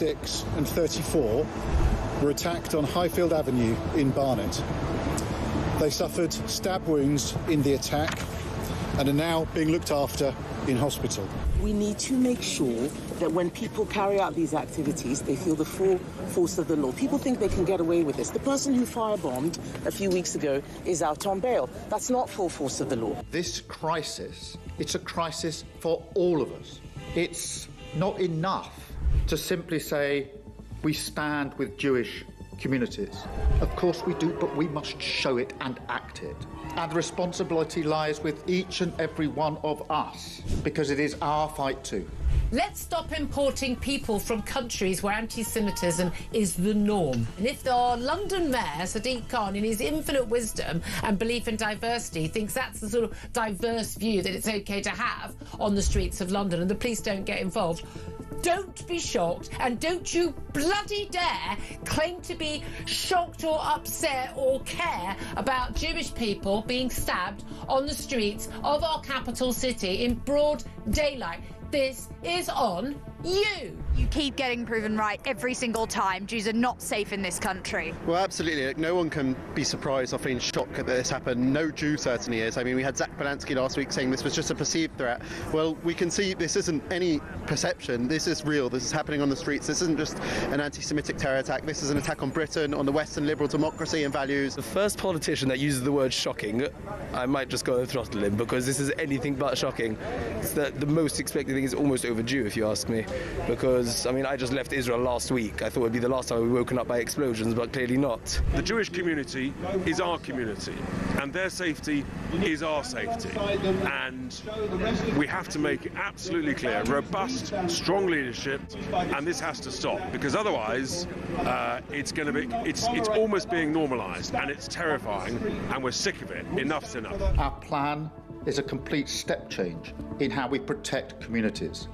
26 and 34 were attacked on Highfield Avenue in Barnet. They suffered stab wounds in the attack and are now being looked after in hospital. We need to make sure that when people carry out these activities, they feel the full force of the law. People think they can get away with this. The person who firebombed a few weeks ago is out on bail. That's not full force of the law. This crisis, it's a crisis for all of us. It's not enough to simply say we stand with Jewish communities. Of course we do, but we must show it and act it. And the responsibility lies with each and every one of us, because it is our fight too. Let's stop importing people from countries where anti-Semitism is the norm. And if our London Mayor, Sadiq Khan, in his infinite wisdom and belief in diversity, thinks that's the sort of diverse view that it's OK to have on the streets of London and the police don't get involved, don't be shocked, and don't you bloody dare claim to be shocked or upset or care about Jewish people being stabbed on the streets of our capital city in broad daylight. This is on you. You keep getting proven right every single time. Jews are not safe in this country. Well, absolutely. No one can be surprised or feeling shocked that this happened. No Jew certainly is. I mean, we had Zach Balansky last week saying this was just a perceived threat. Well, we can see this isn't any perception. This is real. This is happening on the streets. This isn't just an anti-Semitic terror attack. This is an attack on Britain, on the Western liberal democracy and values. The first politician that uses the word shocking, I might just go and throttle him, because this is anything but shocking. It's the most expected thing is almost overdue, if you ask me, because, I mean, I just left Israel last week. I thought it'd be the last time we were woken up by explosions, but clearly not. The Jewish community is our community, and their safety is our safety. And we have to make it absolutely clear, robust, strong leadership, and this has to stop, because otherwise it's almost being normalised, and it's terrifying, and we're sick of it. Enough's enough. Our plan is a complete step change in how we protect communities,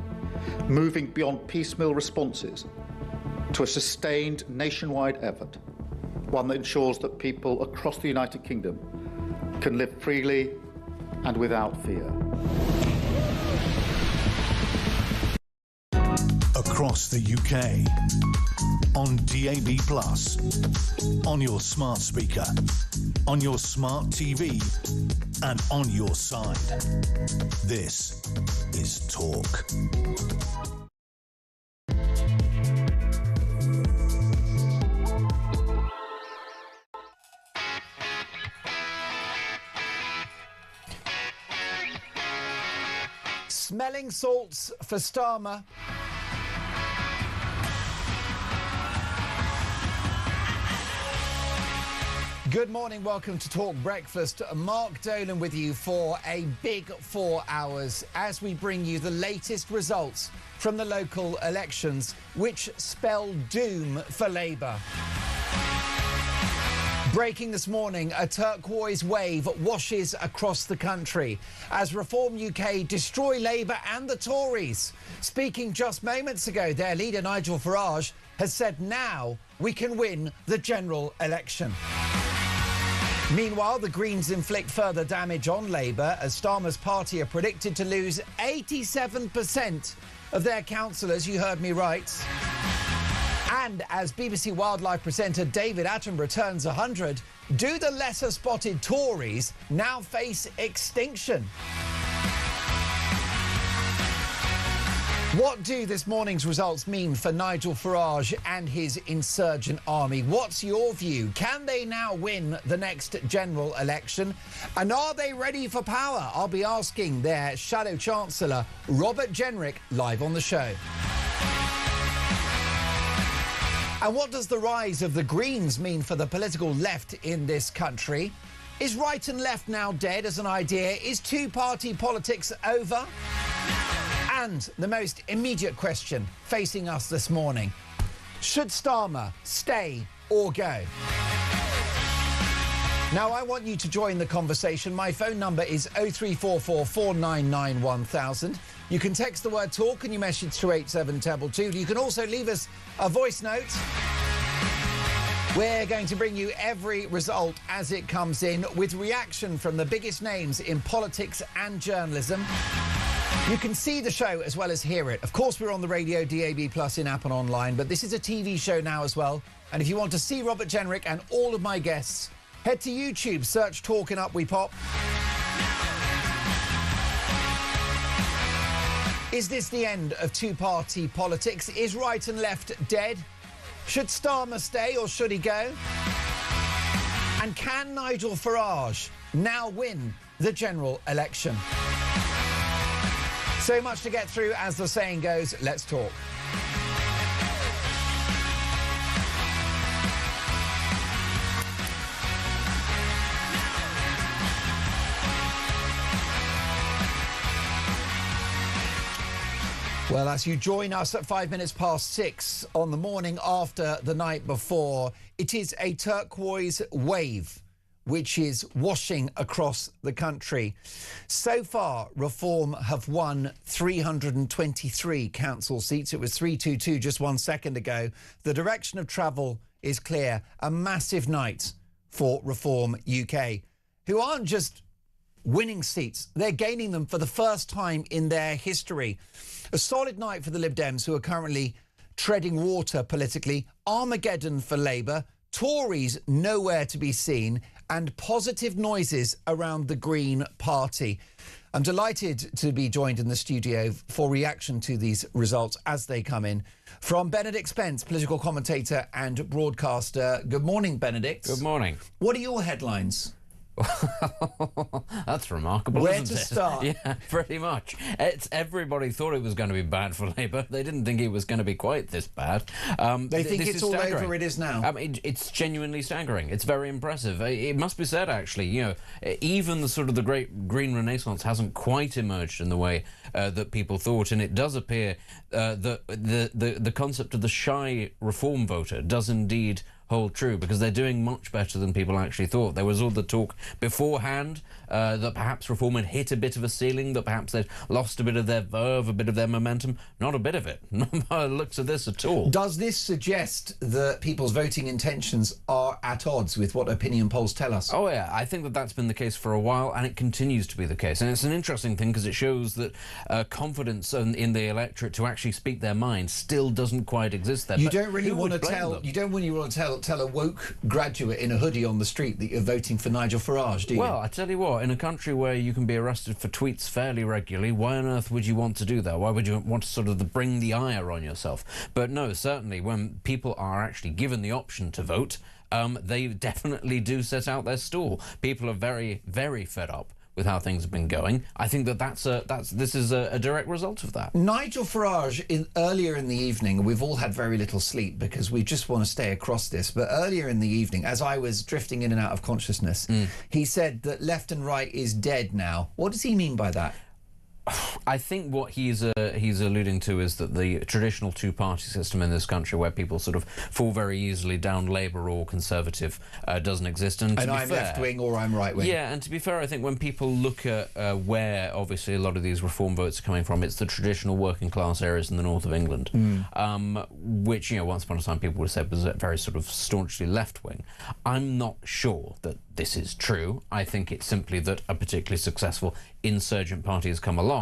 moving beyond piecemeal responses to a sustained nationwide effort, one that ensures that people across the United Kingdom can live freely and without fear. Across the UK, on DAB+, on your smart speaker, on your smart TV, and on your side. This is Talk. Smelling salts for Starmer. Good morning, welcome to Talk Breakfast. Mark Dolan with you for a big 4 hours as we bring you the latest results from the local elections, which spell doom for Labour. Breaking this morning, a turquoise wave washes across the country as Reform UK destroy Labour and the Tories. Speaking just moments ago, their leader Nigel Farage has said now we can win the general election. Meanwhile, the Greens inflict further damage on Labour as Starmer's party are predicted to lose 87% of their councillors. You heard me right. And as BBC Wildlife presenter David Attenborough turns 100, do the lesser-spotted Tories now face extinction? What do this morning's results mean for Nigel Farage and his insurgent army? What's your view? Can they now win the next general election? And are they ready for power? I'll be asking their Shadow Chancellor, Robert Jenrick, live on the show. And what does the rise of the Greens mean for the political left in this country? Is right and left now dead as an idea? Is two-party politics over? And the most immediate question facing us this morning: should Starmer stay or go? Now, I want you to join the conversation. My phone number is 0344 499 1000. You can text the word TALK and you message to 87222. You can also leave us a voice note. We're going to bring you every result as it comes in, with reaction from the biggest names in politics and journalism. You can see the show as well as hear it. Of course, we're on the radio, DAB+, in app and online, but this is a TV show now as well. And if you want to see Robert Jenrick and all of my guests, head to YouTube, search Talk and Up We Pop. Is this the end of two-party politics? Is right and left dead? Should Starmer stay or should he go? And can Nigel Farage now win the general election? So much to get through, as the saying goes. Let's talk. Well, as you join us at 6:05 on the morning after the night before, it is a turquoise wave which is washing across the country. So far, Reform have won 323 council seats. It was 322 just 1 second ago. The direction of travel is clear. A massive night for Reform UK, who aren't just winning seats, they're gaining them for the first time in their history. A solid night for the Lib Dems, who are currently treading water politically. Armageddon for Labour. Tories nowhere to be seen, and positive noises around the Green Party. I'm delighted to be joined in the studio for reaction to these results as they come in from Benedict Spence, political commentator and broadcaster. Good morning, Benedict. Good morning. What are your headlines? That's remarkable. Where isn't to it? start? Yeah, pretty much. Everybody thought it was going to be bad for Labour. They didn't think it was going to be quite this bad. They think it's all over. It is now. I mean, it's genuinely staggering. It's very impressive. It must be said, actually. You know, even the sort of the great Green Renaissance hasn't quite emerged in the way that people thought, and it does appear that the concept of the shy Reform voter does indeed hold true, because they're doing much better than people actually thought. There was all the talk beforehand that perhaps Reform had hit a bit of a ceiling, that perhaps they'd lost a bit of their verve, a bit of their momentum. Not a bit of it. Not by the looks of this at all. Does this suggest that people's voting intentions are at odds with what opinion polls tell us? Oh, yeah. I think that that's been the case for a while, and it continues to be the case. And it's an interesting thing, because it shows that confidence in the electorate to actually speak their mind still doesn't quite exist there. You don't really want to tell a woke graduate in a hoodie on the street that you're voting for Nigel Farage, do you? Well, I tell you what, in a country where you can be arrested for tweets fairly regularly, why on earth would you want to do that? Why would you want to sort of bring the ire on yourself? But no, certainly when people are actually given the option to vote, they definitely do set out their stall. People are very, very fed up with how things have been going. I think that this is a direct result of that. Nigel Farage, earlier in the evening, we've all had very little sleep because we just want to stay across this, but earlier in the evening, as I was drifting in and out of consciousness, he said that left and right is dead now. What does he mean by that? I think what he's alluding to is that the traditional two-party system in this country, where people sort of fall very easily down Labour or Conservative, doesn't exist. And I'm left-wing or I'm right-wing. Yeah, and to be fair, I think when people look at where, obviously, a lot of these Reform votes are coming from, it's the traditional working-class areas in the north of England, which, you know, once upon a time people would have said was very sort of staunchly left-wing. I'm not sure that this is true. I think it's simply that a particularly successful insurgent party has come along,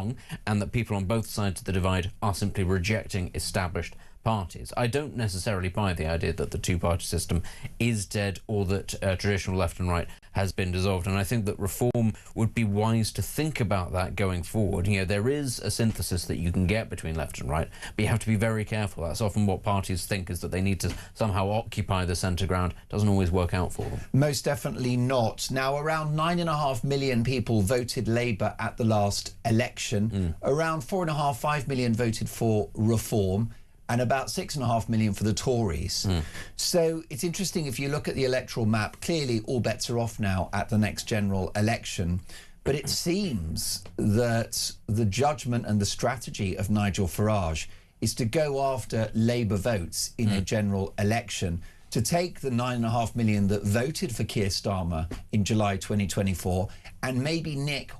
and that people on both sides of the divide are simply rejecting established parties. I don't necessarily buy the idea that the two-party system is dead, or that traditional left and right has been dissolved, and I think that Reform would be wise to think about that going forward. You know, there is a synthesis that you can get between left and right, but you have to be very careful. That's often what parties think, is that they need to somehow occupy the centre ground. Doesn't always work out for them. Most definitely not. Now, around 9.5 million people voted Labour at the last election. Around 4.5 million voted for Reform, and about 6.5 million for the Tories. So it's interesting, if you look at the electoral map, clearly all bets are off now at the next general election. But it seems that the judgment and the strategy of Nigel Farage is to go after Labour votes in a general election, to take the 9.5 million that voted for Keir Starmer in July 2024 and maybe nick,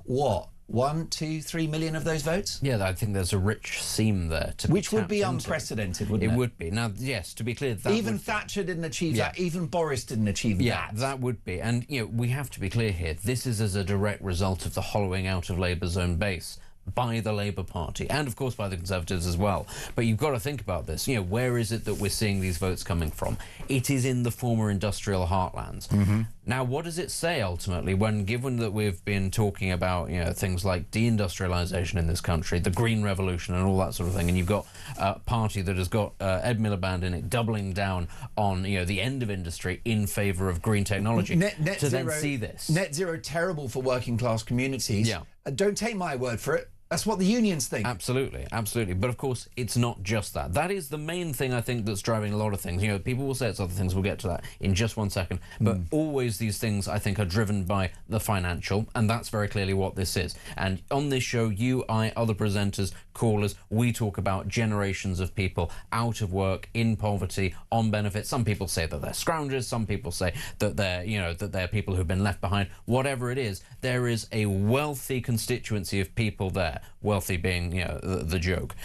1, 2, 3 million of those votes? Yeah, I think there's a rich seam there to which would be unprecedented, wouldn't it? It would be. Now, yes, to be clear, that even Thatcher didn't achieve that. Even Boris didn't achieve that. Yeah, that would be. And, you know, we have to be clear here. This is as a direct result of the hollowing out of Labour's own base by the Labour Party and, of course, by the Conservatives as well. But you've got to think about this. You know, where is it that we're seeing these votes coming from? It is in the former industrial heartlands. Now, what does it say ultimately when, given that we've been talking about, you know, things like deindustrialisation in this country, the Green Revolution and all that sort of thing, and you've got a party that has got Ed Miliband in it doubling down on, you know, the end of industry in favour of green technology. Net to zero, then see this. Net zero terrible for working class communities. Yeah. Don't take my word for it. That's what the unions think. Absolutely, absolutely. But of course, it's not just that. That is the main thing, I think, that's driving a lot of things. You know, people will say it's other things. We'll get to that in just one second. But always these things, I think, are driven by the financial, and that's very clearly what this is. And on this show, you, I, other presenters, callers, we talk about generations of people out of work, in poverty, on benefits. Some people say that they're scroungers. Some people say that they're, you know, that they're people who've been left behind. Whatever it is, there is a wealthy constituency of people there. Wealthy being, you know, the joke,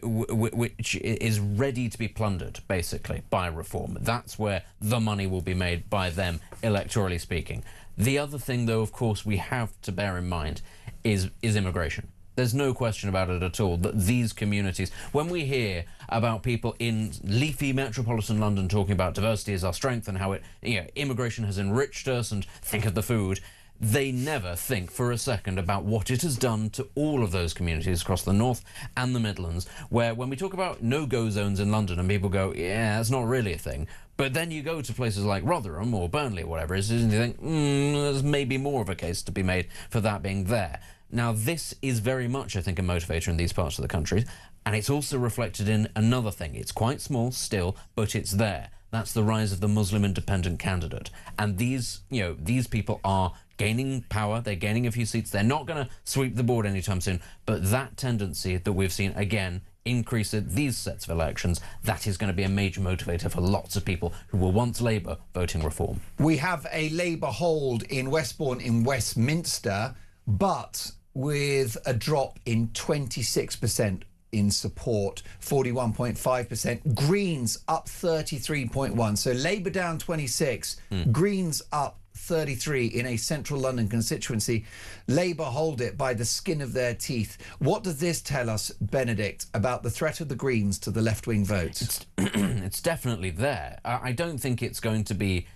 which is ready to be plundered, basically, by reform. That's where the money will be made by them, electorally speaking. The other thing, though, of course, we have to bear in mind is immigration. There's no question about it at all that these communities, when we hear about people in leafy metropolitan London talking about diversity as our strength and how it, you know, immigration has enriched us, and think of the food, they never think for a second about what it has done to all of those communities across the North and the Midlands, where when we talk about no-go zones in London and people go, yeah, that's not really a thing, but then you go to places like Rotherham or Burnley or whatever it is, and you think, there's maybe more of a case to be made for that being there. Now, this is very much, I think, a motivator in these parts of the country, and it's also reflected in another thing. It's quite small still, but it's there. That's the rise of the Muslim independent candidate. And these, you know, these people are gaining power, they're gaining a few seats, they're not going to sweep the board anytime soon, but that tendency that we've seen, again, increase at these sets of elections, that is going to be a major motivator for lots of people who were once Labour voting reform. We have a Labour hold in Westbourne in Westminster, but with a drop in 26% in support, 41.5%. Greens up 33.1. So Labour down 26, Greens up 33 in a central London constituency. Labour hold it by the skin of their teeth. What does this tell us, Benedict, about the threat of the Greens to the left-wing vote? It's definitely there. I don't think it's going to be...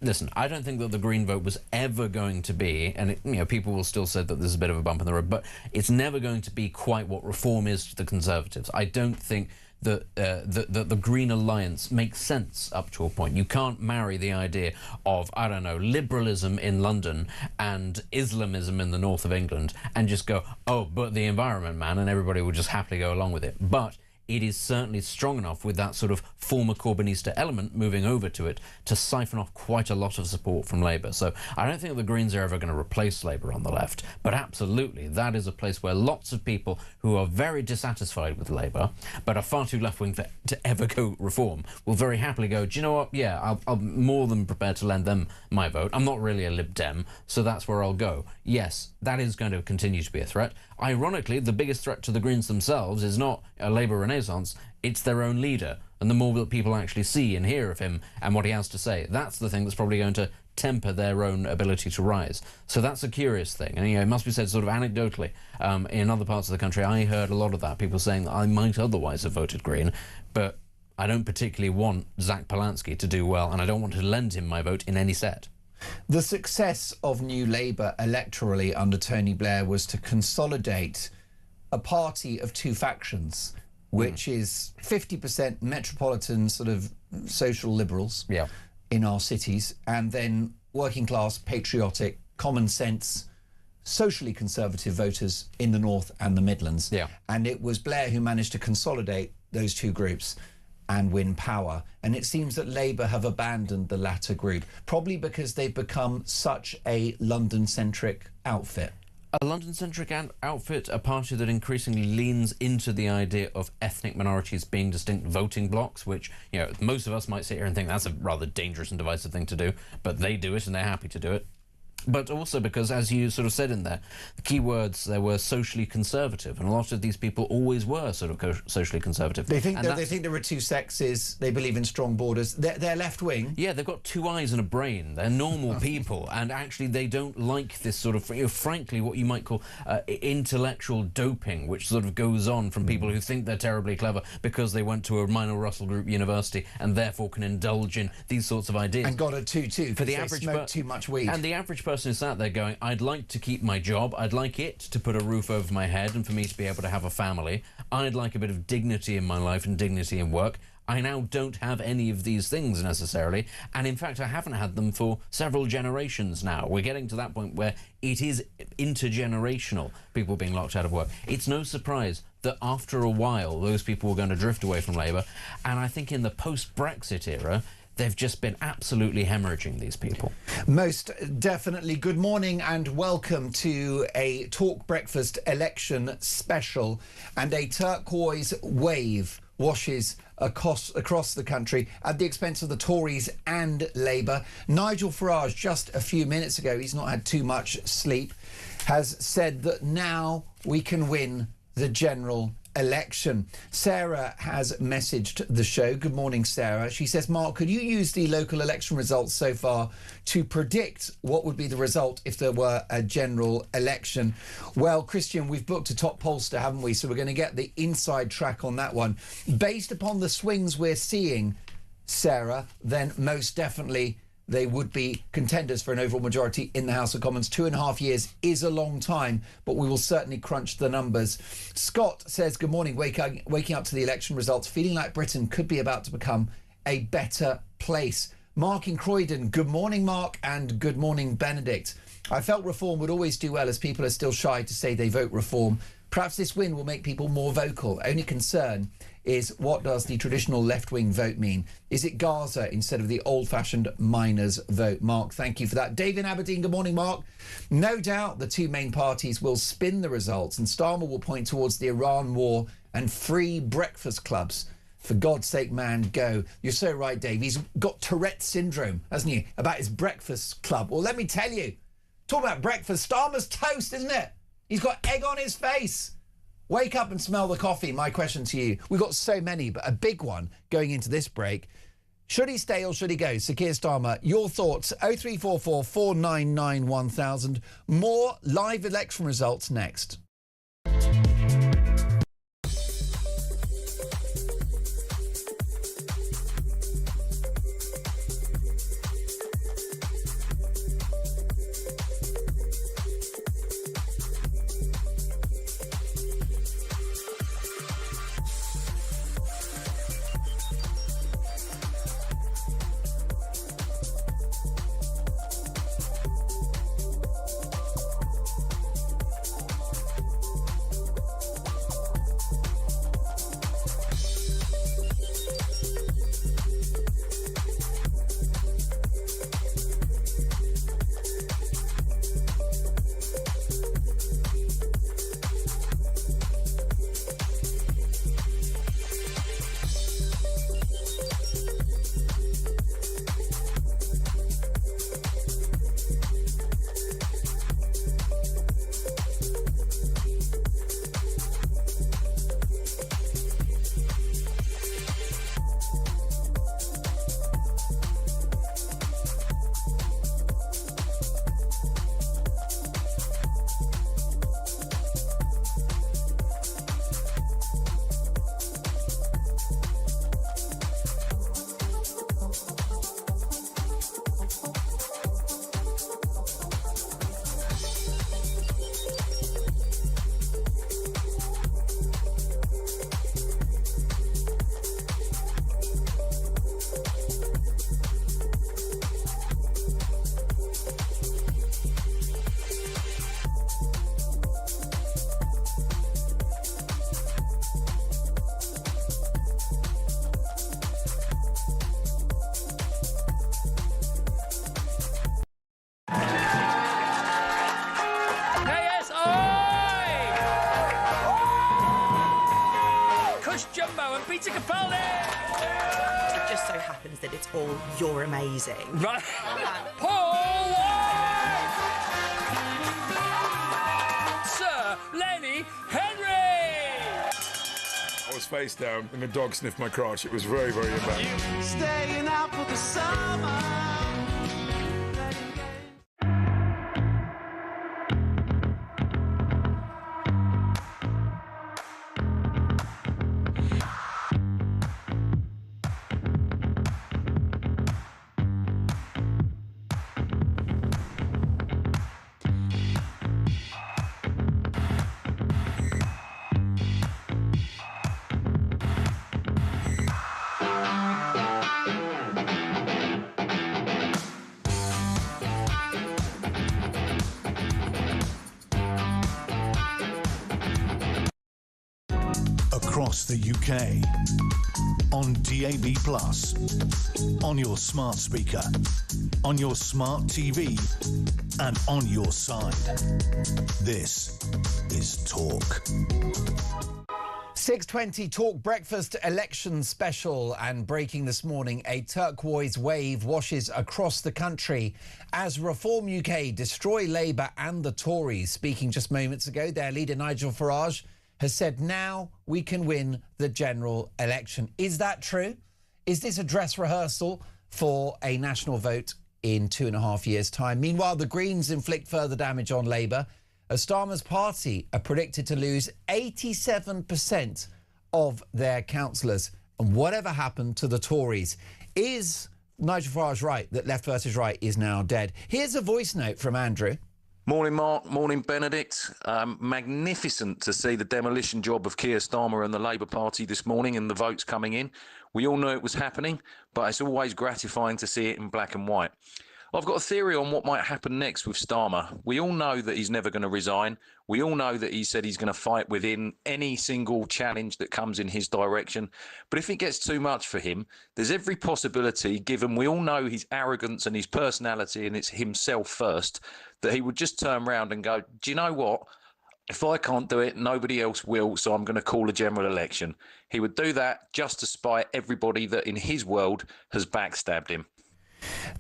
Listen, I don't think that the Green vote was ever going to be, and it, you know, people will still say that there's a bit of a bump in the road, but it's never going to be quite what reform is to the Conservatives. I don't think that the Green Alliance makes sense up to a point. You can't marry the idea of, I don't know, liberalism in London and Islamism in the north of England and just go, oh, but the environment, man, and everybody will just happily go along with it. But it is certainly strong enough with that sort of former Corbynista element moving over to it to siphon off quite a lot of support from Labour. So I don't think the Greens are ever going to replace Labour on the left, but absolutely that is a place where lots of people who are very dissatisfied with Labour but are far too left-wing to ever go reform will very happily go, do you know what, yeah, I'm more than prepared to lend them my vote. I'm not really a Lib Dem, so that's where I'll go. Yes, that is going to continue to be a threat. Ironically, the biggest threat to the Greens themselves is not a Labour renaissance, it's their own leader. And the more that people actually see and hear of him and what he has to say, that's the thing that's probably going to temper their own ability to rise. So that's a curious thing. And, you know, it must be said sort of anecdotally, in other parts of the country, I heard a lot of that, people saying that I might otherwise have voted Green, but I don't particularly want Zach Polanski to do well, and I don't want to lend him my vote in any set. The success of New Labour electorally under Tony Blair was to consolidate a party of two factions, which is 50% metropolitan sort of social liberals in our cities, and then working class, patriotic, common sense, socially conservative voters in the North and the Midlands. And it was Blair who managed to consolidate those two groups and win power. And it seems that Labour have abandoned the latter group, probably because they've become such a London-centric outfit. A London-centric outfit, a party that increasingly leans into the idea of ethnic minorities being distinct voting blocks, which, you know, most of us might sit here and think that's a rather dangerous and divisive thing to do, but they do it and they're happy to do it. But also because, as you sort of said in there, the key words there were socially conservative, and a lot of these people always were sort of socially conservative. They think there are two sexes. They believe in strong borders. They're left wing. Yeah, they've got two eyes and a brain. They're normal people, and actually they don't like this sort of, frankly, what you might call intellectual doping, which sort of goes on from people who think they're terribly clever because they went to a minor Russell Group university and therefore can indulge in these sorts of ideas. And got a 2-2 for the average smoke too much weed. And the average person is sat there going, I'd like to keep my job, I'd like it to put a roof over my head and for me to be able to have a family, I'd like a bit of dignity in my life and dignity in work. I now don't have any of these things necessarily, and in fact I haven't had them for several generations now. We're getting to that point where it is intergenerational, people being locked out of work. It's no surprise that after a while those people were going to drift away from Labour, and I think in the post-Brexit era they've just been absolutely hemorrhaging, these people. Most definitely. Good morning and welcome to a Talk Breakfast election special. And a turquoise wave washes across the country at the expense of the Tories and Labour. Nigel Farage, just a few minutes ago, he's not had too much sleep, has said that now we can win the general election. Sarah has messaged the show. Good morning, Sarah. She says, Mark, could you use the local election results so far to predict what would be the result if there were a general election? Well, Christian, we've booked a top pollster, haven't we? So we're going to get the inside track on that one. Based upon the swings we're seeing, Sarah, then most definitely they would be contenders for an overall majority in the House of Commons. 2.5 years is a long time, but we will certainly crunch the numbers. Scott says, good morning, waking up to the election results, feeling like Britain could be about to become a better place. Mark in Croydon, good morning, Mark, and good morning, Benedict. I felt Reform would always do well as people are still shy to say they vote Reform. Perhaps this win will make people more vocal. Only concern is, what does the traditional left-wing vote mean? Is it Gaza instead of the old-fashioned miners' vote? Mark, thank you for that. Dave in Aberdeen, good morning, Mark. No doubt the two main parties will spin the results and Starmer will point towards the Iran war and free breakfast clubs. For God's sake, man, go. You're so right, Dave. He's got Tourette's syndrome, hasn't he, about his breakfast club. Well, let me tell you, talk about breakfast, Starmer's toast, isn't it? He's got egg on his face. Wake up and smell the coffee. My question to you. We've got so many, but a big one going into this break. Should he stay or should he go? Sir Keir Starmer, your thoughts. 0344 499 1000. More live election results next. That it's all you're amazing. Right. Paul! Lenny Henry! I was face down and the dog sniffed my crotch. It was very, very embarrassing. Staying out for the summer. Across the UK, on DAB+, on your smart speaker, on your smart TV, and on your side. This is Talk. 6:20 Talk Breakfast election special, and breaking this morning, a turquoise wave washes across the country as Reform UK destroy Labour and the Tories. Speaking just moments ago, their leader Nigel Farage has said now we can win the general election. Is that true? Is this a dress rehearsal for a national vote in 2.5 years' time? Meanwhile, the Greens inflict further damage on Labour as Starmer's party are predicted to lose 87% of their councillors. And whatever happened to the Tories? Is Nigel Farage right that left versus right is now dead? Here's a voice note from Andrew. Morning, Mark. Morning, Benedict. Magnificent to see the demolition job of Keir Starmer and the Labour Party this morning and the votes coming in. We all knew it was happening, but it's always gratifying to see it in black and white. I've got a theory on what might happen next with Starmer. We all know that he's never going to resign. We all know that he said he's going to fight within any single challenge that comes in his direction. But if it gets too much for him, there's every possibility, given we all know his arrogance and his personality and it's himself first, that he would just turn around and go, do you know what? If I can't do it, nobody else will, so I'm going to call a general election. He would do that just to spite everybody that in his world has backstabbed him.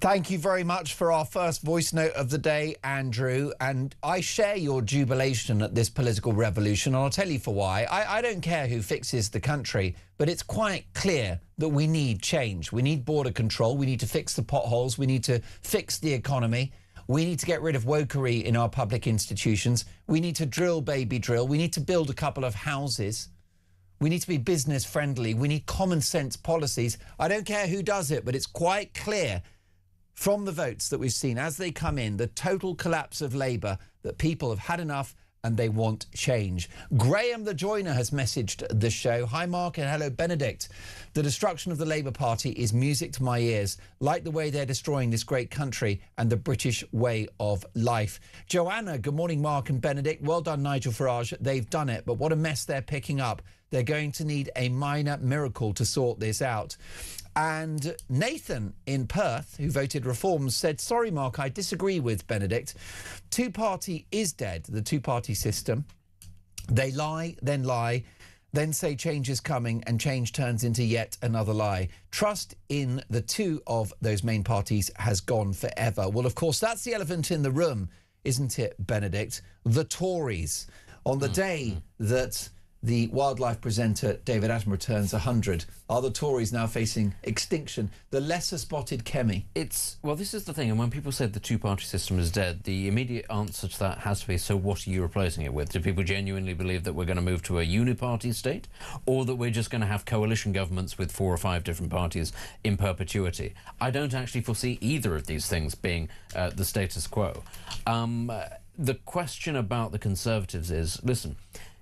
Thank you very much for our first voice note of the day, Andrew. And I share your jubilation at this political revolution, and I'll tell you for why. I don't care who fixes the country, but it's quite clear that we need change. We need border control. We need to fix the potholes. We need to fix the economy. We need to get rid of wokery in our public institutions. We need to drill, baby, drill. We need to build a couple of houses. We need to be business friendly. We need common sense policies. I don't care who does it, but it's quite clear from the votes that we've seen as they come in, the total collapse of Labour, that people have had enough and they want change. Graham the Joiner has messaged the show. Hi, Mark, and hello, Benedict. The destruction of the Labour Party is music to my ears, like the way they're destroying this great country and the British way of life. Joanna, good morning, Mark and Benedict. Well done, Nigel Farage. They've done it, but what a mess they're picking up. They're going to need a minor miracle to sort this out. And Nathan in Perth, who voted Reform, said, sorry, Mark, I disagree with Benedict. Two-party is dead, the two-party system. They lie, then say change is coming, and change turns into yet another lie. Trust in the two of those main parties has gone forever. Well, of course, that's the elephant in the room, isn't it, Benedict? The Tories. On the day that the wildlife presenter David Attenborough turns 100. Are the Tories now facing extinction? The lesser spotted Kemi. Well, this is the thing, and when people said the two-party system is dead, the immediate answer to that has to be, so what are you replacing it with? Do people genuinely believe that we're going to move to a uniparty state, or that we're just going to have coalition governments with 4 or 5 different parties in perpetuity? I don't actually foresee either of these things being the status quo. The question about the Conservatives is, listen,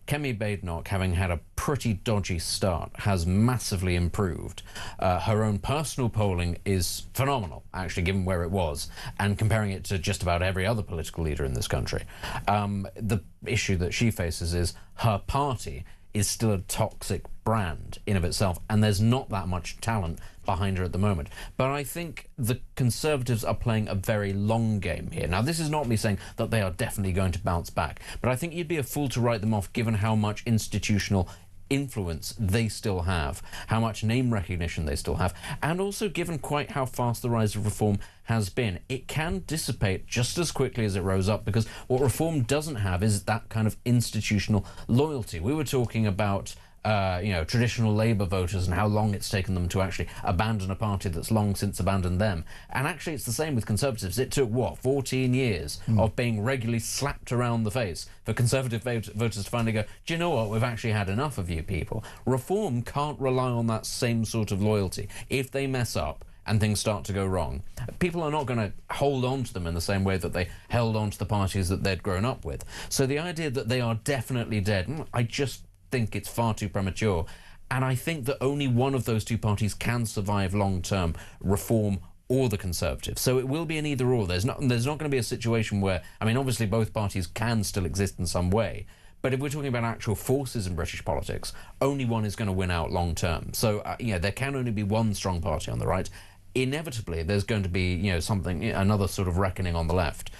Kemi Badenoch, having had a pretty dodgy start, has massively improved. Her own personal polling is phenomenal, actually, given where it was, and comparing it to just about every other political leader in this country. The issue that she faces is her party is still a toxic brand in of itself, and there's not that much talent behind her at the moment. But I think the Conservatives are playing a very long game here. Now, this is not me saying that they are definitely going to bounce back, but I think you'd be a fool to write them off given how much institutional influence they still have, how much name recognition they still have, and also given quite how fast the rise of reform has been, it can dissipate just as quickly as it rose up, because what reform doesn't have is that kind of institutional loyalty. We were talking about traditional Labour voters and how long it's taken them to actually abandon a party that's long since abandoned them. And actually it's the same with Conservatives. It took, 14 years of being regularly slapped around the face for Conservative voters to finally go, do you know what, we've actually had enough of you people. Reform can't rely on that same sort of loyalty. If they mess up and things start to go wrong, people are not going to hold on to them in the same way that they held on to the parties that they'd grown up with. So the idea that they are definitely dead, I just think it's far too premature. And I think that only one of those two parties can survive long-term, Reform or the Conservatives. So it will be an either-or. There's not going to be a situation where, obviously both parties can still exist in some way, but if we're talking about actual forces in British politics, only one is going to win out long-term. So, there can only be one strong party on the right. Inevitably, there's going to be, another sort of reckoning on the left.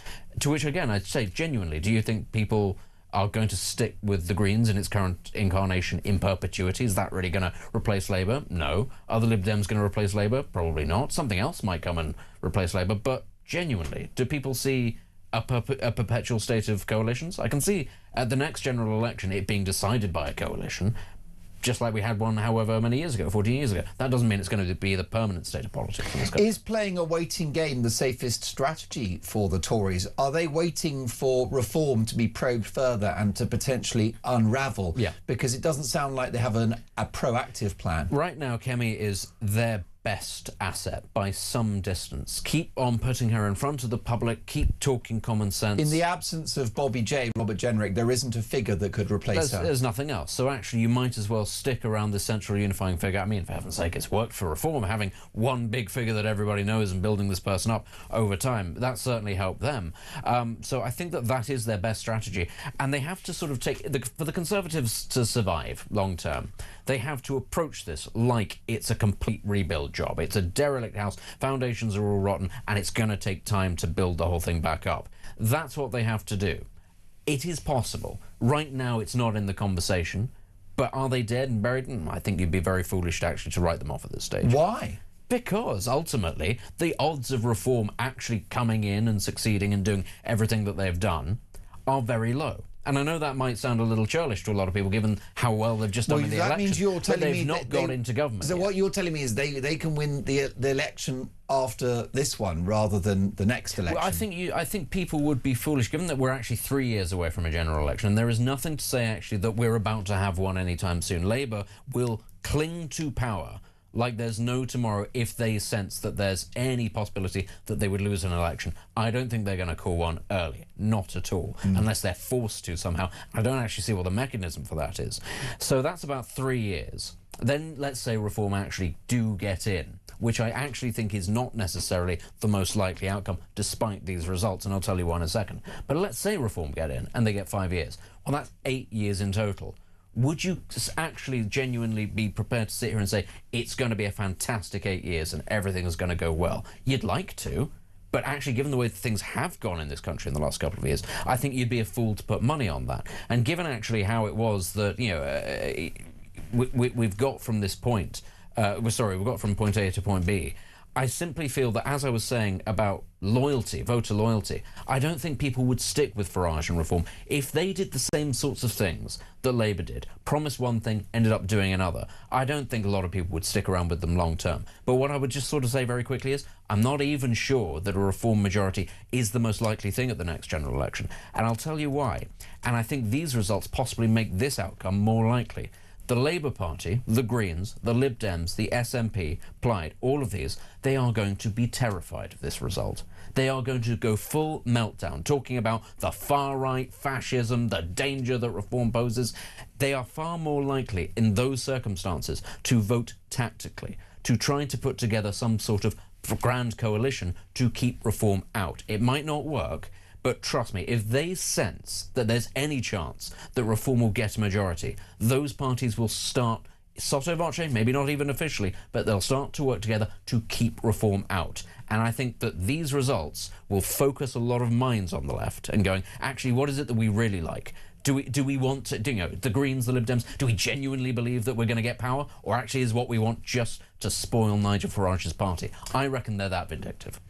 To which, again, I'd say, genuinely, do you think people are going to stick with the Greens in its current incarnation in perpetuity? Is that really going to replace Labour? No. Are the Lib Dems going to replace Labour? Probably not. Something else might come and replace Labour. But genuinely, do people see a perpetual state of coalitions? I can see at the next general election it being decided by a coalition, just like we had one however many years ago, 14 years ago. That doesn't mean it's going to be the permanent state of politics in this country. Is playing a waiting game the safest strategy for the Tories? Are they waiting for reform to be probed further and to potentially unravel? Yeah. Because it doesn't sound like they have a proactive plan. Right now, Kemi is their best asset by some distance. Keep on putting her in front of the public, keep talking common sense. In the absence of Bobby J, Robert Jenrick, there isn't a figure that could replace her. There's nothing else. So actually you might as well stick around the central unifying figure. For heaven's sake, it's worked for Reform, having one big figure that everybody knows and building this person up over time. That certainly helped them. So I think that is their best strategy. And they have to sort of for the Conservatives to survive long term, they have to approach this like it's a complete rebuild job. It's a derelict house, foundations are all rotten, and it's going to take time to build the whole thing back up. That's what they have to do. It is possible. Right now it's not in the conversation, but are they dead and buried? I think you'd be very foolish to write them off at this stage. Why? Because ultimately the odds of Reform actually coming in and succeeding and doing everything that they've done are very low. And I know that might sound a little churlish to a lot of people, given how well they've just done in the election. That means you're telling me they've not got into government. So what you're telling me is they can win the election after this one rather than the next election. Well, I think people would be foolish, given that we're actually 3 years away from a general election, and there is nothing to say actually that we're about to have one anytime soon. Labour will cling to power like there's no tomorrow if they sense that there's any possibility that they would lose an election. I don't think they're going to call one early. Not at all. Unless they're forced to somehow. I don't actually see what the mechanism for that is. So that's about 3 years. Then let's say Reform actually do get in, which I actually think is not necessarily the most likely outcome, despite these results, and I'll tell you why in a second. But let's say Reform get in and they get 5 years. Well, that's 8 years in total. Would you actually genuinely be prepared to sit here and say it's going to be a fantastic 8 years and everything is going to go well? You'd like to, but actually, given the way things have gone in this country in the last couple of years, I think you'd be a fool to put money on that. And given actually how it was that, we've got from this point, we've got from point A to point B, I simply feel that, as I was saying about loyalty, voter loyalty, I don't think people would stick with Farage and Reform if they did the same sorts of things that Labour did. Promised one thing, ended up doing another. I don't think a lot of people would stick around with them long term. But what I would just sort of say very quickly is, I'm not even sure that a Reform majority is the most likely thing at the next general election. And I'll tell you why. And I think these results possibly make this outcome more likely. The Labour Party, the Greens, the Lib Dems, the SNP, Plaid, all of these, they are going to be terrified of this result. They are going to go full meltdown, talking about the far-right, fascism, the danger that Reform poses. They are far more likely, in those circumstances, to vote tactically, to try to put together some sort of grand coalition to keep Reform out. It might not work, but trust me, if they sense that there's any chance that Reform will get a majority, those parties will start, sotto voce, maybe not even officially, but they'll start to work together to keep Reform out. And I think that these results will focus a lot of minds on the left and going, actually, what is it that we really like? Do we want to, the Greens, the Lib Dems, do we genuinely believe that we're going to get power? Or actually is what we want just to spoil Nigel Farage's party? I reckon they're that vindictive.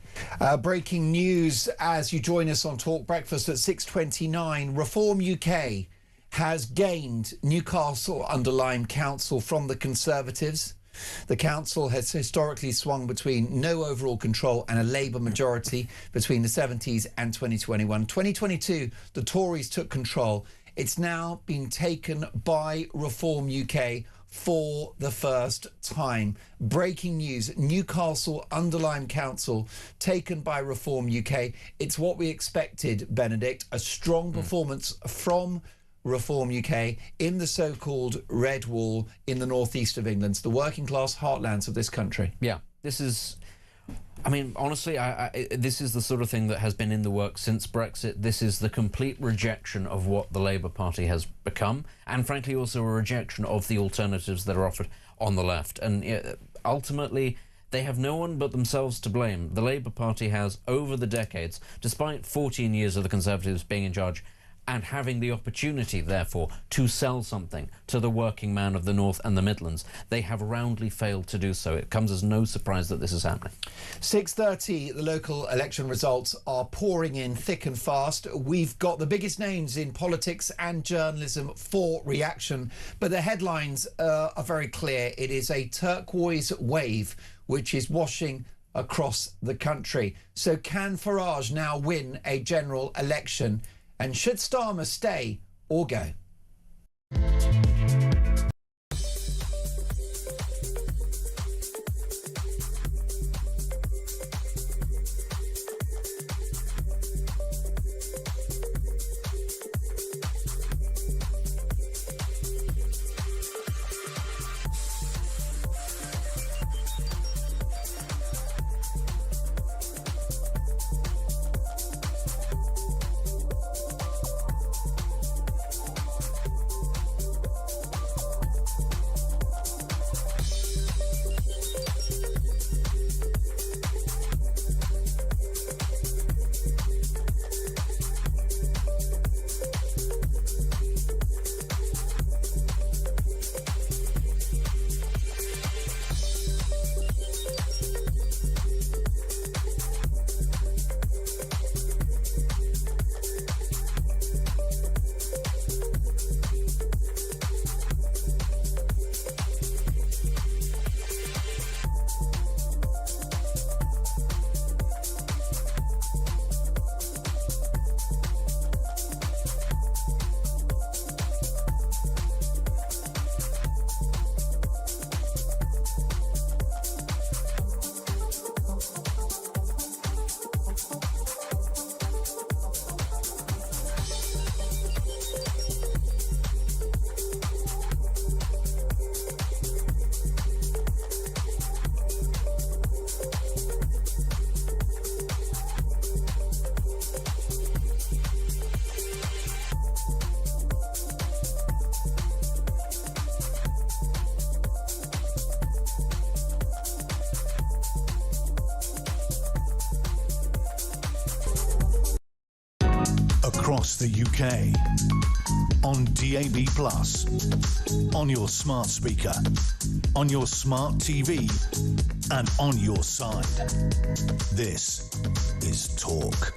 Breaking news as you join us on Talk Breakfast at 6:29. Reform UK has gained Newcastle-under-Lyme Council from the Conservatives. The council has historically swung between no overall control and a Labour majority between the 70s and 2021. 2022, the Tories took control. It's now been taken by Reform UK for the first time. Breaking news, Newcastle-under-Lyme Council taken by Reform UK. It's what we expected, Benedict, a strong performance from Reform UK in the so-called Red Wall in the northeast of England, the working class heartlands of this country. Yeah, this is, I mean, honestly, this is the sort of thing that has been in the works since Brexit. This is the complete rejection of what the Labour Party has become, and frankly also a rejection of the alternatives that are offered on the left. And ultimately, they have no one but themselves to blame. The Labour Party has, over the decades, despite 14 years of the Conservatives being in charge, and having the opportunity, therefore, to sell something to the working man of the North and the Midlands, they have roundly failed to do so. It comes as no surprise that this is happening. 6:30, the local election results are pouring in thick and fast. We've got the biggest names in politics and journalism for reaction, but the headlines are very clear. It is a turquoise wave which is washing across the country. So can Farage now win a general election? And should Starmer stay or go? Across the UK, on DAB+, on your smart speaker, on your smart TV, and on your side. This is Talk.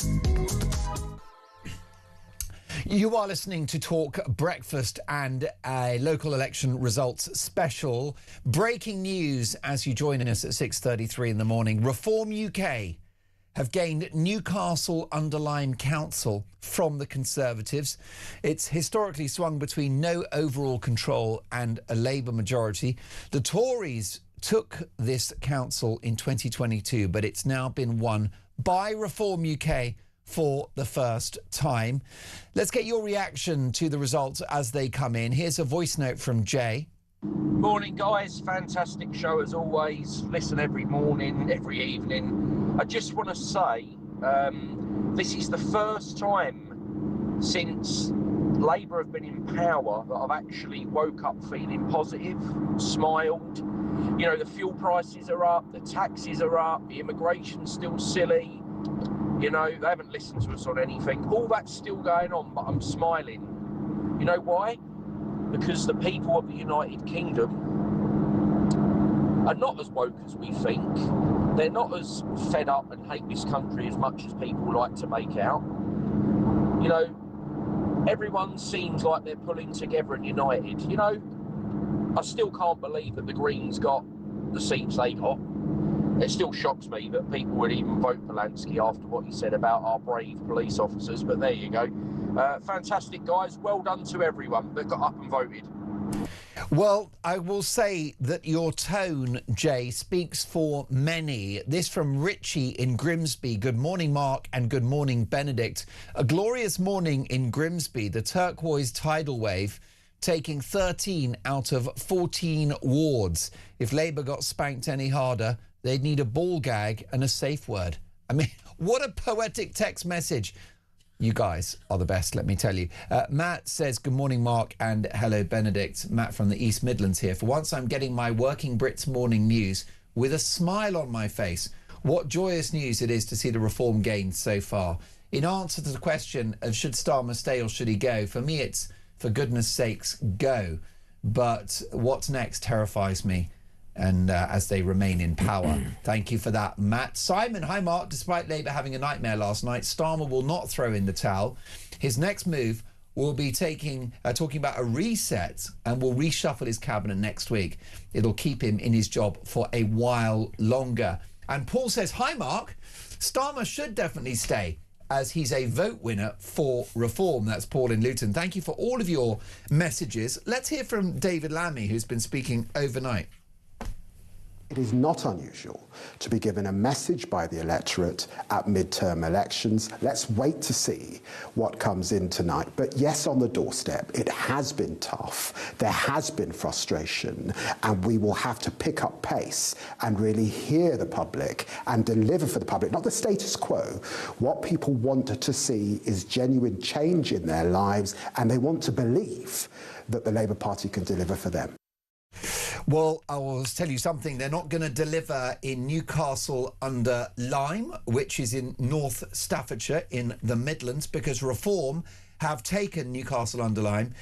You are listening to Talk Breakfast and a local election results special. Breaking news as you join us at 6:33 in the morning. Reform UK have gained Newcastle-under-Lyme Council from the Conservatives. It's historically swung between no overall control and a Labour majority. The Tories took this council in 2022, but it's now been won by Reform UK for the first time. Let's get your reaction to the results as they come in. Here's a voice note from Jay. Morning, guys. Fantastic show as always. Listen every morning, every evening. I just want to say this is the first time since Labour have been in power that I've actually woke up feeling positive, smiled. You know, the fuel prices are up, the taxes are up, the immigration's still silly. You know, they haven't listened to us on anything. All that's still going on, but I'm smiling. You know why? Because the people of the United Kingdom are not as woke as we think. They're not as fed up and hate this country as much as people like to make out. You know, everyone seems like they're pulling together and united. You know, I still can't believe that the Greens got the seats they got. It still shocks me that people would even vote Polanski after what he said about our brave police officers, but there you go. Fantastic, guys. Well done to everyone that got up and voted. Well, I will say that your tone, Jay, speaks for many. This from Richie in Grimsby. Good morning, Mark, and good morning, Benedict. A glorious morning in Grimsby. The turquoise tidal wave taking 13 out of 14 wards. If Labour got spanked any harder, they'd need a ball gag and a safe word. I mean, what a poetic text message. You guys are the best, let me tell you. Matt says, good morning, Mark, and hello, Benedict. Matt from the East Midlands here. For once, I'm getting my Working Brits morning news with a smile on my face. What joyous news it is to see the reform gained so far. In answer to the question of should Starmer stay or should he go, for me, it's, for goodness sakes, go. But what's next terrifies me. And as they remain in power. Thank you for that, Matt. Simon, hi, Mark. Despite Labour having a nightmare last night, Starmer will not throw in the towel. His next move will be talking about a reset and will reshuffle his cabinet next week. It'll keep him in his job for a while longer. And Paul says, hi, Mark. Starmer should definitely stay as he's a vote winner for reform. That's Paul in Luton. Thank you for all of your messages. Let's hear from David Lammy, who's been speaking overnight. It is not unusual to be given a message by the electorate at midterm elections. Let's wait to see what comes in tonight. But yes, on the doorstep, it has been tough. There has been frustration, and we will have to pick up pace and really hear the public and deliver for the public, not the status quo. What people want to see is genuine change in their lives, and they want to believe that the Labour Party can deliver for them. Well, I will tell you something. They're not going to deliver in Newcastle-under-Lyme, which is in North Staffordshire in the Midlands, because Reform have taken Newcastle-under-Lyme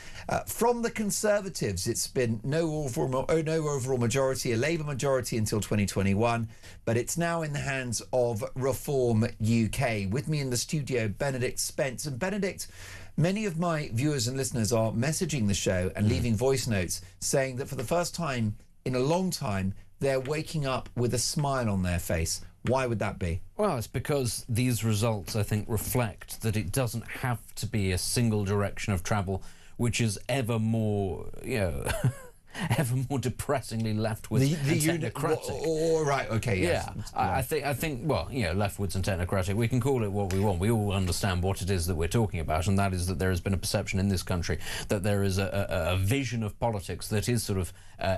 from the Conservatives. It's been no overall majority, a Labour majority until 2021, but it's now in the hands of Reform UK. With me in the studio, Benedict Spence. And Benedict, many of my viewers and listeners are messaging the show and leaving voice notes saying that for the first time in a long time, they're waking up with a smile on their face. Why would that be? Well, it's because these results, I think, reflect that it doesn't have to be a single direction of travel, which is ever more, ever more depressingly leftwards and technocratic. Right, okay, yes. Yeah, I think, well, leftwards and technocratic, we can call it what we want. We all understand what it is that we're talking about, and that is that there has been a perception in this country that there is a vision of politics that is sort of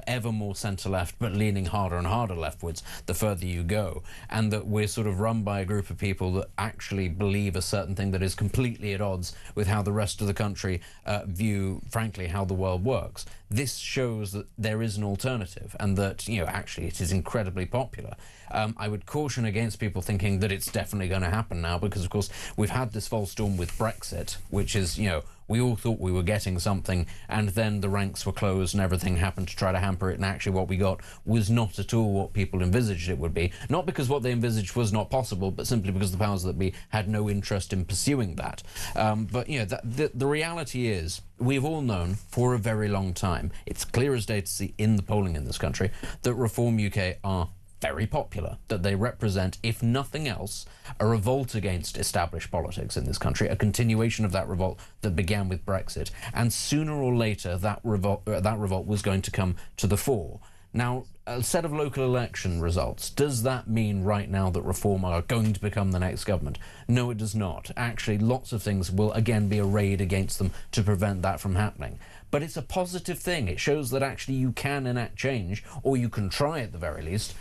ever more centre-left, but leaning harder and harder leftwards the further you go, and that we're sort of run by a group of people that actually believe a certain thing that is completely at odds with how the rest of the country view, frankly, how the world works. This shows that there is an alternative and that, actually it is incredibly popular. I would caution against people thinking that it's definitely going to happen now because, of course, we've had this false storm with Brexit, which is, we all thought we were getting something, and then the ranks were closed and everything happened to try to hamper it, and actually what we got was not at all what people envisaged it would be. Not because what they envisaged was not possible, but simply because the powers that be had no interest in pursuing that. But, the reality is, we've all known for a very long time, it's clear as day to see in the polling in this country, that Reform UK are very popular, that they represent, if nothing else, a revolt against established politics in this country, a continuation of that revolt that began with Brexit, and sooner or later that revolt was going to come to the fore. Now, a set of local election results, does that mean right now that Reform are going to become the next government? No, it does not. Actually, lots of things will again be arrayed against them to prevent that from happening. But it's a positive thing. It shows that actually you can enact change, or you can try at the very least,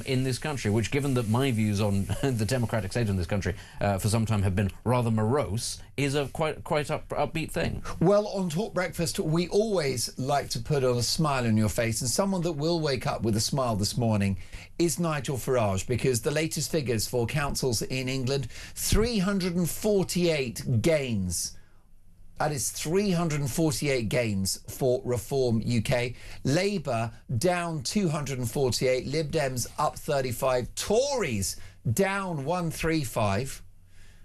in this country, which, given that my views on the democratic state in this country for some time have been rather morose, is a quite upbeat thing. Well, on Talk Breakfast, we always like to put a smile on your face, and someone that will wake up with a smile this morning is Nigel Farage, because the latest figures for councils in England, 348 gains That is 348 gains for Reform UK. Labour down 248. Lib Dems up 35. Tories down 135.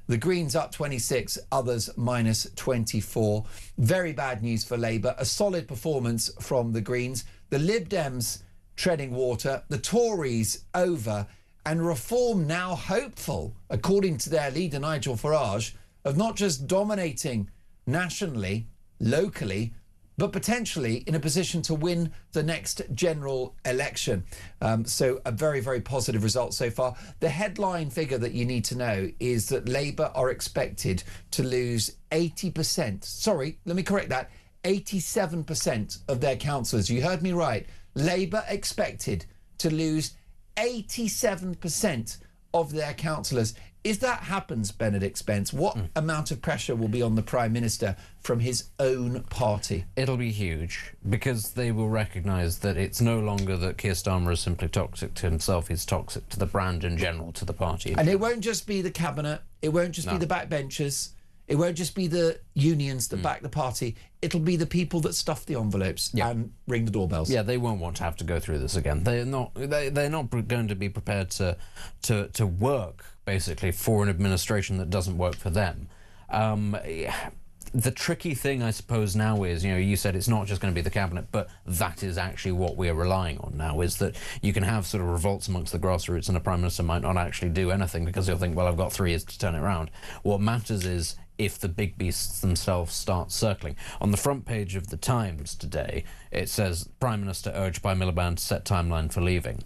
The Greens up 26, others minus 24. Very bad news for Labour. A solid performance from the Greens. The Lib Dems treading water. The Tories over. And Reform now hopeful, according to their leader Nigel Farage, of not just dominating nationally, locally, but potentially in a position to win the next general election. So a very, very positive result so far. The headline figure that you need to know is that Labour are expected to lose 80%. Sorry, let me correct that. 87% of their councillors. You heard me right. Labour expected to lose 87% of their councillors. If that happens, Benedict Spence, what amount of pressure will be on the Prime Minister from his own party? It'll be huge, because they will recognise that it's no longer that Keir Starmer is simply toxic to himself, he's toxic to the brand in general, to the party. And it won't just be the Cabinet, it won't just be the backbenchers, it won't just be the unions that back the party, it'll be the people that stuff the envelopes and ring the doorbells. Yeah, they won't want to have to go through this again. They're not going to be prepared to work, basically, for an administration that doesn't work for them. The tricky thing, I suppose, now is, you said it's not just going to be the Cabinet, but that is actually what we're relying on now, is that you can have sort of revolts amongst the grassroots and a Prime Minister might not actually do anything because he'll think, well, I've got 3 years to turn it around. What matters is if the big beasts themselves start circling. On the front page of the Times today, it says, Prime Minister urged by Miliband to set timeline for leaving.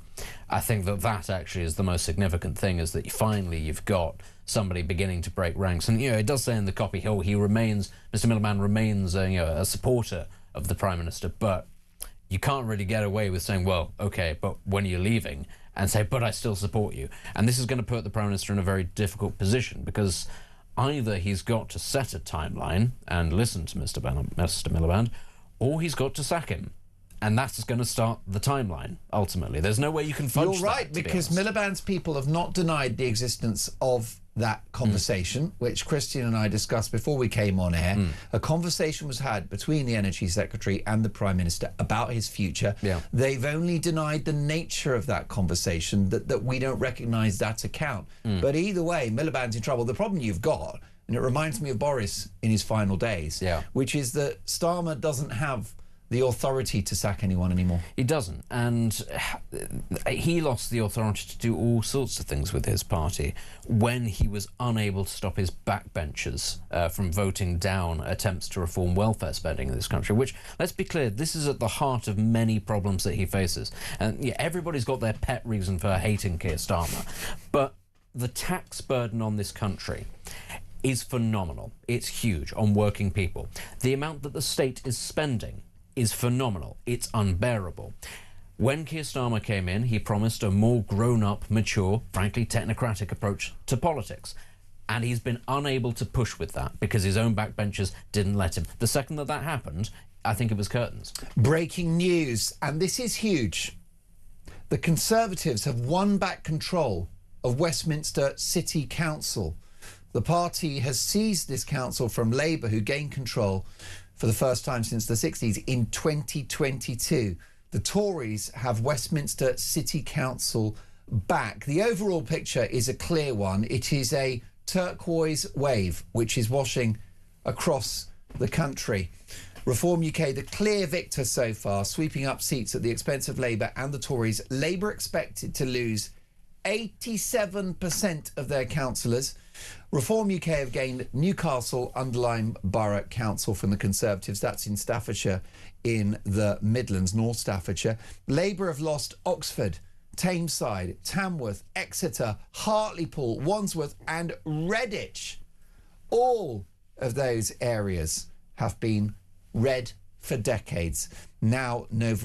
I think that actually is the most significant thing, is that finally you've got somebody beginning to break ranks. And, it does say in the copy, Mr. Miliband remains a supporter of the Prime Minister, but you can't really get away with saying, well, OK, but when are you leaving? And say, but I still support you. And this is going to put the Prime Minister in a very difficult position, because either he's got to set a timeline and listen to Mr. Miliband, or he's got to sack him. And that's going to start the timeline, ultimately. There's no way you can fudge that. You're right, because Miliband's people have not denied the existence of that conversation, which Christian and I discussed before we came on air. A conversation was had between the Energy Secretary and the Prime Minister about his future. They've only denied the nature of that conversation, that we don't recognise that account. But either way, Miliband's in trouble. The problem you've got, and it reminds me of Boris in his final days, which is that Starmer doesn't have the authority to sack anyone anymore. He doesn't, and he lost the authority to do all sorts of things with his party when he was unable to stop his backbenchers from voting down attempts to reform welfare spending in this country, which, let's be clear, this is at the heart of many problems that he faces. And everybody's got their pet reason for hating Keir Starmer, but the tax burden on this country is phenomenal. It's huge on working people. The amount that the state is spending is phenomenal. It's unbearable. When Keir Starmer came in, he promised a more grown-up, mature, frankly technocratic approach to politics. And he's been unable to push with that because his own backbenchers didn't let him. The second that happened, I think it was curtains. Breaking news, and this is huge. The Conservatives have won back control of Westminster City Council. The party has seized this council from Labour, who gained control for the first time since the 60s in 2022. The Tories have Westminster City Council back. The overall picture is a clear one. It is a turquoise wave which is washing across the country. Reform UK, the clear victor so far, sweeping up seats at the expense of Labour and the Tories. Labour expected to lose 87% of their councillors. Reform UK have gained Newcastle-under-Lyme Borough Council from the Conservatives. That's in Staffordshire, in the Midlands, North Staffordshire. Labour have lost Oxford, Tameside, Tamworth, Exeter, Hartlepool, Wandsworth and Redditch. All of those areas have been red for decades. Now no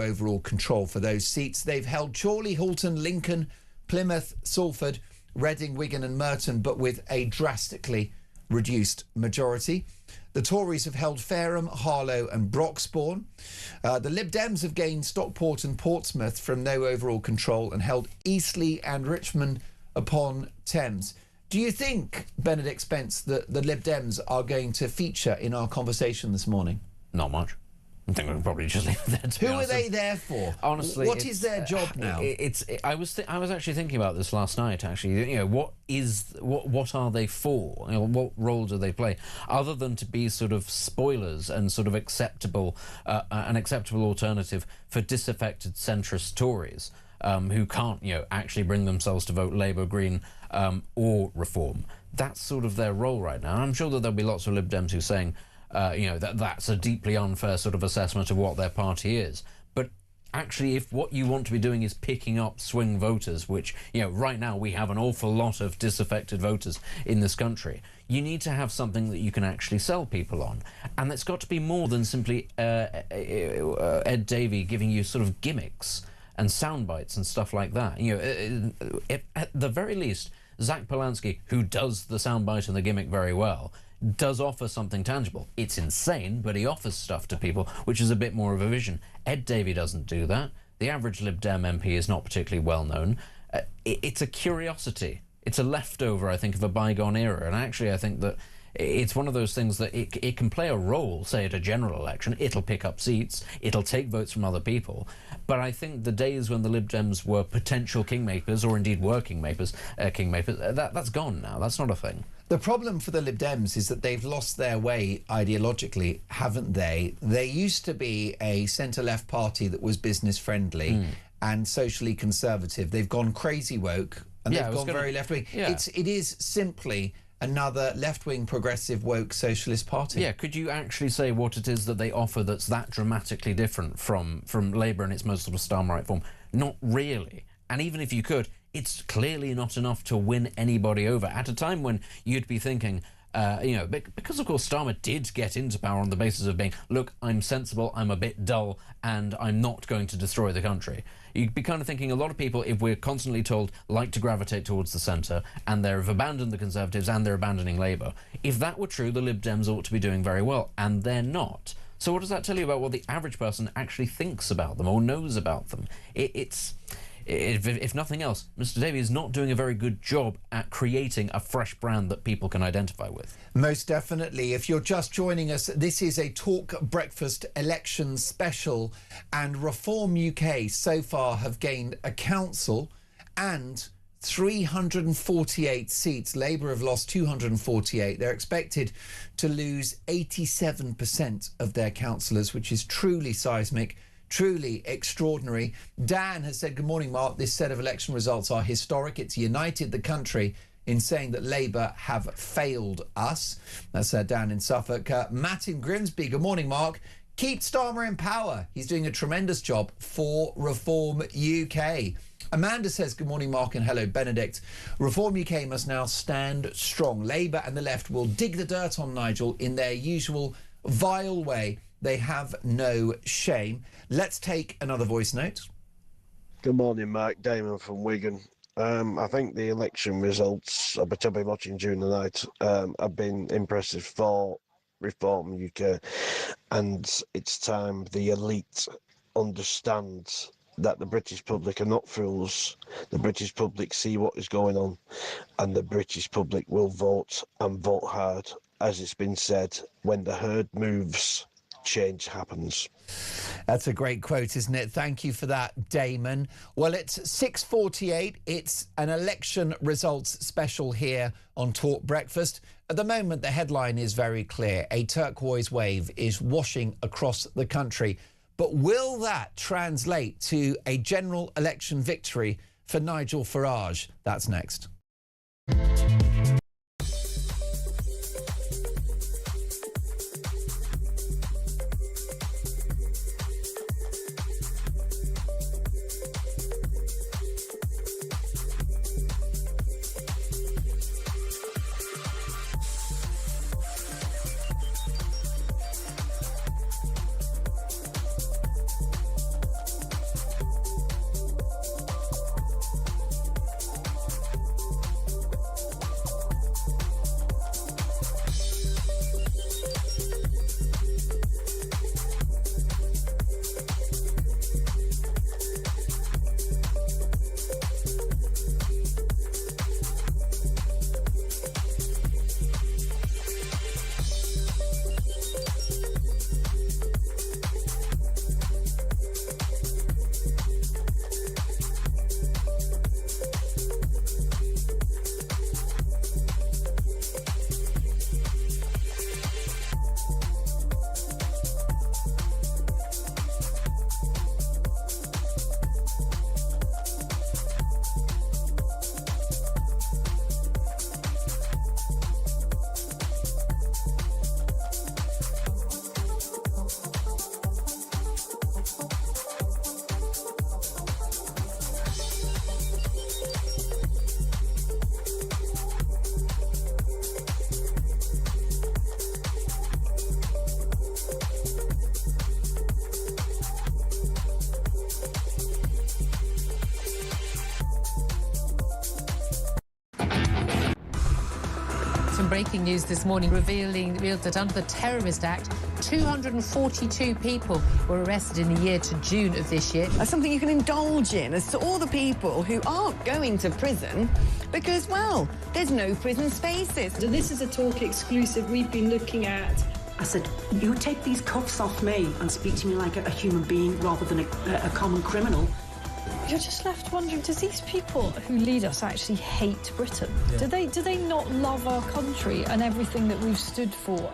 overall control for those seats. They've held Chorley, Halton, Lincoln, Plymouth, Salford, Reading, Wigan and Merton, but with a drastically reduced majority. The Tories have held Fareham, Harlow and Broxbourne. The Lib Dems have gained Stockport and Portsmouth from no overall control and held Eastleigh and Richmond upon Thames. Do you think, Benedict Spence, that the Lib Dems are going to feature in our conversation this morning? Not much. I think we can probably just leave it there, to be Who honest. are they there for? Honestly, what is their job now? I was actually thinking about this last night. Actually, what are they for? What role do they play, other than to be sort of spoilers and sort of an acceptable alternative for disaffected centrist Tories who can't actually bring themselves to vote Labour, Green, or Reform. That's sort of their role right now. And I'm sure that there'll be lots of Lib Dems who are saying, that's a deeply unfair sort of assessment of what their party is. But actually, if what you want to be doing is picking up swing voters, which, right now we have an awful lot of disaffected voters in this country, you need to have something that you can actually sell people on. And it's got to be more than simply Ed Davey giving you sort of gimmicks and sound bites and stuff like that. At the very least, Zach Polanski, who does the soundbite and the gimmick very well, does offer something tangible. It's insane, but he offers stuff to people, which is a bit more of a vision. Ed Davey doesn't do that. The average Lib Dem MP is not particularly well known. It's a curiosity. It's a leftover, I think, of a bygone era. And actually, I think that it's one of those things that it can play a role, say, at a general election. It'll pick up seats. It'll take votes from other people. But I think the days when the Lib Dems were potential kingmakers, or indeed were kingmakers, that's gone now. That's not a thing. The problem for the Lib Dems is that they've lost their way ideologically, haven't they? They used to be a centre-left party that was business-friendly and socially conservative. They've gone crazy woke, and they've gone very left-wing. Yeah. It is simply another left-wing progressive woke socialist party. Yeah, could you actually say what it is that they offer that's that dramatically different from Labour in its most sort of Starmerite form? Not really. And even if you could, it's clearly not enough to win anybody over at a time when you'd be thinking, because of course Starmer did get into power on the basis of being, look, I'm sensible, I'm a bit dull, and I'm not going to destroy the country. You'd be kind of thinking a lot of people, if we're constantly told, like to gravitate towards the centre, and they've abandoned the Conservatives and they're abandoning Labour. If that were true, the Lib Dems ought to be doing very well, and they're not. So what does that tell you about what the average person actually thinks about them or knows about them? If nothing else, Mr. Davey is not doing a very good job at creating a fresh brand that people can identify with. Most definitely. If you're just joining us, this is a Talk Breakfast election special, and Reform UK so far have gained a council and 348 seats. Labour have lost 248. They're expected to lose 87% of their councillors, which is truly seismic. Truly extraordinary. Dan has said, good morning, Mark. This set of election results are historic. It's united the country in saying that Labour have failed us. That's Dan in Suffolk. Matt in Grimsby, good morning, Mark. Keep Starmer in power. He's doing a tremendous job for Reform UK. Amanda says, good morning, Mark, and hello, Benedict. Reform UK must now stand strong. Labour and the left will dig the dirt on Nigel in their usual vile way. They have no shame. Let's take another voice note. Good morning, Mark. Damon from Wigan. I think the election results, which I'll be watching during the night, have been impressive for Reform UK. And it's time the elite understands that the British public are not fools. The British public see what is going on, and the British public will vote and vote hard. As it's been said, when the herd moves, change happens. That's a great quote, isn't it? Thank you for that, Damon. Well, it's 6:48. It's an election results special here on Talk Breakfast. At the moment, the headline is very clear. A turquoise wave is washing across the country. But will that translate to a general election victory for Nigel Farage? That's next. Some breaking news this morning revealed that under the Terrorist Act, 242 people were arrested in the year to June of this year. That's something you can indulge in as to all the people who aren't going to prison because, well, there's no prison spaces. So this is a Talk exclusive. We've been looking at... I said, you take these cuffs off me and speak to me like a human being rather than a common criminal. You're just left wondering, does these people who lead us actually hate Britain? Yeah. Do they not love our country and everything that we've stood for?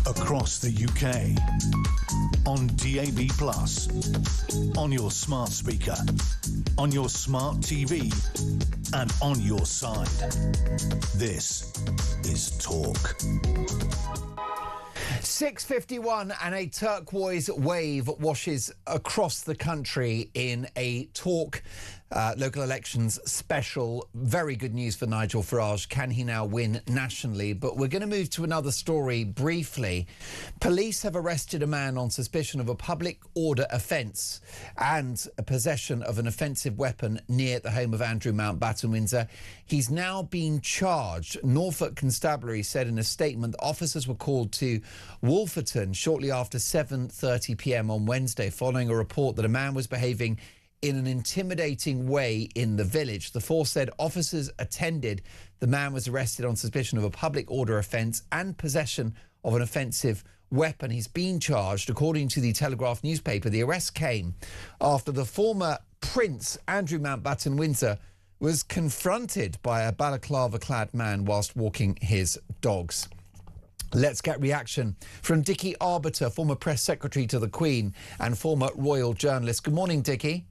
Across the UK, on DAB+, on your smart speaker, on your smart TV, and on your side. This is Talk. 6:51 and a turquoise wave washes across the country in a Talk local elections special. Very good news for Nigel Farage. Can he now win nationally? But we're going to move to another story briefly. Police have arrested a man on suspicion of a public order offence and a possession of an offensive weapon near the home of Andrew Mountbatten Windsor. He's now been charged. Norfolk Constabulary said in a statement that officers were called to Wolferton shortly after 7:30 p.m. on Wednesday following a report that a man was behaving in an intimidating way in the village. The force said officers attended. The man was arrested on suspicion of a public order offence and possession of an offensive weapon. He's been charged. According to the Telegraph newspaper, the arrest came after the former Prince Andrew Mountbatten Windsor was confronted by a balaclava-clad man whilst walking his dogs. Let's get reaction from Dickie Arbiter, former press secretary to the Queen and former royal journalist. Good morning, Dickie.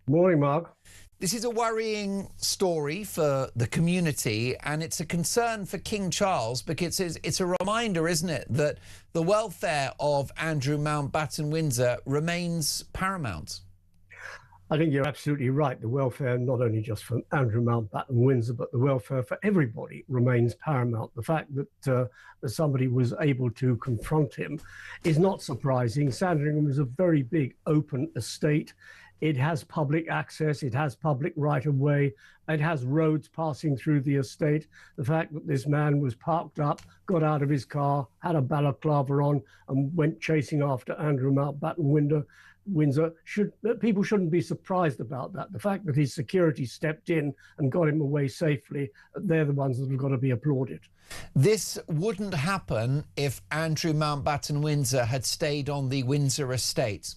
Morning, Mark. This is a worrying story for the community and it's a concern for King Charles because it's a reminder, isn't it, that the welfare of Andrew Mountbatten Windsor remains paramount. I think you're absolutely right. The welfare, not only just for Andrew Mountbatten Windsor, but the welfare for everybody remains paramount. The fact that somebody was able to confront him is not surprising. Sandringham is a very big open estate. It has public access, it has public right-of-way, it has roads passing through the estate. The fact that this man was parked up, got out of his car, had a balaclava on and went chasing after Andrew Mountbatten Windsor, people shouldn't be surprised about that. The fact that his security stepped in and got him away safely, they're the ones that have got to be applauded. This wouldn't happen if Andrew Mountbatten Windsor had stayed on the Windsor estate.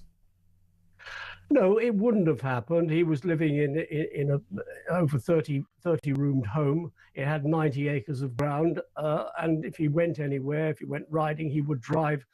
No, it wouldn't have happened. He was living in a over 30-roomed home. It had 90 acres of ground, and if he went anywhere, if he went riding, he would drive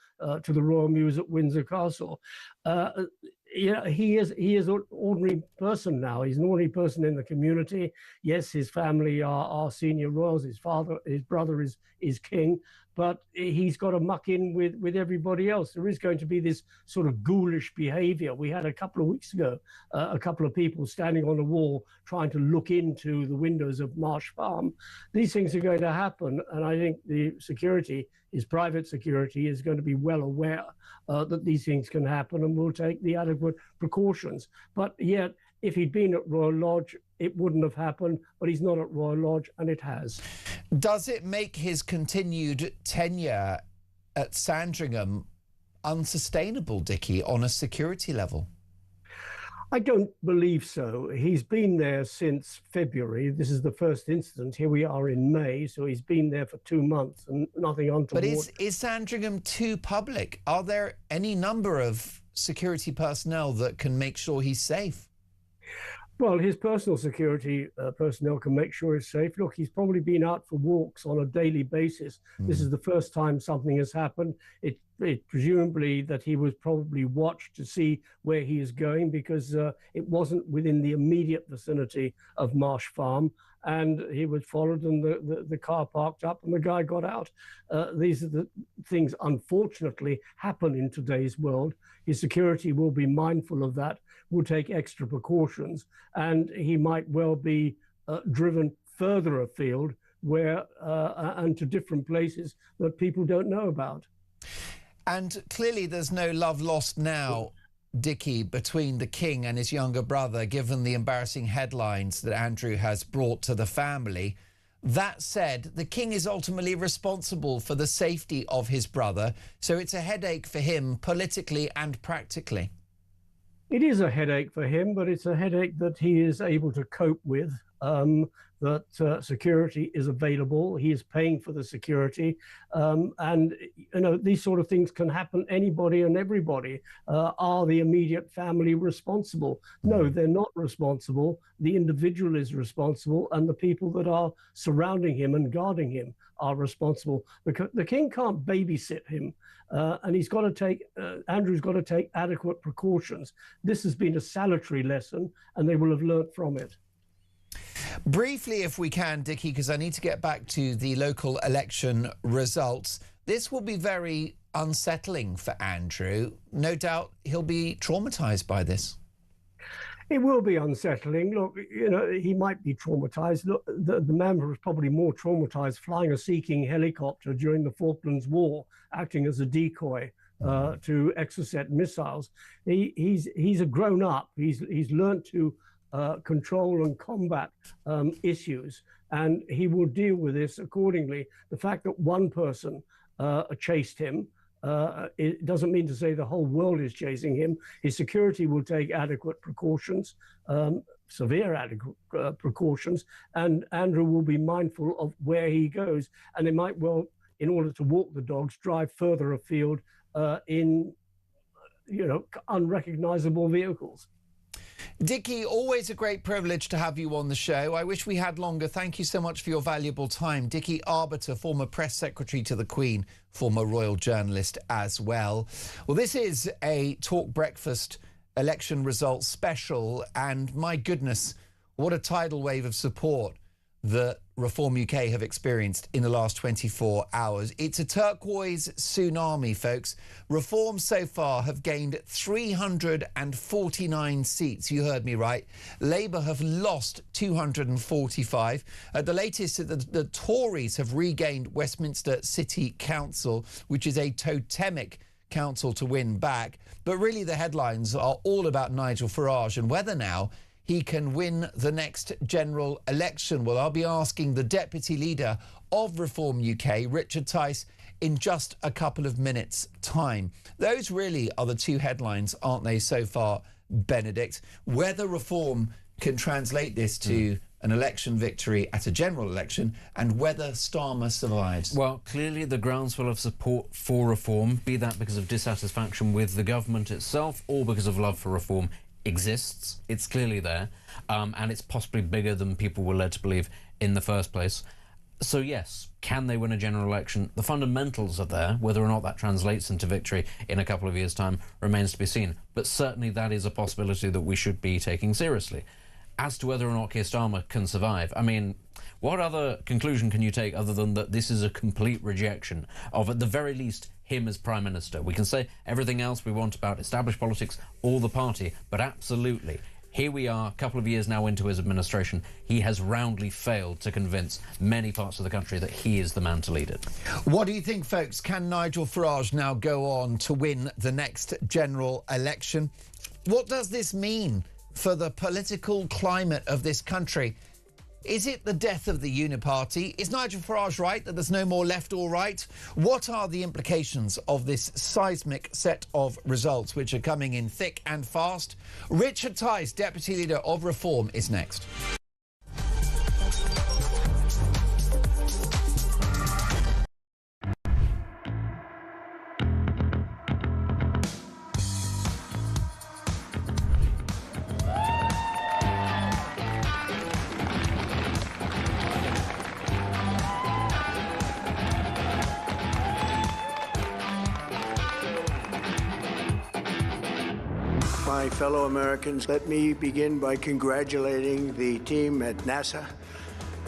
to the Royal Mews at Windsor Castle. Yeah, he is an ordinary person now. He's an ordinary person in the community. Yes, his family are senior royals. His brother is king, but he's got to muck in with everybody else. There is going to be this sort of ghoulish behaviour. We had a couple of weeks ago a couple of people standing on a wall trying to look into the windows of Marsh Farm. These things are going to happen, and I think the security, his private security, is going to be well aware that these things can happen and will take the adequate precautions. But yet, if he'd been at Royal Lodge, it wouldn't have happened, but he's not at Royal Lodge, and it has. Does it make his continued tenure at Sandringham unsustainable, Dickie, on a security level? I don't believe so. He's been there since February. This is the first incident. Here we are in May, so he's been there for 2 months and nothing untoward. But is Sandringham too public? Are there any number of security personnel that can make sure he's safe? Well, his personal security personnel can make sure he's safe. Look, he's probably been out for walks on a daily basis. This is the first time something has happened. presumably that he was probably watched to see where he is going, because it wasn't within the immediate vicinity of Marsh Farm, and he was followed, and the car parked up and the guy got out. These are the things, unfortunately, happen in today's world. His security will be mindful of that, will take extra precautions, and he might well be driven further afield where and to different places that people don't know about. And clearly there's no love lost now, Dickie, between the King and his younger brother, given the embarrassing headlines that Andrew has brought to the family. That said, the King is ultimately responsible for the safety of his brother, so it's a headache for him politically and practically. It is a headache for him, but it's a headache that he is able to cope with. That security is available. He is paying for the security. And, you know, these sort of things can happen. Anybody and everybody. Are the immediate family responsible? No, they're not responsible. The individual is responsible, and the people that are surrounding him and guarding him are responsible. The King can't babysit him. And he's got to take, Andrew's got to take adequate precautions. This has been a salutary lesson, and they will have learnt from it. Briefly, if we can, Dickie, because I need to get back to the local election results. This will be very unsettling for Andrew. No doubt he'll be traumatised by this. It will be unsettling. Look, you know, he might be traumatised. Look, the man was probably more traumatised flying a Sea King helicopter during the Falklands War, acting as a decoy to Exocet missiles. He's a grown up. He's learnt to control and combat issues, and he will deal with this accordingly. The fact that one person chased him, it doesn't mean to say the whole world is chasing him. His security will take adequate precautions, severe adequate precautions, and Andrew will be mindful of where he goes, and they might well, in order to walk the dogs, drive further afield in, you know, unrecognizable vehicles. Dickie, always a great privilege to have you on the show. I wish we had longer. Thank you so much for your valuable time. Dickie Arbiter, former press secretary to the Queen, former royal journalist as well. Well, this is a Talk Breakfast election results special, and my goodness, what a tidal wave of support that Reform UK have experienced in the last 24 hours. It's a turquoise tsunami, folks. Reform so far have gained 349 seats. You heard me right. Labour have lost 245. The latest, the Tories have regained Westminster City Council, which is a totemic council to win back. But really the headlines are all about Nigel Farage and whether now he can win the next general election. Well, I'll be asking the Deputy Leader of Reform UK, Richard Tice, in just a couple of minutes' time. Those really are the two headlines, aren't they, so far, Benedict? Whether Reform can translate this to an election victory at a general election, and whether Starmer survives. Well, clearly the groundswell of support for Reform, be that because of dissatisfaction with the government itself or because of love for Reform, exists. It's clearly there, and it's possibly bigger than people were led to believe in the first place. So yes, can they win a general election? The fundamentals are there. Whether or not that translates into victory in a couple of years' time remains to be seen, but certainly that is a possibility that we should be taking seriously. As to whether or not Keir Starmer can survive, I mean, what other conclusion can you take other than that this is a complete rejection of, at the very least, him as Prime Minister? We can say everything else we want about established politics or the party, but absolutely, here we are, a couple of years now into his administration, he has roundly failed to convince many parts of the country that he is the man to lead it. What do you think, folks? Can Nigel Farage now go on to win the next general election? What does this mean for the political climate of this country? Is it the death of the Uniparty? Is Nigel Farage right that there's no more left or right? What are the implications of this seismic set of results, which are coming in thick and fast? Richard Tice, Deputy Leader of Reform, is next. my fellow Americans, let me begin by congratulating the team at NASA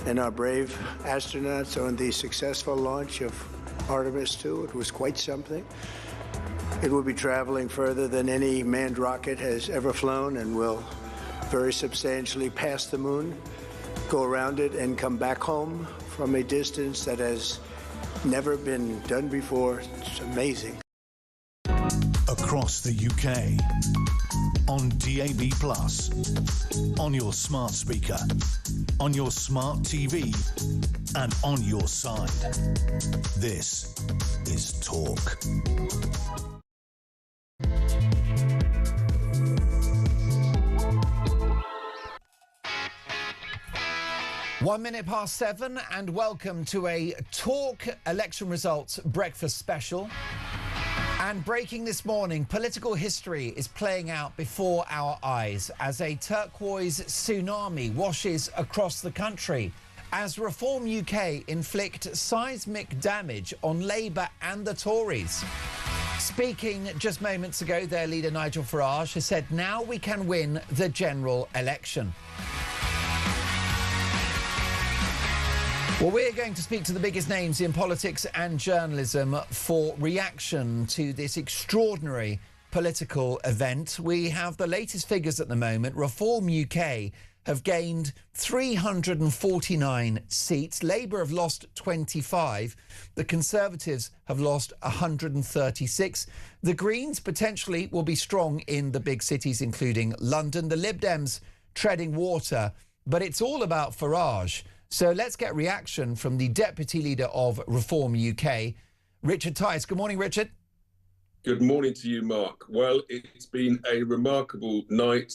and our brave astronauts on the successful launch of Artemis 2. It was quite something. It will be traveling further than any manned rocket has ever flown and will very substantially pass the moon, go around it, and come back home from a distance that has never been done before. It's amazing. Across the UK, on DAB+, on your smart speaker, on your smart TV, and on your side. This is Talk. One minute past 7, and welcome to a Talk election results breakfast special. And breaking this morning, political history is playing out before our eyes as a turquoise tsunami washes across the country, as Reform UK inflict seismic damage on Labour and the Tories. Speaking just moments ago, their leader Nigel Farage has said now we can win the general election. Well, we're going to speak to the biggest names in politics and journalism for reaction to this extraordinary political event. We have the latest figures at the moment. Reform UK have gained 349 seats. Labour have lost 25. The Conservatives have lost 136. The Greens potentially will be strong in the big cities, including London. The Lib Dems treading water, but it's all about Farage. So let's get reaction from the Deputy Leader of Reform UK, Richard Tice. Good morning, Richard. Good morning to you, Mark. Well, it's been a remarkable night.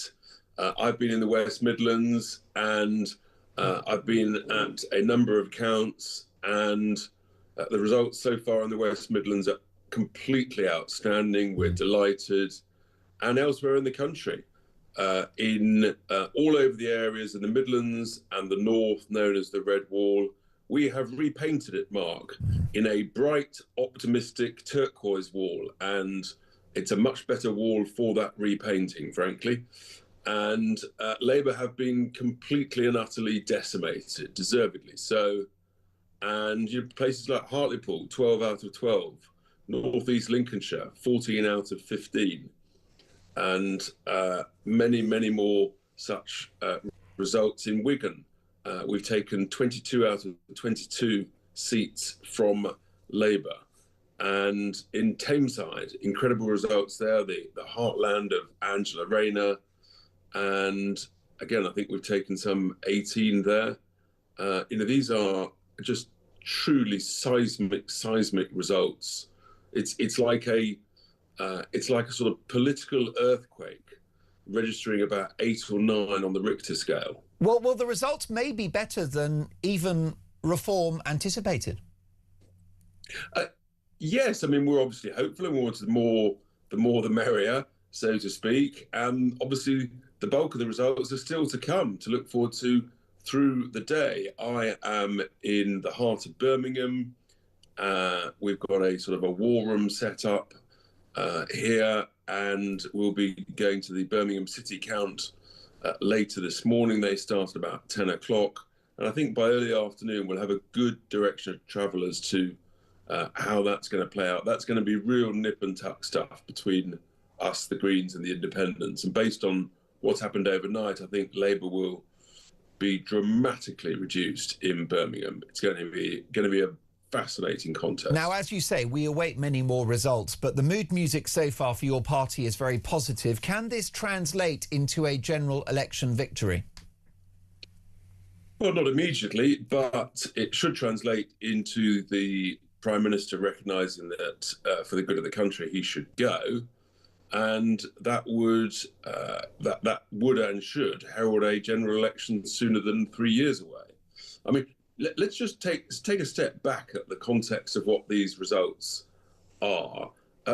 I've been in the West Midlands and I've been at a number of counts, and the results so far in the West Midlands are completely outstanding. We're delighted. And elsewhere in the country. In all over the areas in the Midlands and the North, known as the Red Wall, we have repainted it, Mark, in a bright, optimistic turquoise wall. And it's a much better wall for that repainting, frankly. And Labour have been completely and utterly decimated, deservedly so. And places like Hartlepool, 12 out of 12. North East Lincolnshire, 14 out of 15. And many, many more such results in Wigan. We've taken 22 out of 22 seats from Labour. And in Tameside, incredible results there, the heartland of Angela Rayner. And again, I think we've taken some 18 there. These are just truly seismic results. It's like a sort of political earthquake, registering about 8 or 9 on the Richter scale. Well, the results may be better than even Reform anticipated. Yes, I mean, we're obviously hopeful and we wanted the more the merrier, so to speak. And obviously, the bulk of the results are still to come, to look forward to through the day. I am in the heart of Birmingham. We've got a sort of a war room set up here, and we'll be going to the Birmingham City Count later this morning. They start at about 10 o'clock, and I think by early afternoon we'll have a good direction of travel as to how that's going to play out. That's going to be real nip and tuck stuff between us, the Greens, and the Independents. And based on what's happened overnight, I think Labour will be dramatically reduced in Birmingham. It's going to be a fascinating contest. Now, as you say, we await many more results, but the mood music so far for your party is very positive. Can this translate into a general election victory? Well, not immediately, but it should translate into the Prime Minister recognising that for the good of the country he should go, and that would and should herald a general election sooner than 3 years away. I mean, let's just take a step back at the context of what these results are.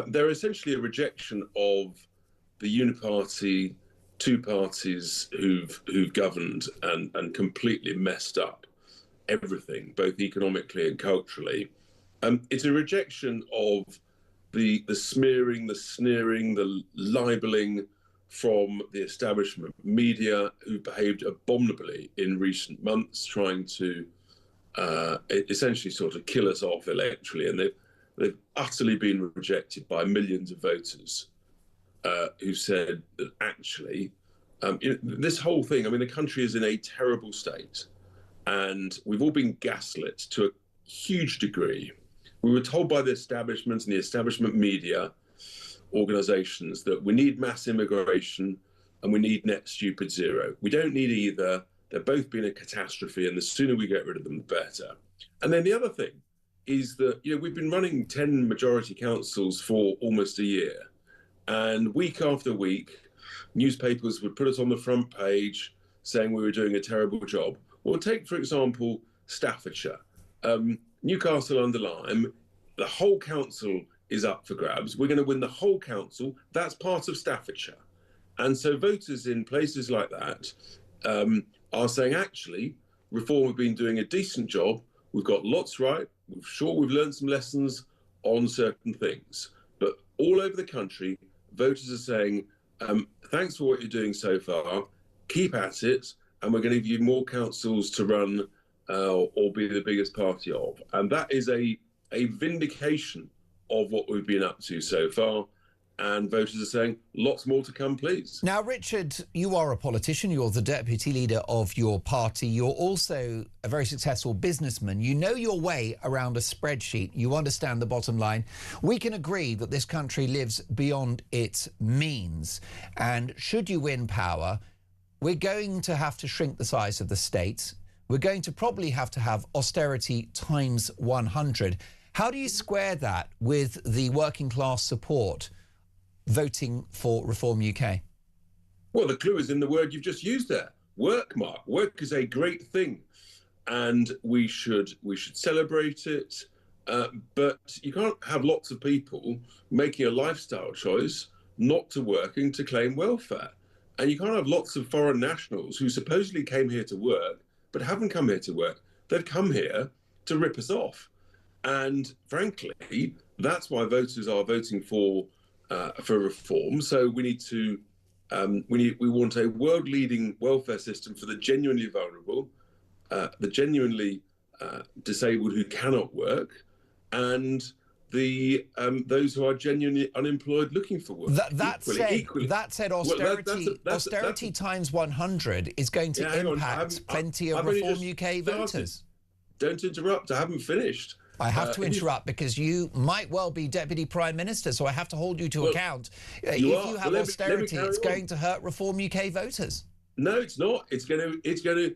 They're essentially a rejection of the uniparty two parties who've governed and completely messed up everything, both economically and culturally. It's a rejection of the smearing, the sneering, the libelling from the establishment media, who behaved abominably in recent months, trying to essentially sort of kill us off electorally, and they've utterly been rejected by millions of voters who said that actually this whole thing, I mean, the country is in a terrible state, and we've all been gaslit to a huge degree. We were told by the establishment and the establishment media organisations that we need mass immigration and we need net stupid zero. We don't need either. They've both been a catastrophe, and the sooner we get rid of them, the better. And then the other thing is that, you know, we've been running 10 majority councils for almost a year, and week after week, newspapers would put us on the front page saying we were doing a terrible job. Well, take, for example, Staffordshire. Newcastle-under-Lyme, the whole council is up for grabs. We're going to win the whole council. That's part of Staffordshire. And so voters in places like that are saying, actually, Reform have been doing a decent job. We've got lots right. We're sure we've learned some lessons on certain things. But all over the country, voters are saying, thanks for what you're doing so far. Keep at it. And we're going to give you more councils to run or be the biggest party of. And that is a vindication of what we've been up to so far. And voters are saying, lots more to come, please. Now, Richard, you are a politician. You're the deputy leader of your party. You're also a very successful businessman. You know your way around a spreadsheet. You understand the bottom line. We can agree that this country lives beyond its means. And should you win power, we're going to have to shrink the size of the state. We're going to probably have to have austerity times 100. How do you square that with the working class support voting for Reform UK? Well, the clue is in the word you've just used there. Work, Mark. Work is a great thing, and we should celebrate it. But you can't have lots of people making a lifestyle choice not to working to claim welfare. And you can't have lots of foreign nationals who supposedly came here to work, but haven't come here to work. They've come here to rip us off. And frankly, that's why voters are voting for reform. So we need to, we want a world-leading welfare system for the genuinely vulnerable, the genuinely disabled who cannot work, and the those who are genuinely unemployed looking for work. That said, austerity times 100 is going to impact plenty of Reform UK voters. Don't interrupt. I haven't finished. I have to interrupt because you might well be Deputy Prime Minister, so I have to hold you to account. If you have austerity, it's going to hurt Reform UK voters. No, it's not. It's going to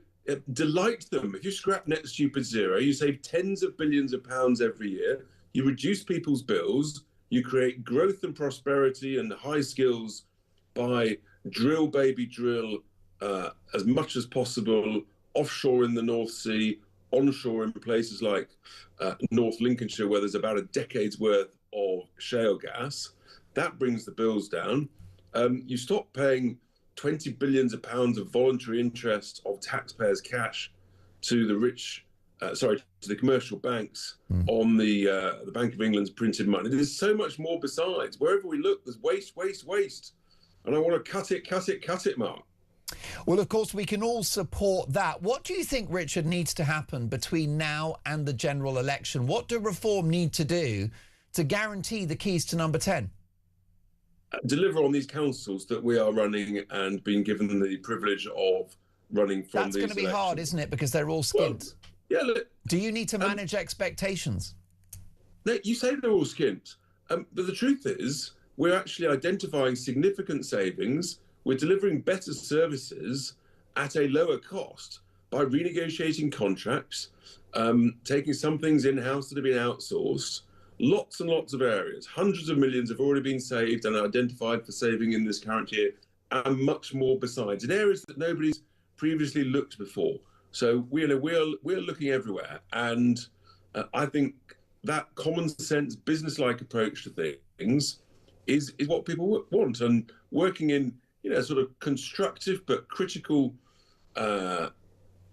delight them. If you scrap net stupid zero, you save tens of billions of pounds every year. You reduce people's bills. You create growth and prosperity and high skills by drill, baby, drill as much as possible offshore in the North Sea, onshore in places like North Lincolnshire, where there's about a decade's worth of shale gas. That brings the bills down. You stop paying 20 billions of pounds of voluntary interest of taxpayers' cash to the rich, to the commercial banks on the Bank of England's printed money. There's so much more besides. Wherever we look, there's waste, waste, waste. And I want to cut it, Mark. Well, of course, we can all support that. What do you think, Richard, needs to happen between now and the general election? What do Reform need to do to guarantee the keys to number 10? Deliver on these councils that we are running and being given the privilege of running from these elections. That's going to be hard, isn't it? Because they're all skint. Well, yeah, look, do you need to manage expectations? No, you say they're all skint. But the truth is, we're actually identifying significant savings. We're delivering better services at a lower cost by renegotiating contracts, taking some things in-house that have been outsourced. Lots and lots of areas. Hundreds of millions have already been saved and identified for saving in this current year, and much more besides, in areas that nobody's previously looked before. So we're looking everywhere, and I think that common sense, business-like approach to things is what people want, and working in sort of constructive but critical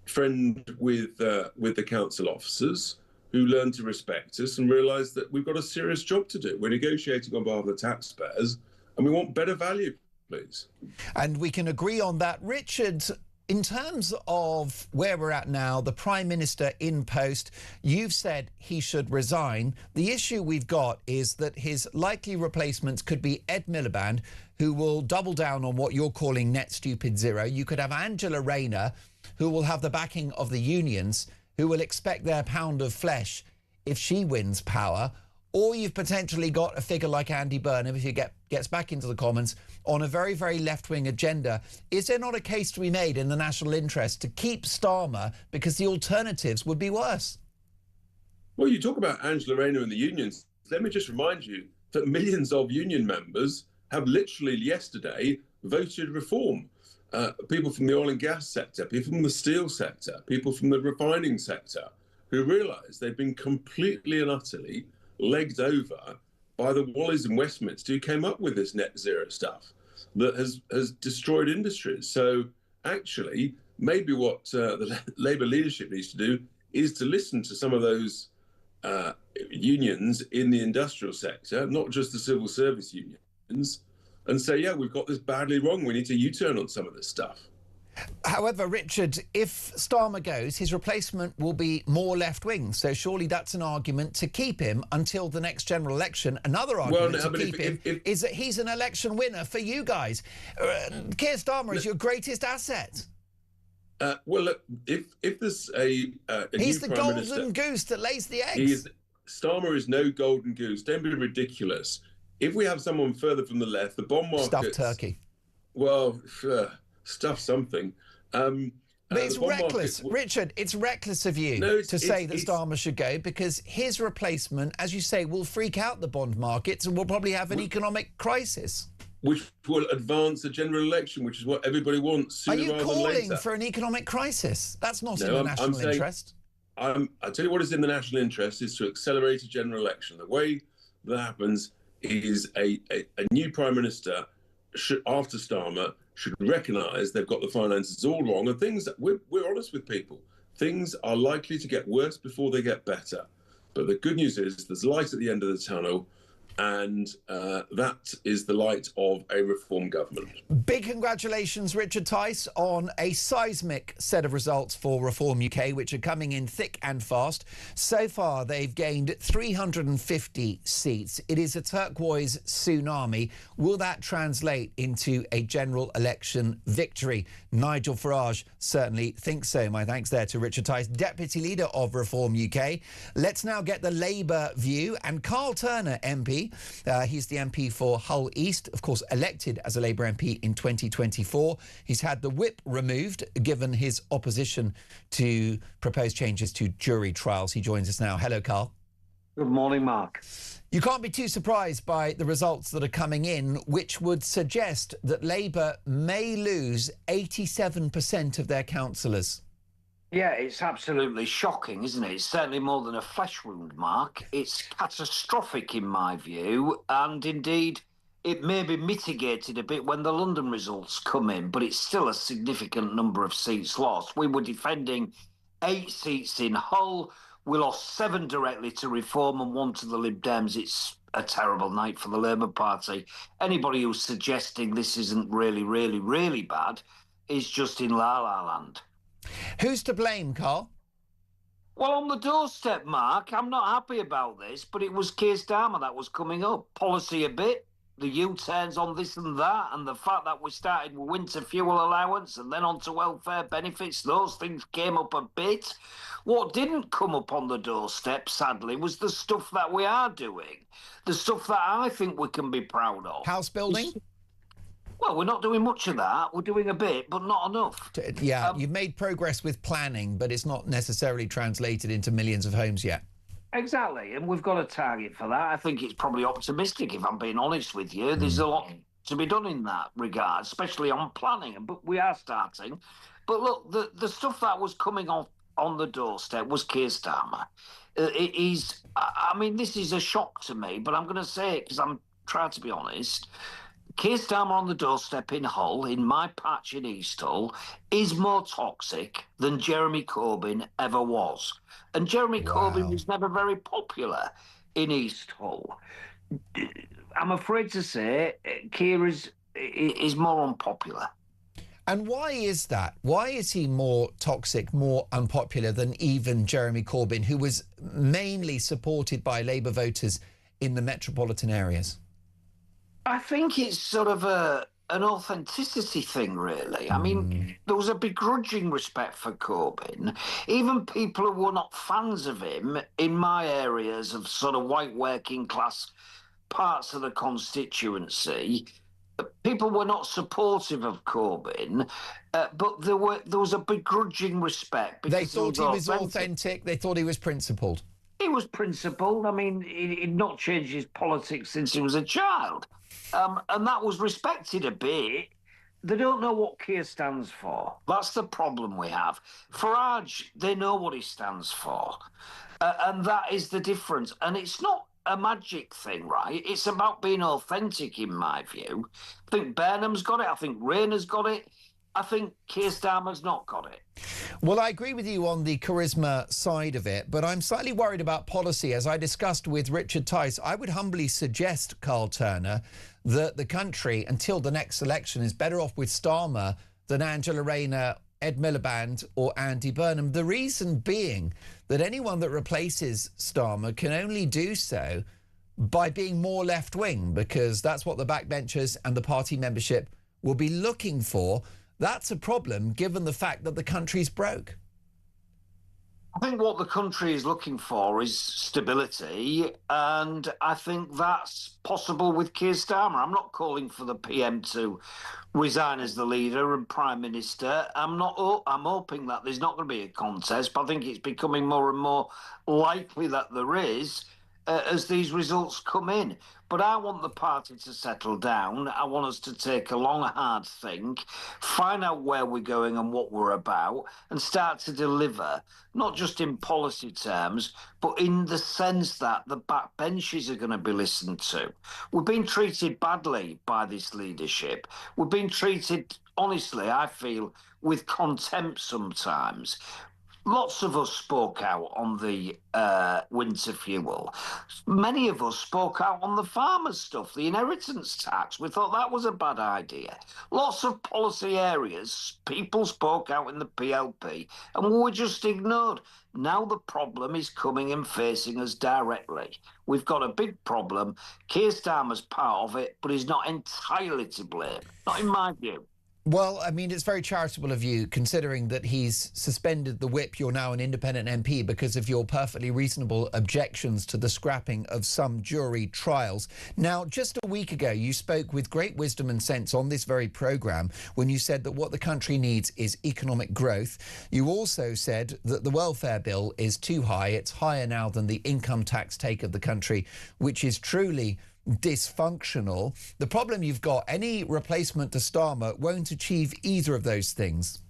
friend with the council officers who learn to respect us and realise that we've got a serious job to do. We're negotiating on behalf of the taxpayers, and we want better value please. And we can agree on that. Richard, in terms of where we're at now, the Prime Minister in post, you've said he should resign. The issue we've got is that his likely replacements could be Ed Miliband, who will double down on what you're calling net stupid zero. You could have Angela Rayner, who will have the backing of the unions, who will expect their pound of flesh if she wins power. Or you've potentially got a figure like Andy Burnham, if he gets back into the Commons, on a very, very left-wing agenda. Is there not a case to be made in the national interest to keep Starmer, because the alternatives would be worse? Well, you talk about Angela Rayner and the unions. Let me just remind you that millions of union members have literally yesterday voted reform. People from the oil and gas sector, people from the steel sector, people from the refining sector, who realise they've been completely and utterly legged over by the Wallies in Westminster, who came up with this net zero stuff that has destroyed industries. So actually, maybe what the Labour leadership needs to do is to listen to some of those unions in the industrial sector, not just the civil service unions, and say, yeah, we've got this badly wrong. We need to U-turn on some of this stuff. However, Richard, if Starmer goes, his replacement will be more left-wing. So surely that's an argument to keep him until the next general election. Another argument to keep him is that he's an election winner for you guys. Keir Starmer is your greatest asset. Well, look, if there's a he's new the Prime golden Minister, goose that lays the eggs. Starmer is no golden goose. Don't be ridiculous. If we have someone further from the left, the bond market... Stuffed turkey. Well, stuff something. But it's reckless, Richard. It's reckless of you to say that Starmer should go, because his replacement, as you say, will freak out the bond markets and will probably have an economic crisis. Which will advance the general election, which is what everybody wants sooner rather than later. Are you calling for an economic crisis? That's not in the national interest. I tell you what is in the national interest is to accelerate a general election. The way that happens is a new Prime Minister, after Starmer, should recognise they've got the finances all wrong, and things that we're honest with people. Things are likely to get worse before they get better. But the good news is there's light at the end of the tunnel, and that is the light of a reform government. Big congratulations, Richard Tice, on a seismic set of results for Reform UK, which are coming in thick and fast. So far, they've gained 350 seats. It is a turquoise tsunami. Will that translate into a general election victory? Nigel Farage certainly thinks so. My thanks there to Richard Tice, Deputy Leader of Reform UK. Let's now get the Labour view. And Carl Turner, MP, he's the MP for Hull East, of course, elected as a Labour MP in 2024. He's had the whip removed, given his opposition to proposed changes to jury trials. He joins us now. Hello, Carl. Good morning, Mark. You can't be too surprised by the results that are coming in, which would suggest that Labour may lose 87% of their councillors. Yeah, it's absolutely shocking, isn't it? It's certainly more than a flesh wound, Mark. It's catastrophic in my view, and indeed it may be mitigated a bit when the London results come in, but it's still a significant number of seats lost. We were defending 8 seats in Hull. We lost 7 directly to Reform and 1 to the Lib Dems. It's a terrible night for the Labour Party. Anybody who's suggesting this isn't really, really, really bad is just in la-la land. Who's to blame, Carl? Well, on the doorstep, Mark, I'm not happy about this, but it was Keir Starmer that was coming up. Policy a bit, the U-turns on this and that, and the fact that we started with winter fuel allowance and then on to welfare benefits, those things came up a bit. What didn't come up on the doorstep, sadly, was the stuff that we are doing, the stuff that I think we can be proud of. House building? Well, we're not doing much of that. We're doing a bit, but not enough. Yeah, you've made progress with planning, but it's not necessarily translated into millions of homes yet. Exactly, and we've got a target for that. I think it's probably optimistic, if I'm being honest with you. There's a lot to be done in that regard, especially on planning, but we are starting. But look, the stuff that was coming on the doorstep was Keir Starmer. I mean, this is a shock to me, but I'm going to say it because I'm trying to be honest. Keir Starmer on the doorstep in Hull, in my patch in East Hull, is more toxic than Jeremy Corbyn ever was. And Jeremy Corbyn was never very popular in East Hull. I'm afraid to say Keir is is more unpopular. And why is that? Why is he more toxic, more unpopular than even Jeremy Corbyn, who was mainly supported by Labour voters in the metropolitan areas? I think it's sort of an authenticity thing, really. I mean, there was a begrudging respect for Corbyn. Even people who were not fans of him in my areas of sort of white working class parts of the constituency, people were not supportive of Corbyn, but there was a begrudging respect. They thought he was authentic. They thought he was principled. He was principled. I mean, he'd not changed his politics since he was a child. And that was respected a bit. They don't know what Keir stands for. That's the problem we have. Farage, they know what he stands for. And that is the difference. And it's not a magic thing, right? It's about being authentic, in my view. I think Burnham's got it. I think Rayner's got it. I think Keir Starmer's not got it. Well, I agree with you on the charisma side of it, but I'm slightly worried about policy. As I discussed with Richard Tice, I would humbly suggest, Carl Turner, that the country, until the next election, is better off with Starmer than Angela Rayner, Ed Miliband or Andy Burnham. The reason being that anyone that replaces Starmer can only do so by being more left-wing, because that's what the backbenchers and the party membership will be looking for. That's a problem, given the fact that the country's broke. I think what the country is looking for is stability, and I think that's possible with Keir Starmer. I'm not calling for the PM to resign as the leader and Prime Minister. I'm hoping that there's not going to be a contest, but I think it's becoming more and more likely that there is as these results come in. But I want the party to settle down. I want us to take a long, hard think, find out where we're going and what we're about, and start to deliver, not just in policy terms, but in the sense that the backbenches are going to be listened to. We've been treated badly by this leadership. We've been treated, honestly, I feel, with contempt sometimes. Lots of us spoke out on the winter fuel. Many of us spoke out on the farmers' stuff, the inheritance tax. We thought that was a bad idea. Lots of policy areas, people spoke out in the PLP, and we were just ignored. Now the problem is coming and facing us directly. We've got a big problem. Keir Starmer's part of it, but he's not entirely to blame. Not in my view. Well, I mean, it's very charitable of you, considering that he's suspended the whip. You're now an independent MP because of your perfectly reasonable objections to the scrapping of some jury trials. Now, just a week ago, you spoke with great wisdom and sense on this very programme when you said that what the country needs is economic growth. You also said that the welfare bill is too high. It's higher now than the income tax take of the country, which is truly dysfunctional. The problem you've got, any replacement to Starmer won't achieve either of those things.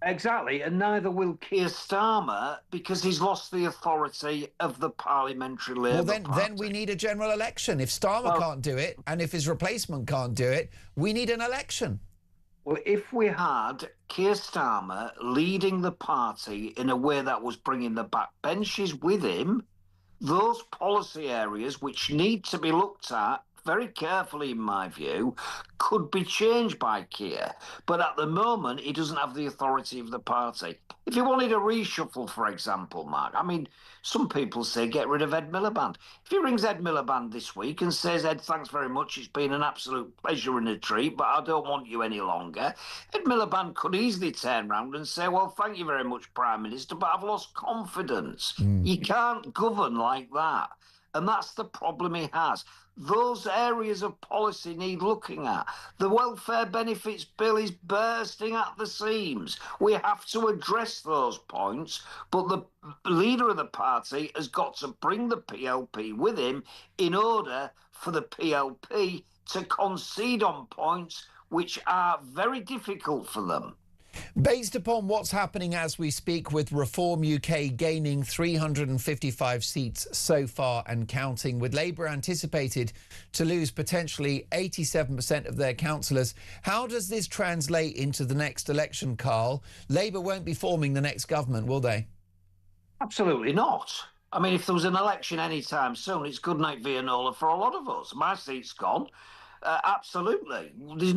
Exactly, and neither will Keir Starmer, because he's lost the authority of the parliamentary Labour Party. Then we need a general election. If Starmer can't do it, and if his replacement can't do it, we need an election. Well, if we had Keir Starmer leading the party in a way that was bringing the backbenches with him, those policy areas which need to be looked at very carefully, in my view, could be changed by Keir. But at the moment, he doesn't have the authority of the party. If he wanted a reshuffle, for example, Mark, I mean, some people say get rid of Ed Miliband. If he rings Ed Miliband this week and says, Ed, thanks very much, it's been an absolute pleasure and a treat, but I don't want you any longer, Ed Miliband could easily turn around and say, well, thank you very much, Prime Minister, but I've lost confidence. You can't govern like that. And that's the problem he has. Those areas of policy need looking at. The welfare benefits bill is bursting at the seams. We have to address those points, but the leader of the party has got to bring the PLP with him in order for the PLP to concede on points which are very difficult for them. Based upon what's happening as we speak, with Reform UK gaining 355 seats so far and counting, with Labour anticipated to lose potentially 87% of their councillors, how does this translate into the next election, Carl? Labour won't be forming the next government, will they? Absolutely not. I mean, if there was an election any time soon, it's good night Vianola for a lot of us. My seat's gone. Absolutely. There's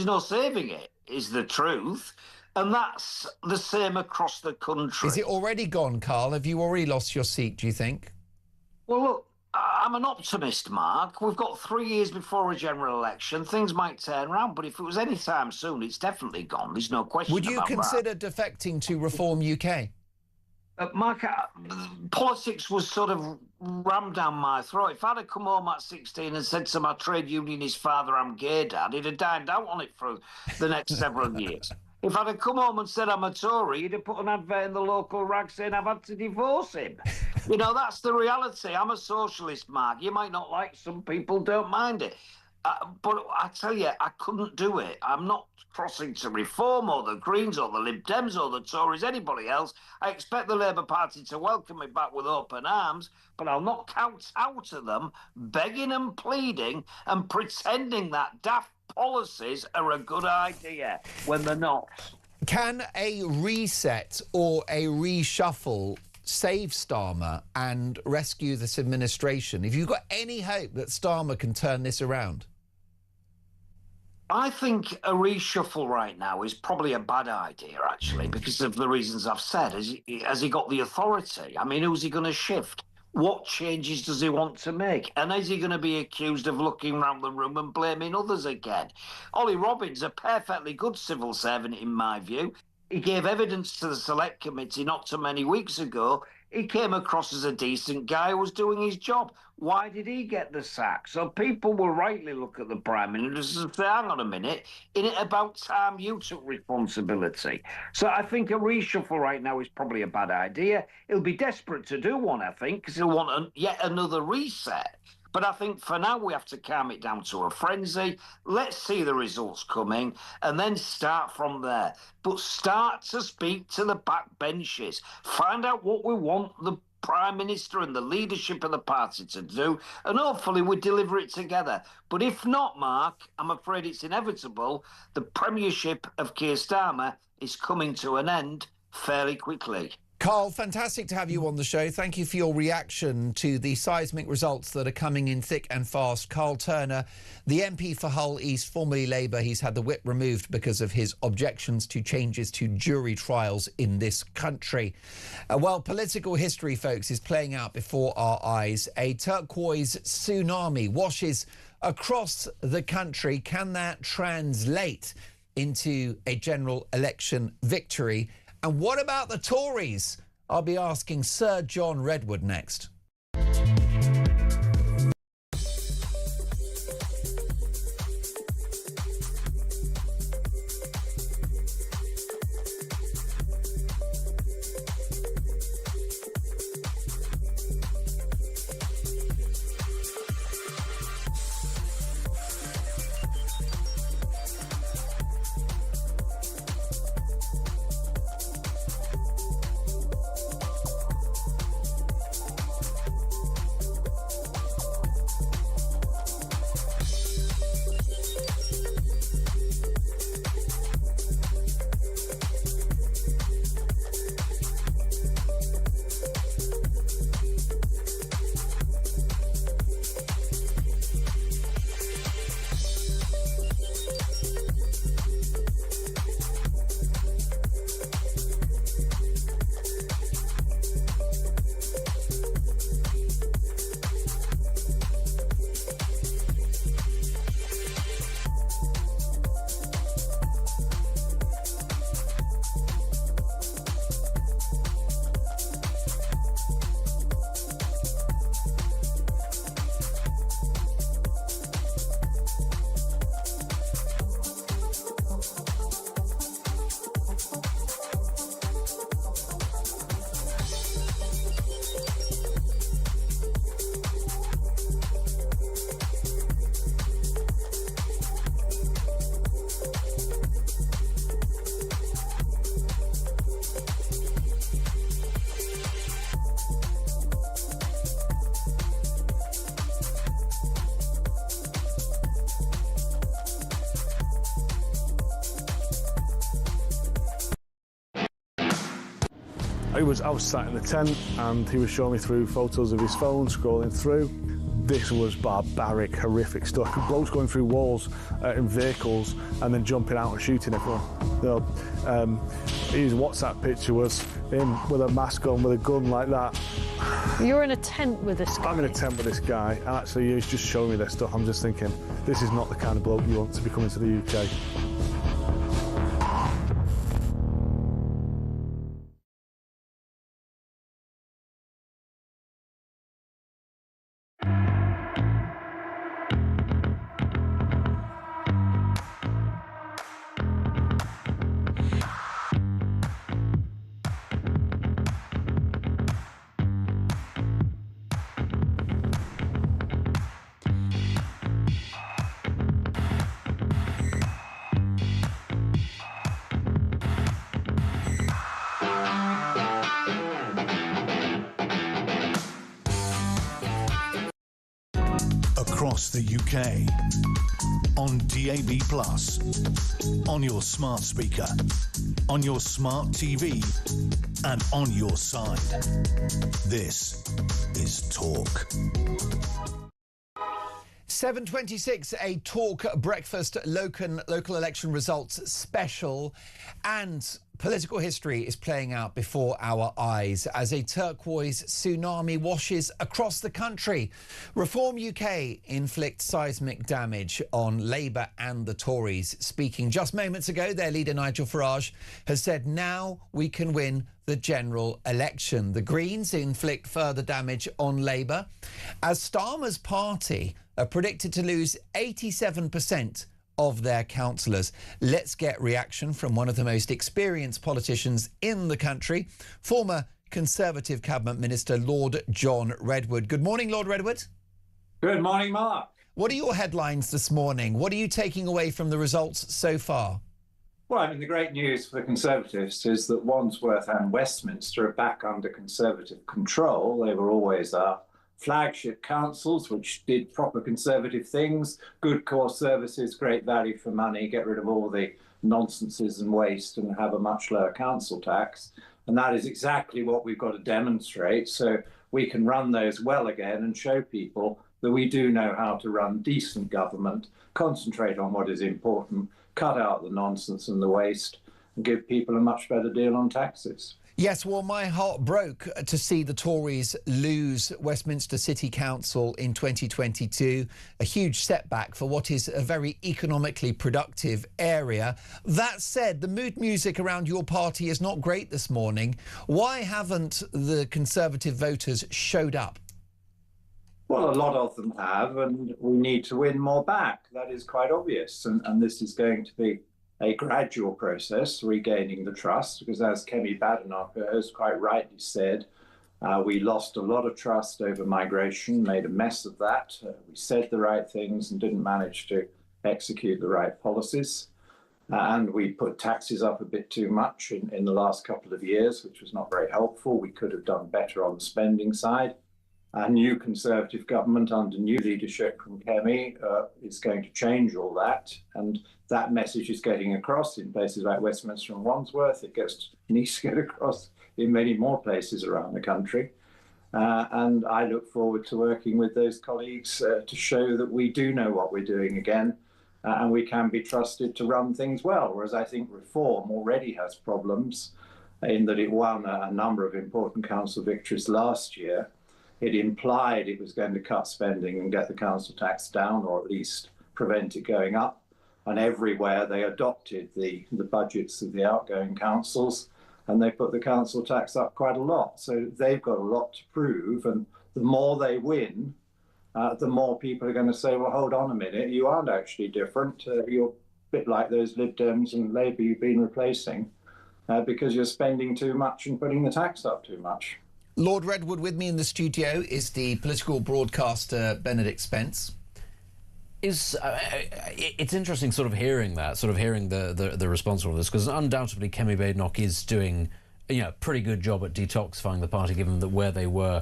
no saving it, is the truth. And that's the same across the country. Is it already gone, Carl? Have you already lost your seat, do you think? Well, look, I'm an optimist, Mark. We've got 3 years before a general election. Things might turn around, but if it was any time soon, it's definitely gone. There's no question about that. Would you consider defecting to Reform UK? Mark, politics was sort of rammed down my throat. If I'd have come home at 16 and said to my trade unionist father, I'm gay, Dad, he'd have dined out on it for the next several years. If I'd have come home and said I'm a Tory, he'd have put an advert in the local rag saying I've had to divorce him. You know, that's the reality. I'm a socialist, Mark. You might not like some people, don't mind it. But I tell you, I couldn't do it. I'm not crossing to Reform or the Greens or the Lib Dems or the Tories, anybody else. I expect the Labour Party to welcome me back with open arms, but I'll not count out of them begging and pleading and pretending that daft policies are a good idea when they're not. Can a reset or a reshuffle save Starmer and rescue this administration? Have you got any hope that Starmer can turn this around? I think a reshuffle right now is probably a bad idea, actually, because of the reasons I've said. Has he got the authority? I mean, who's he going to shift? What changes does he want to make? And is he going to be accused of looking round the room and blaming others again? Ollie Robbins, a perfectly good civil servant, in my view. He gave evidence to the Select Committee not too many weeks ago. He came across as a decent guy who was doing his job. Why did he get the sack? So people will rightly look at the Prime Minister and say, hang on a minute, isn't it about time you took responsibility? So I think a reshuffle right now is probably a bad idea. He'll be desperate to do one, I think, because he'll want yet another reset. But I think for now we have to calm it down to a frenzy. Let's see the results coming and then start from there. But start to speak to the backbenches. Find out what we want the Prime Minister and the leadership of the party to do, and hopefully we deliver it together. But if not, Mark, I'm afraid it's inevitable. The premiership of Keir Starmer is coming to an end fairly quickly. Carl, fantastic to have you on the show. Thank you for your reaction to the seismic results that are coming in thick and fast. Carl Turner, the MP for Hull East, formerly Labour, he's had the whip removed because of his objections to changes to jury trials in this country. Well, political history, folks, is playing out before our eyes. A turquoise tsunami washes across the country. Can that translate into a general election victory? And what about the Tories? I'll be asking Sir John Redwood next. I was sat in the tent and he was showing me through photos of his phone, scrolling through. This was barbaric, horrific stuff. Blokes going through walls in vehicles and then jumping out and shooting everyone. His WhatsApp picture was him with a mask on, with a gun like that. You're in a tent with this guy. I'm in a tent with this guy, and actually he's just showing me this stuff. I'm just thinking, this is not the kind of bloke you want to be coming to the UK. Across the UK, on DAB+, on your smart speaker, on your smart TV, and on your side. This is Talk. 7:26, a Talk Breakfast local election results special, and political history is playing out before our eyes as a turquoise tsunami washes across the country. Reform UK inflicts seismic damage on Labour and the Tories. Speaking just moments ago, their leader Nigel Farage has said now we can win the general election. The Greens inflict further damage on Labour as Starmer's party are predicted to lose 87% of their councillors. Let's get reaction from one of the most experienced politicians in the country, former Conservative Cabinet Minister Lord John Redwood. Good morning, Lord Redwood. Good morning, Mark. What are your headlines this morning? What are you taking away from the results so far? Well, I mean, the great news for the Conservatives is that Wandsworth and Westminster are back under Conservative control. They were always our flagship councils, which did proper Conservative things, good core services, great value for money, get rid of all the nonsenses and waste and have a much lower council tax. And that is exactly what we've got to demonstrate, so we can run those well again and show people that we do know how to run decent government, concentrate on what is important, cut out the nonsense and the waste, and give people a much better deal on taxes. Yes, well, my heart broke to see the Tories lose Westminster City Council in 2022, a huge setback for what is a very economically productive area. That said, the mood music around your party is not great this morning. Why haven't the Conservative voters showed up? Well, a lot of them have, and we need to win more back. That is quite obvious, and this is going to be a gradual process, regaining the trust, because as Kemi Badenoch has quite rightly said, we lost a lot of trust over migration, made a mess of that. We said the right things and didn't manage to execute the right policies. And we put taxes up a bit too much in the last couple of years, which was not very helpful. We could have done better on the spending side. A new Conservative government under new leadership from Kemi is going to change all that. And that message is getting across in places like Westminster and Wandsworth. It needs to get across in many more places around the country. And I look forward to working with those colleagues to show that we do know what we're doing again, and we can be trusted to run things well. Whereas I think Reform already has problems in that it won a number of important council victories last year. It implied it was going to cut spending and get the council tax down, or at least prevent it going up. And everywhere they adopted the budgets of the outgoing councils, and they put the council tax up quite a lot. So they've got a lot to prove, and the more they win, the more people are going to say, well, hold on a minute, you aren't actually different. You're a bit like those Lib Dems and Labour you've been replacing because you're spending too much and putting the tax up too much. Lord Redwood, with me in the studio is the political broadcaster Benedict Spence. It's interesting hearing the response to all this, because undoubtedly Kemi Badenoch is doing a pretty good job at detoxifying the party, given that where they were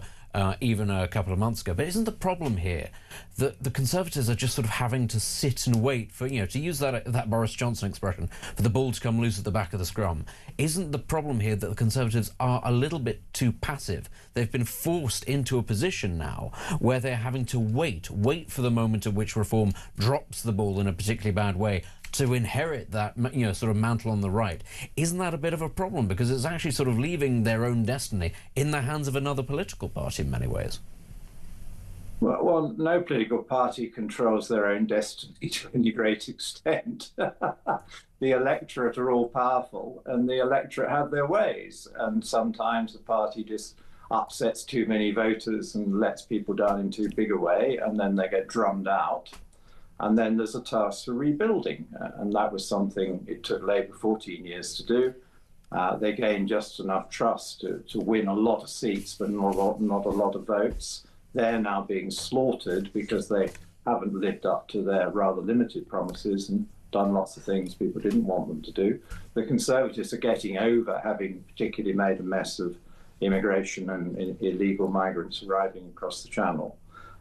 even a couple of months ago. But isn't the problem here that the Conservatives are just sort of having to sit and wait for, to use that Boris Johnson expression, for the ball to come loose at the back of the scrum? Isn't the problem here that the Conservatives are a little bit too passive? They've been forced into a position now where they're having to wait for the moment at which reform drops the ball in a particularly bad way to inherit that, sort of mantle on the right. Isn't that a bit of a problem? Because it's actually sort of leaving their own destiny in the hands of another political party in many ways. Well, no political party controls their own destiny to any great extent. The electorate are all powerful, and the electorate have their ways. And sometimes the party just upsets too many voters and lets people down in too big a way, and then they get drummed out. And then there's a task for rebuilding. And that was something it took Labour 14 years to do. They gained just enough trust to win a lot of seats, but not a lot of votes. They're now being slaughtered because they haven't lived up to their rather limited promises and done lots of things people didn't want them to do. The Conservatives are getting over having particularly made a mess of immigration and illegal migrants arriving across the Channel.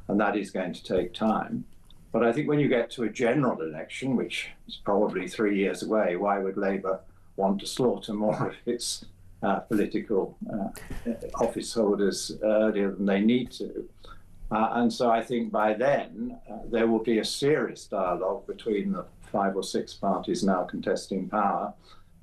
And that is going to take time. But I think when you get to a general election, which is probably 3 years away, why would Labour want to slaughter more of its political office holders earlier than they need to? And so I think by then there will be a serious dialogue between the 5 or 6 parties now contesting power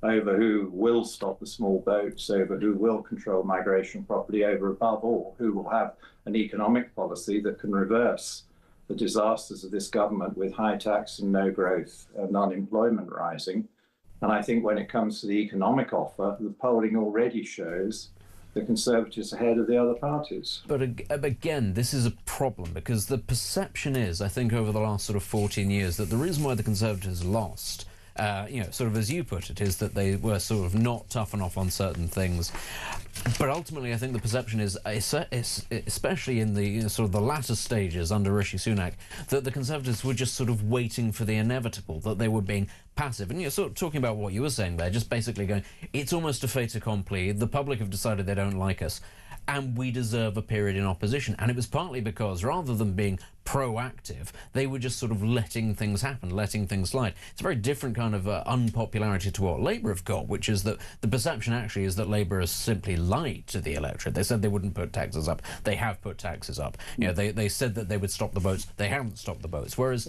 over who will stop the small boats, over who will control migration properly, over, above all, who will have an economic policy that can reverse the disasters of this government with high tax and no growth and unemployment rising. And I think when it comes to the economic offer, the polling already shows the Conservatives ahead of the other parties. But again, this is a problem because the perception is, I think, over the last sort of 14 years, that the reason why the Conservatives lost, sort of as you put it, is that they were sort of not tough enough on certain things. But ultimately, I think the perception is, especially in the sort of the latter stages under Rishi Sunak, that the Conservatives were just sort of waiting for the inevitable, that they were being passive. And you're sort of talking about what you were saying there, just basically going, it's almost a fait accompli, the public have decided they don't like us, and we deserve a period in opposition. And it was partly because, rather than being proactive, they were just sort of letting things happen, letting things slide. It's a very different kind of unpopularity to what Labour have got, which is that the perception actually is that Labour has simply lied to the electorate. They said they wouldn't put taxes up. They have put taxes up. They said that they would stop the boats. They haven't stopped the boats. Whereas,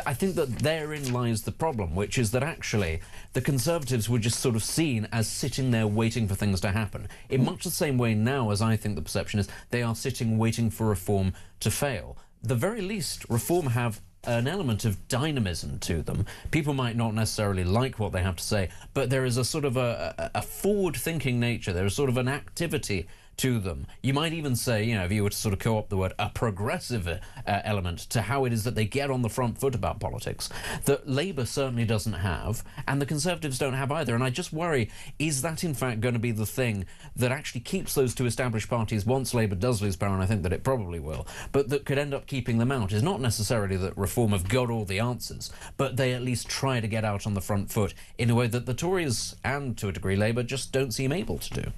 I think that therein lies the problem, which is that actually the Conservatives were just sort of seen as sitting there waiting for things to happen. In much the same way now as I think the perception is they are sitting waiting for reform to fail. The very least, reform have an element of dynamism to them. People might not necessarily like what they have to say, but there is a sort of a forward-thinking nature. There is sort of an activity to them. You might even say, if you were to sort of co-opt the word, a progressive element to how it is that they get on the front foot about politics, that Labour certainly doesn't have, and the Conservatives don't have either. And I just worry, is that in fact going to be the thing that actually keeps those two established parties, once Labour does lose power, and I think that it probably will, but that could end up keeping them out, is not necessarily that Reform have got all the answers, but they at least try to get out on the front foot in a way that the Tories, and to a degree Labour, just don't seem able to do.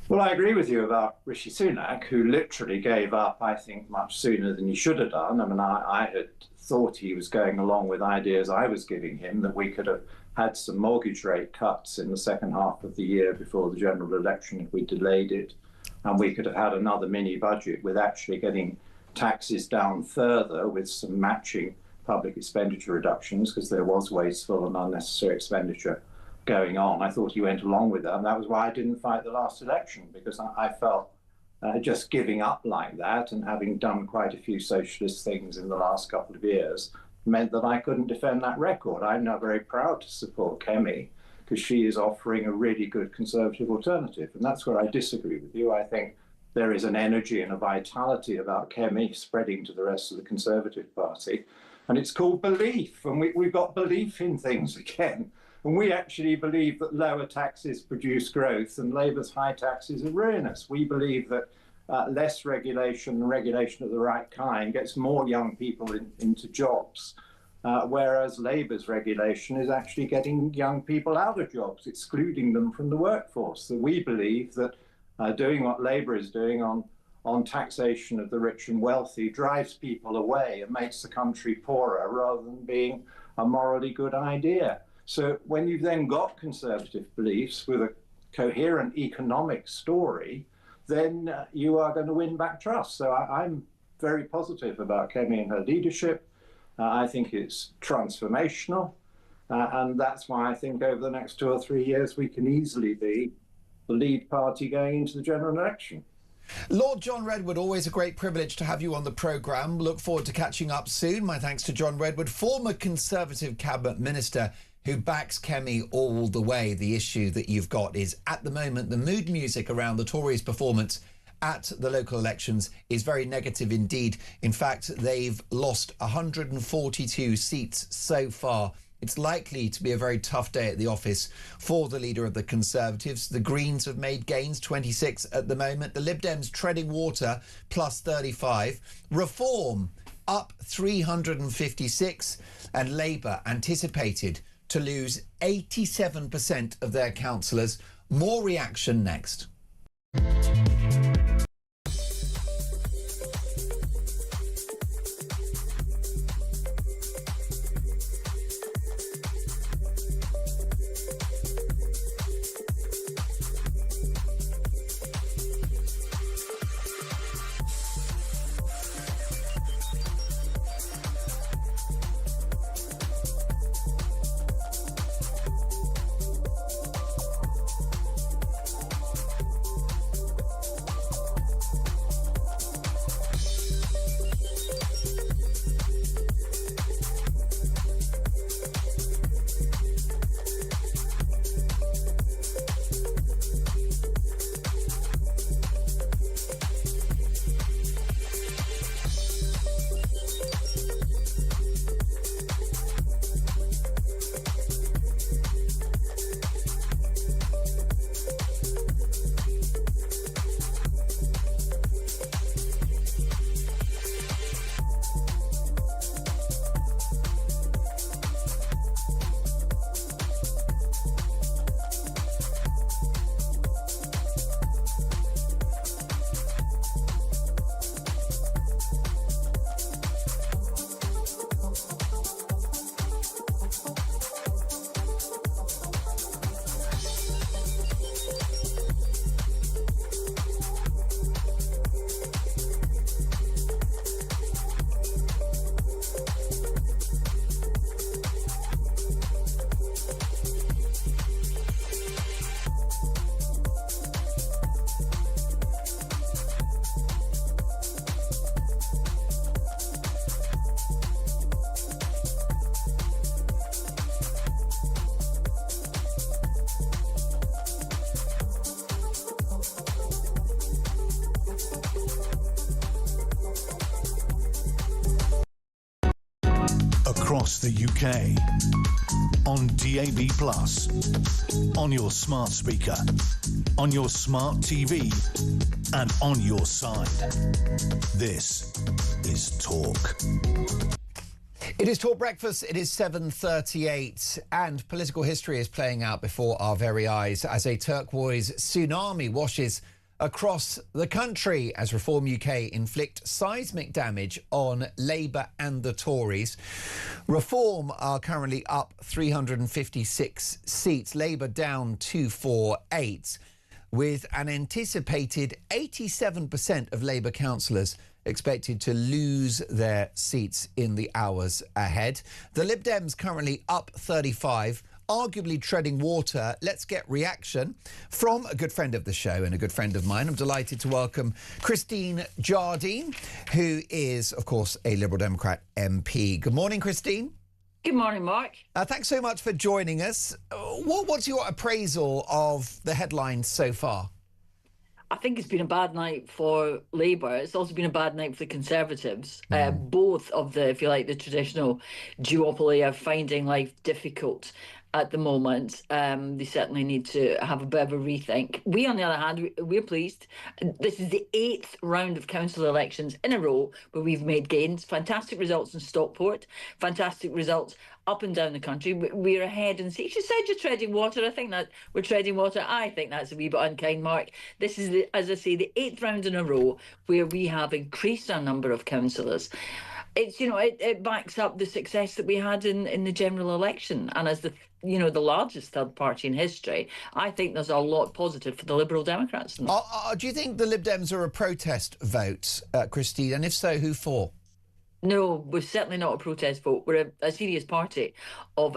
Well, I agree with you about Rishi Sunak, who literally gave up, I think, much sooner than he should have done. I mean, I had thought he was going along with ideas I was giving him, that we could have had some mortgage rate cuts in the second half of the year before the general election if we delayed it, and we could have had another mini budget with actually getting taxes down further with some matching public expenditure reductions, because there was wasteful and unnecessary expenditure going on. I thought he went along with that, and that was why I didn't fight the last election, because I felt just giving up like that and having done quite a few socialist things in the last couple of years meant that I couldn't defend that record. I'm now very proud to support Kemi, because she is offering a really good Conservative alternative, and that's where I disagree with you. I think there is an energy and a vitality about Kemi spreading to the rest of the Conservative Party, and it's called belief, and we've got belief in things again. And we actually believe that lower taxes produce growth, and Labour's high taxes are ruinous. We believe that less regulation and regulation of the right kind gets more young people into jobs, whereas Labour's regulation is actually getting young people out of jobs, excluding them from the workforce. So we believe that doing what Labour is doing on on taxation of the rich and wealthy drives people away and makes the country poorer rather than being a morally good idea. So when you've then got conservative beliefs with a coherent economic story, then you are going to win back trust. So I'm very positive about Kemi and her leadership. I think it's transformational. And that's why I think over the next 2 or 3 years, we can easily be the lead party going into the general election. Lord John Redwood, always a great privilege to have you on the programme. Look forward to catching up soon. My thanks to John Redwood, former Conservative Cabinet Minister who backs Kemi all the way. The issue that you've got is, at the moment, the mood music around the Tories' performance at the local elections is very negative indeed. In fact, they've lost 142 seats so far. It's likely to be a very tough day at the office for the leader of the Conservatives. The Greens have made gains, 26 at the moment. The Lib Dems treading water, plus 35. Reform up 356. And Labour anticipated to lose 87% of their councillors. More reaction next. Across the UK, on DAB+, on your smart speaker, on your smart TV, and on your side. This is Talk. It is Talk Breakfast. It is 7:38, and political history is playing out before our very eyes as a turquoise tsunami washes across the country as Reform UK inflict seismic damage on Labour and the Tories. Reform are currently up 356 seats, Labour down 248, with an anticipated 87% of Labour councillors expected to lose their seats in the hours ahead. The Lib Dems currently up 35, arguably treading water. Let's get reaction from a good friend of the show and a good friend of mine. I'm delighted to welcome Christine Jardine, who is, of course, a Liberal Democrat MP. Good morning, Christine. Good morning, Mark. Thanks so much for joining us. What's your appraisal of the headlines so far? I think it's been a bad night for Labour. It's also been a bad night for the Conservatives. Both of the, if you like, the traditional duopoly are finding life difficult. at the moment. They certainly need to have a bit of a rethink. We, on the other hand, we're pleased. This is the 8th round of council elections in a row where we've made gains. Fantastic results in Stockport, fantastic results up and down the country. We're ahead in seats. You said you're treading water. I think that we're treading water. I think that's a wee bit unkind, Mark. This is, as I say, the 8th round in a row where we have increased our number of councillors. It's, it backs up the success that we had in the general election. And as the largest third party in history, I think there's a lot positive for the Liberal Democrats. Do you think the Lib Dems are a protest vote, Christine? And if so, who for? No, we're certainly not a protest vote. We're a serious party of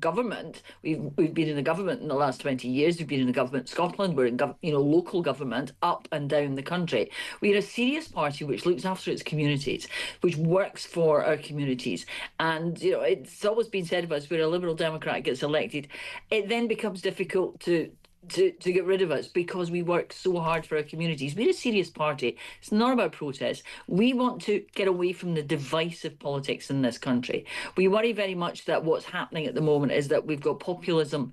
government. We've been in the government in the last 20 years. We've been in the government in Scotland. We're in local government up and down the country. We're a serious party which looks after its communities, which works for our communities. And it's always been said of us, where a Liberal Democrat gets elected, it then becomes difficult to get rid of us because we work so hard for our communities. We're a serious party. It's not about protest. We want to get away from the divisive politics in this country. We worry very much that what's happening at the moment is that we've got populism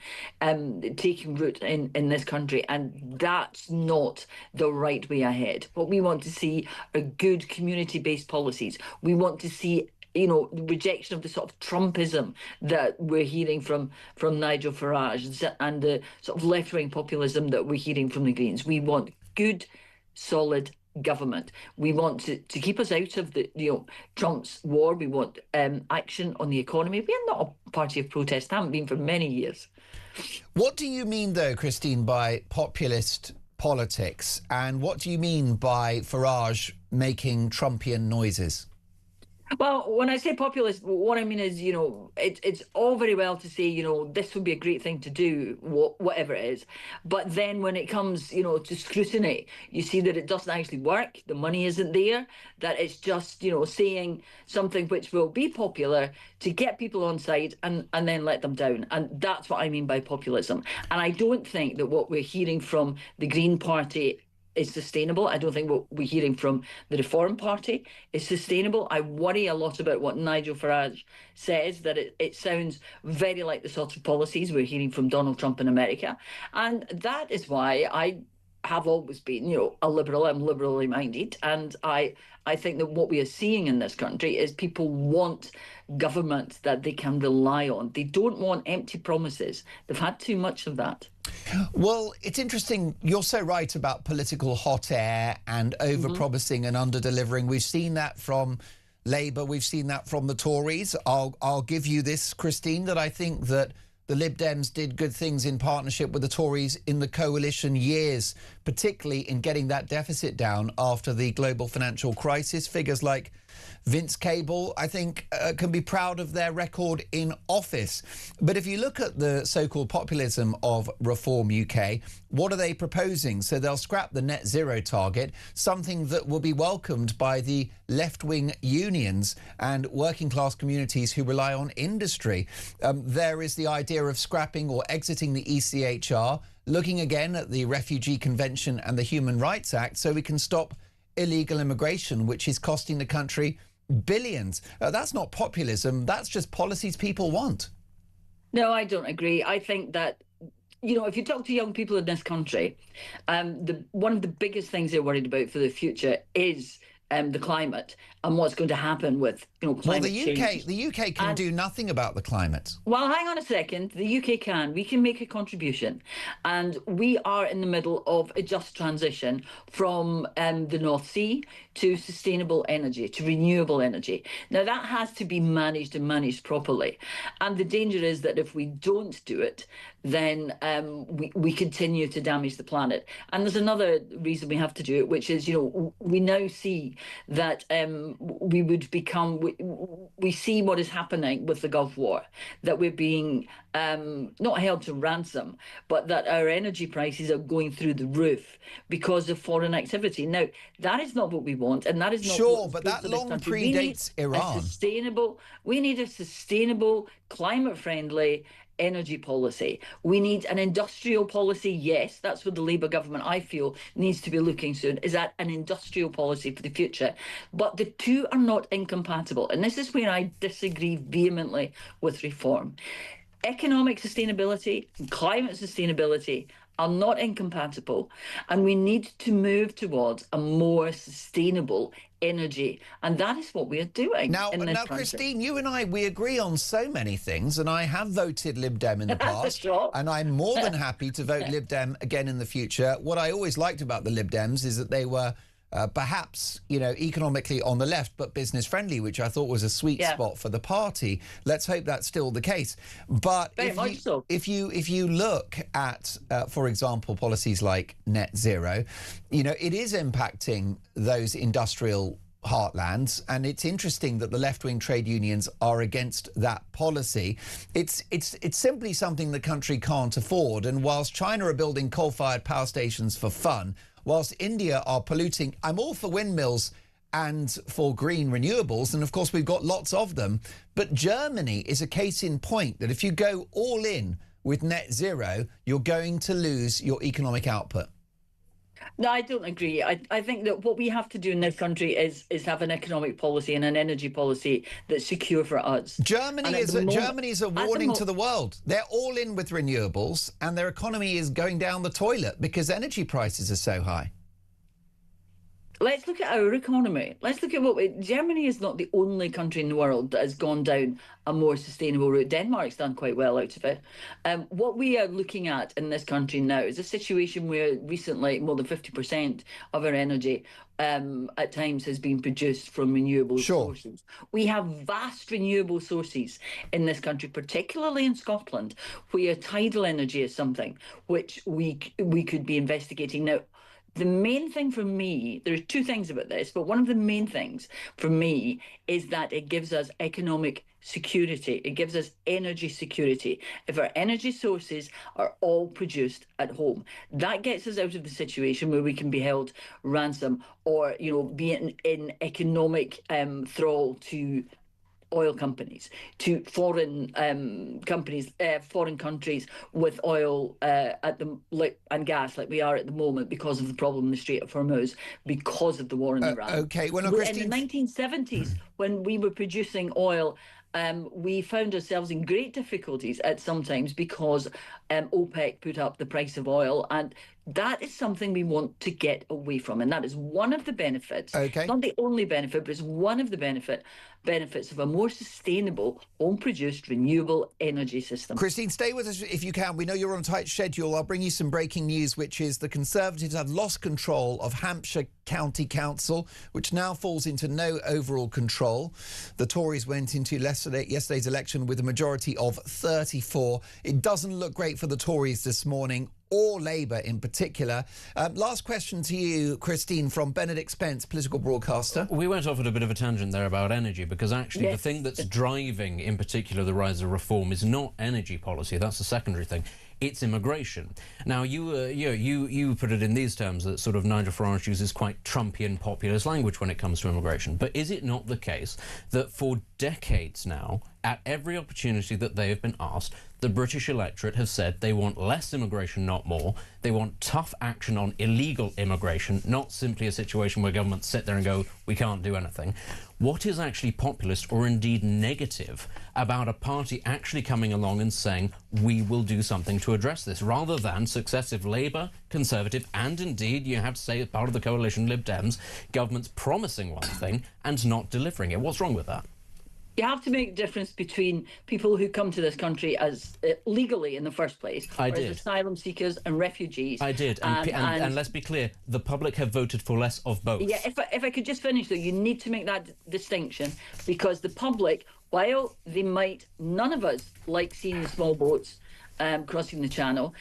taking root in this country, and that's not the right way ahead. What we want to see are good community-based policies. We want to see rejection of the sort of Trumpism that we're hearing from Nigel Farage and the sort of left-wing populism that we're hearing from the Greens. We want good, solid government. We want to keep us out of the Trump's war. We want action on the economy. We are not a party of protest, haven't been for many years. What do you mean, though, Christine, by populist politics? And what do you mean by Farage making Trumpian noises? Well, when I say populist, what I mean is, it's all very well to say, this would be a great thing to do, whatever it is. But then when it comes, to scrutiny, you see that it doesn't actually work. The money isn't there, that it's just, saying something which will be popular to get people on side and then let them down. And that's what I mean by populism. And I don't think that what we're hearing from the Green Party is sustainable. I don't think what we're hearing from the Reform Party is sustainable. I worry a lot about what Nigel Farage says, that it sounds very like the sort of policies we're hearing from Donald Trump in America. And that is why I have always been, a liberal. I'm liberally minded. And I think that what we are seeing in this country is people want government that they can rely on. They don't want empty promises. They've had too much of that. Well, it's interesting. You're so right about political hot air and over-promising and under-delivering. We've seen that from Labour. We've seen that from the Tories. I'll give you this, Christine, that I think that the Lib Dems did good things in partnership with the Tories in the coalition years, particularly in getting that deficit down after the global financial crisis. Figures like Vince Cable, I think, can be proud of their record in office. But if you look at the so-called populism of Reform UK, what are they proposing? So they'll scrap the net zero target, something that will be welcomed by the left-wing unions and working class communities who rely on industry. There is the idea of scrapping or exiting the ECHR, looking again at the Refugee Convention and the Human Rights Act so we can stop illegal immigration, which is costing the country billions. That's not populism. That's just policies people want. No, I don't agree. I think that, if you talk to young people in this country, one of the biggest things they're worried about for the future is the climate and what's going to happen with climate change. The UK can do nothing about the climate. Well, hang on a second. The UK can. We can make a contribution, and we are in the middle of a just transition from the North Sea to sustainable energy, to renewable energy. Now, that has to be managed and managed properly, and the danger is that if we don't do it, then we continue to damage the planet. And there's another reason we have to do it, which is, we now see that we would become, we see what is happening with the Gulf War, that we're being not held to ransom, but that our energy prices are going through the roof because of foreign activity. Now, that is not what we want, and that is not sure, but that long predates Iran. We need a sustainable, climate-friendly energy policy. We need an industrial policy. Yes, that's what the Labour government, I feel, needs to be looking soon, is at an industrial policy for the future. But the two are not incompatible. And this is where I disagree vehemently with Reform. economic sustainability and climate sustainability are not incompatible, and we need to move towards a more sustainable energy, and that is what we are doing now, in this country. Christine, you and I, we agree on so many things, and I have voted Lib Dem in the past, and I'm more than happy to vote Lib Dem again in the future. What I always liked about the Lib Dems is that they were perhaps, you know, economically on the left, but business friendly, which I thought was a sweet spot for the party. Let's hope that's still the case. But if you look at, for example, policies like net zero, you know, it is impacting those industrial heartlands, and it's interesting that the left-wing trade unions are against that policy. It's simply something the country can't afford. And whilst China are building coal-fired power stations for fun, whilst India are polluting, I'm all for windmills and for green renewables, and of course we've got lots of them. But Germany is a case in point that if you go all in with net zero, you're going to lose your economic output. No, I don't agree. I think that what we have to do in this country is have an economic policy and an energy policy that's secure for us. Germany is a warning to the world. They're all in with renewables, and their economy is going down the toilet because energy prices are so high. Let's look at our economy. Let's look at Germany is not the only country in the world that has gone down a more sustainable route. Denmark's done quite well out of it. What we are looking at in this country now is a situation where recently more than 50% of our energy at times has been produced from renewable sources. We have vast renewable sources in this country, particularly in Scotland, where tidal energy is something which we could be investigating now. The main thing for me, there are two things about this, but one of the main things for me is that it gives us economic security. It gives us energy security. If our energy sources are all produced at home, that gets us out of the situation where we can be held ransom or, you know, be in economic thrall to oil companies, to foreign companies, foreign countries with oil and gas like we are at the moment because of the problem in the Strait of Hormuz, because of the war in Iran. Okay, well, in the 1970s, when we were producing oil, we found ourselves in great difficulties at sometimes because OPEC put up the price of oil, and that is something we want to get away from, and that is one of the benefits. It's not the only benefit, but it's one of the benefits of a more sustainable, home-produced, renewable energy system. Christine, stay with us if you can. We know you're on a tight schedule. I'll bring you some breaking news, which is the Conservatives have lost control of Hampshire County Council, which now falls into no overall control. The Tories went into yesterday's election with a majority of 34. It doesn't look great for the Tories this morning, or Labour in particular. Last question to you, Christine, from Benedict Spence, political broadcaster. We went off at a bit of a tangent there about energy, because actually the thing that's driving, in particular, the rise of reform is not energy policy. That's the secondary thing. It's immigration. Now, you put it in these terms that sort of Nigel Farage uses quite Trumpian populist language when it comes to immigration. But is it not the case that for decades now, at every opportunity that they have been asked, the British electorate have said they want less immigration, not more. They want tough action on illegal immigration, not simply a situation where governments sit there and go, we can't do anything. What is actually populist or indeed negative about a party actually coming along and saying, we will do something to address this, rather than successive Labour, Conservative, and indeed, you have to say, part of the coalition Lib Dems, governments promising one thing and not delivering it? What's wrong with that? You have to make a difference between people who come to this country as legally in the first place, as asylum seekers and refugees. I did, and let's be clear, the public have voted for less of both. Yeah, if I could just finish though, you need to make that distinction, because the public, while they might, none of us like seeing the small boats crossing the channel.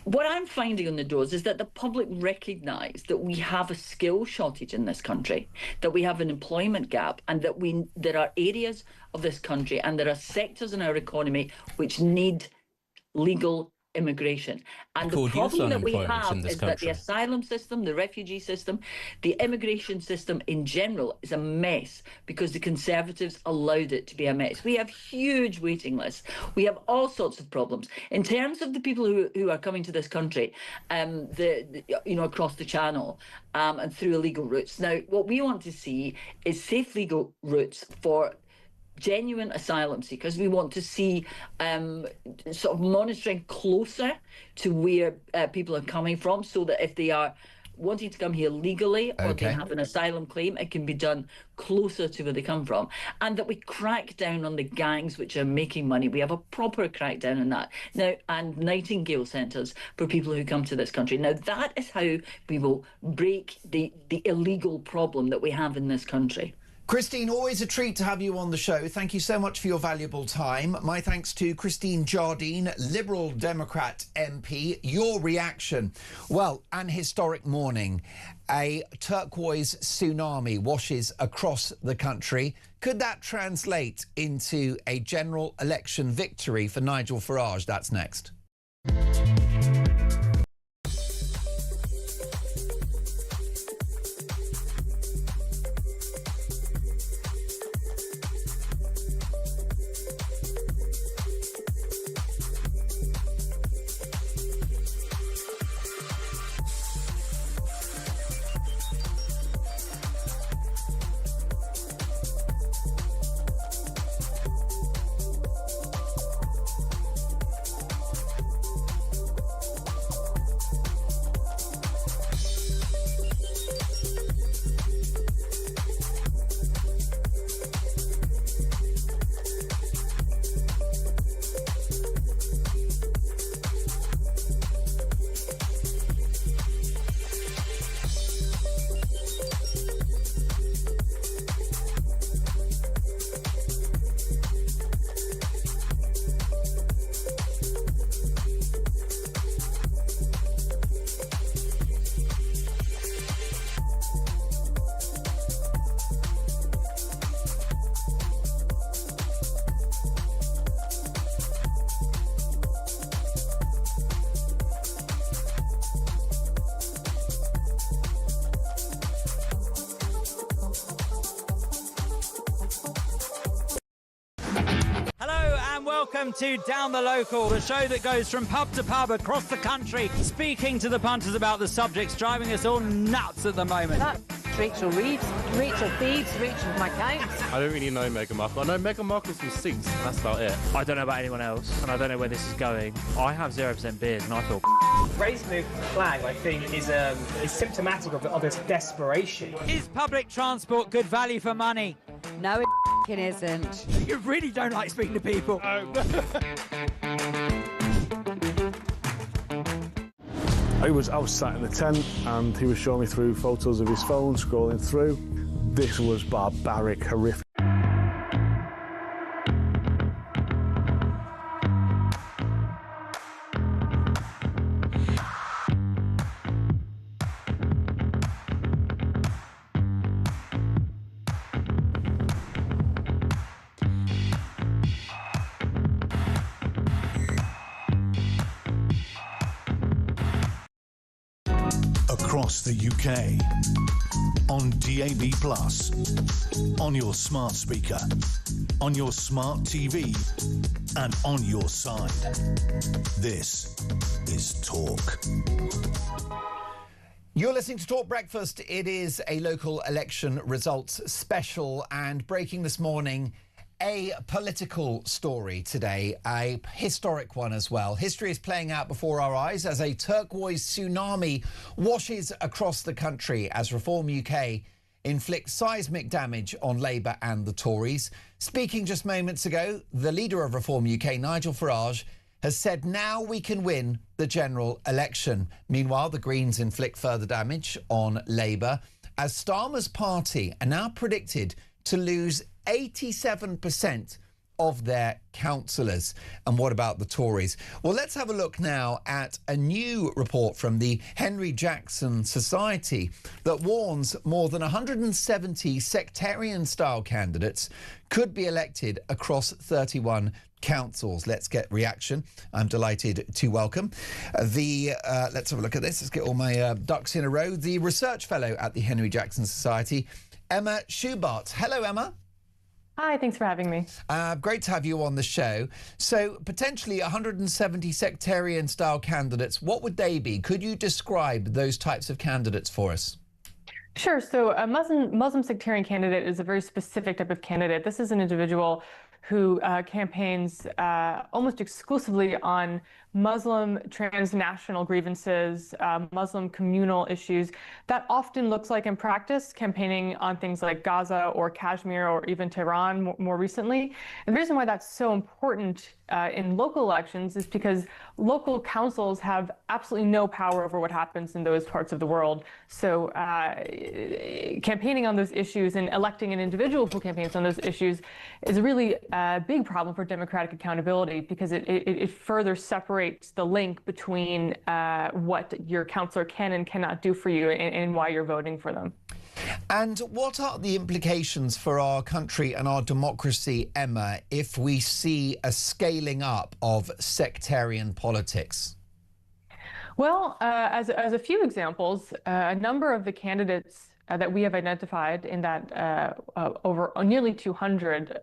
What I'm finding on the doors is that the public recognise that we have a skill shortage in this country, that we have an employment gap, and that there are areas of this country and there are sectors in our economy which need legal immigration. And the problem that we have is that the asylum system, the refugee system, the immigration system in general is a mess because the Conservatives allowed it to be a mess. We have huge waiting lists. We have all sorts of problems. In terms of the people who are coming to this country, across the channel and through illegal routes. Now, what we want to see is safe legal routes for genuine asylum seekers. We want to see sort of monitoring closer to where people are coming from, so that if they are wanting to come here legally or they have an asylum claim, it can be done closer to where they come from, and that we crack down on the gangs which are making money. We have a proper crackdown on that now, and Nightingale centres for people who come to this country. Now, that is how we will break the illegal problem that we have in this country. Christine, always a treat to have you on the show. Thank you so much for your valuable time. My thanks to Christine Jardine, Liberal Democrat MP. Your reaction? Well, an historic morning. A turquoise tsunami washes across the country. Could that translate into a general election victory for Nigel Farage? That's next. Welcome to Down the Local, the show that goes from pub to pub across the country, speaking to the punters about the subjects driving us all nuts at the moment. That's Rachel Reeves, Rachel Thieves, Rachel McCounts. I don't really know Meghan Markle. I know Meghan Markle's from Seats, that's about it. I don't know about anyone else, and I don't know where this is going. I have 0% beard, and I feel raising the flag, I think, is symptomatic of its desperation. Is public transport good value for money? No, it isn't. You really don't like speaking to people. I was sat in the tent and he was showing me through photos of his phone, scrolling through. This was barbaric, horrific. Across the UK, on DAB+, on your smart speaker, on your smart TV, and on your side. This is Talk. You're listening to Talk Breakfast. It is a local election results special, and breaking this morning, a political story today, a historic one as well. History is playing out before our eyes as a turquoise tsunami washes across the country as Reform UK inflicts seismic damage on Labour and the Tories. Speaking just moments ago, the leader of Reform UK, Nigel Farage, has said now we can win the general election. Meanwhile, the Greens inflict further damage on Labour as Starmer's party are now predicted to lose 87% of their councillors. And what about the Tories? Well, let's have a look now at a new report from the Henry Jackson Society that warns more than 170 sectarian-style candidates could be elected across 31 councils. Let's get reaction. I'm delighted to welcome let's have a look at this. Let's get all my ducks in a row. The research fellow at the Henry Jackson Society, Emma Schubart. Hello, Emma. Hi, thanks for having me. Great to have you on the show. So potentially 170 sectarian-style candidates. What would they be? Could you describe those types of candidates for us? Sure. So a Muslim sectarian candidate is a very specific type of candidate. This is an individual who campaigns almost exclusively on Muslim transnational grievances, Muslim communal issues. That often looks like in practice campaigning on things like Gaza or Kashmir or even Tehran more recently. And the reason why that's so important in local elections is because local councils have absolutely no power over what happens in those parts of the world. So campaigning on those issues and electing an individual who campaigns on those issues is a really big problem for democratic accountability, because it further separates the link between what your councillor can and cannot do for you and why you're voting for them. And what are the implications for our country and our democracy, Emma, if we see a scaling up of sectarian politics? Well, as a few examples, a number of the candidates that we have identified in that over nearly 200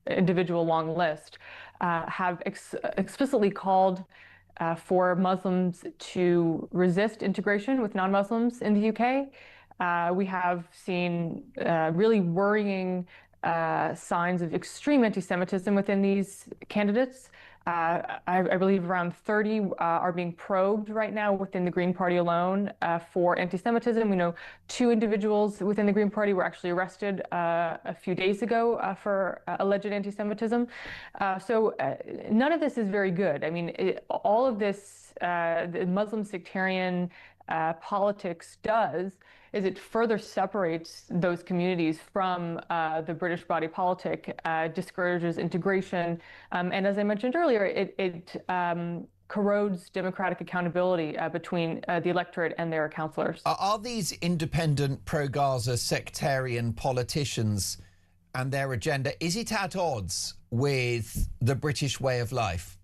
individual long list have explicitly called for Muslims to resist integration with non-Muslims in the UK. We have seen really worrying signs of extreme anti-Semitism within these candidates. I believe around 30 are being probed right now within the Green Party alone for anti-Semitism. We know 2 individuals within the Green Party were actually arrested a few days ago for alleged anti-Semitism. So none of this is very good. I mean, all of this, the Muslim sectarian politics does is it further separates those communities from the British body politic, discourages integration, and as I mentioned earlier, it corrodes democratic accountability between the electorate and their councillors. Are these independent pro-Gaza sectarian politicians and their agenda, is it at odds with the British way of life?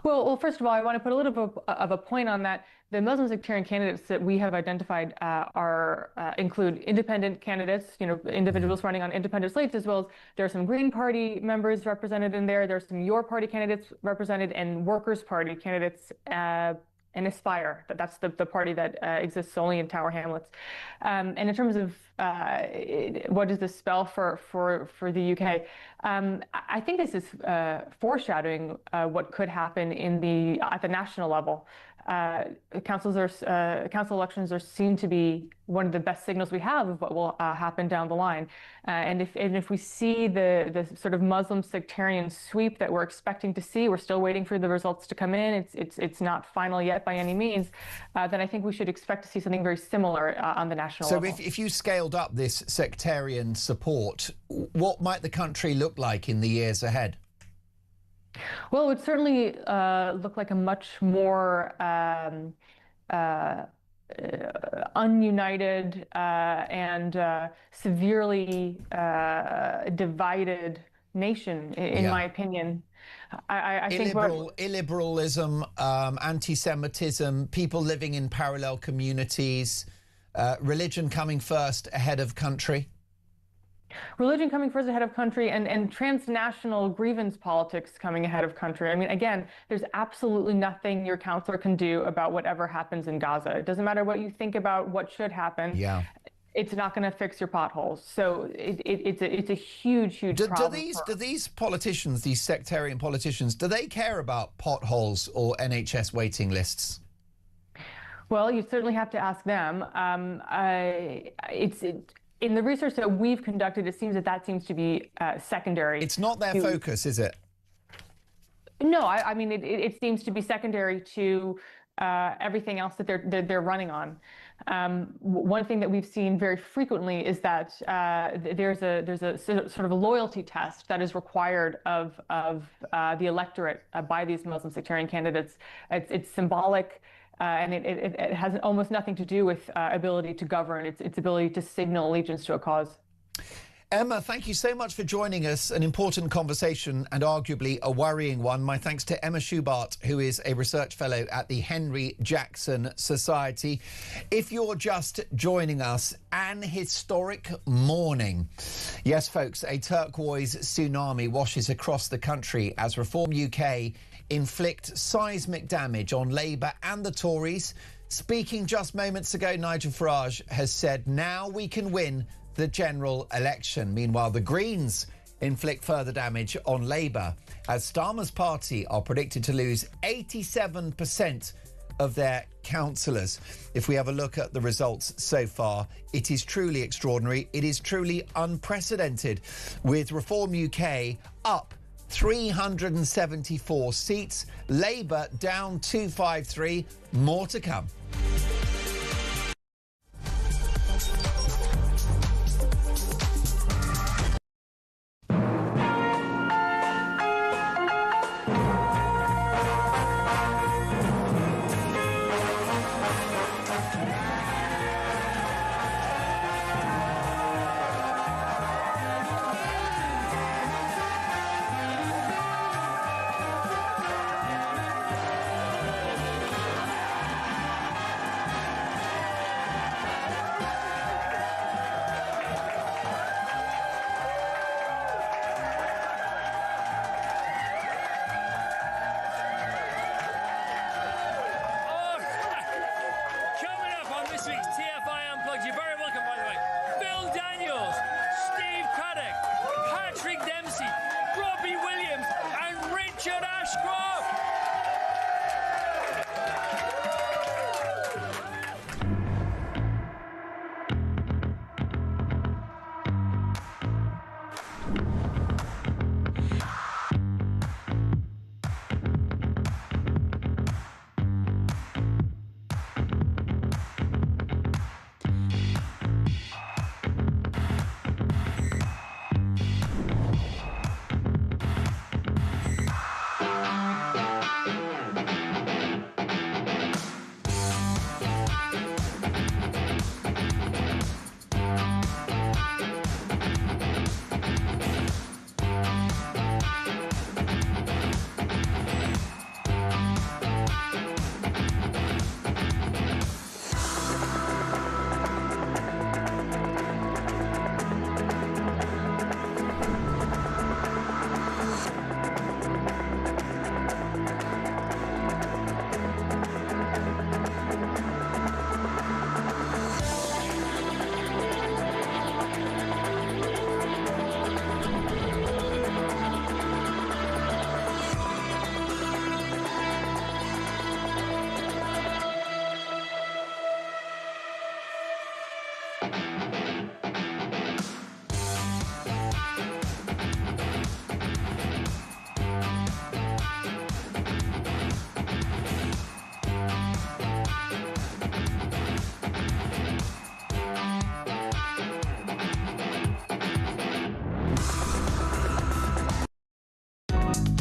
Well, first of all, I want to put a little bit of a point on that. The Muslim sectarian candidates that we have identified include independent candidates, individuals running on independent slates, as well as there are some Green Party members represented in there. There's some Your Party candidates represented, and Workers' Party candidates and Aspire. That's the party that exists solely in Tower Hamlets. And in terms of what does this spell for the UK, I think this is foreshadowing what could happen at the national level. Council elections seem to be one of the best signals we have of what will happen down the line. And if we see the sort of Muslim sectarian sweep that we're expecting to see, we're still waiting for the results to come in. It's not final yet by any means. Then I think we should expect to see something very similar on the national level. So if you scaled up this sectarian support, what might the country look like in the years ahead? Well, it would certainly look like a much more ununited and severely divided nation, in my opinion. I think illiberalism, anti-Semitism, people living in parallel communities, religion coming first ahead of country. Religion coming first ahead of country, and transnational grievance politics coming ahead of country. I mean, again, there's absolutely nothing your councillor can do about whatever happens in Gaza. It doesn't matter what you think about what should happen. Yeah. It's not going to fix your potholes. So it's a huge problem. Do these politicians, these sectarian politicians, do they care about potholes or NHS waiting lists? Well, you certainly have to ask them. In the research that we've conducted, it seems that seems to be secondary. It's not their focus, is it? No, I mean, it seems to be secondary to everything else that they're running on. One thing that we've seen very frequently is that there's a sort of a loyalty test that is required of the electorate by these Muslim sectarian candidates. It's symbolic. And it has almost nothing to do with ability to govern. It's ability to signal allegiance to a cause. Emma, thank you so much for joining us. An important conversation and arguably a worrying one. My thanks to Emma Schubart, who is a research fellow at the Henry Jackson Society. If you're just joining us, an historic morning. Yes, folks, a turquoise tsunami washes across the country as Reform UK inflict seismic damage on Labour and the Tories Speaking just moments ago, Nigel Farage has said now we can win the general election. Meanwhile, the Greens inflict further damage on Labour as Starmer's party are predicted to lose 87% of their councillors. If we have a look at the results so far, it is truly extraordinary. It is truly unprecedented, with Reform UK up 374 seats, Labour down 253, more to come.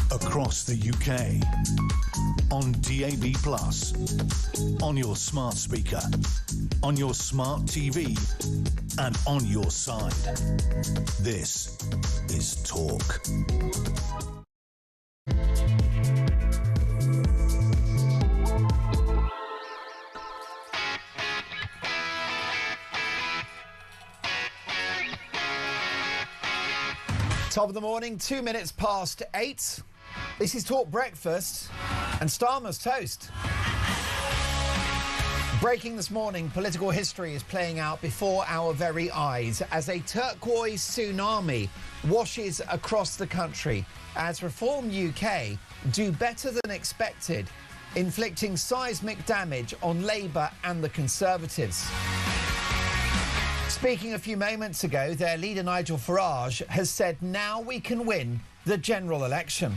Across the UK, on DAB+, on your smart speaker, on your smart TV, and on your side. This is Talk. Top of the morning, 2 minutes past 8. This is Talk Breakfast and Starmer's toast. Breaking this morning, political history is playing out before our very eyes as a turquoise tsunami washes across the country as Reform UK do better than expected, inflicting seismic damage on Labour and the Conservatives. Speaking a few moments ago, their leader Nigel Farage has said now we can win the general election.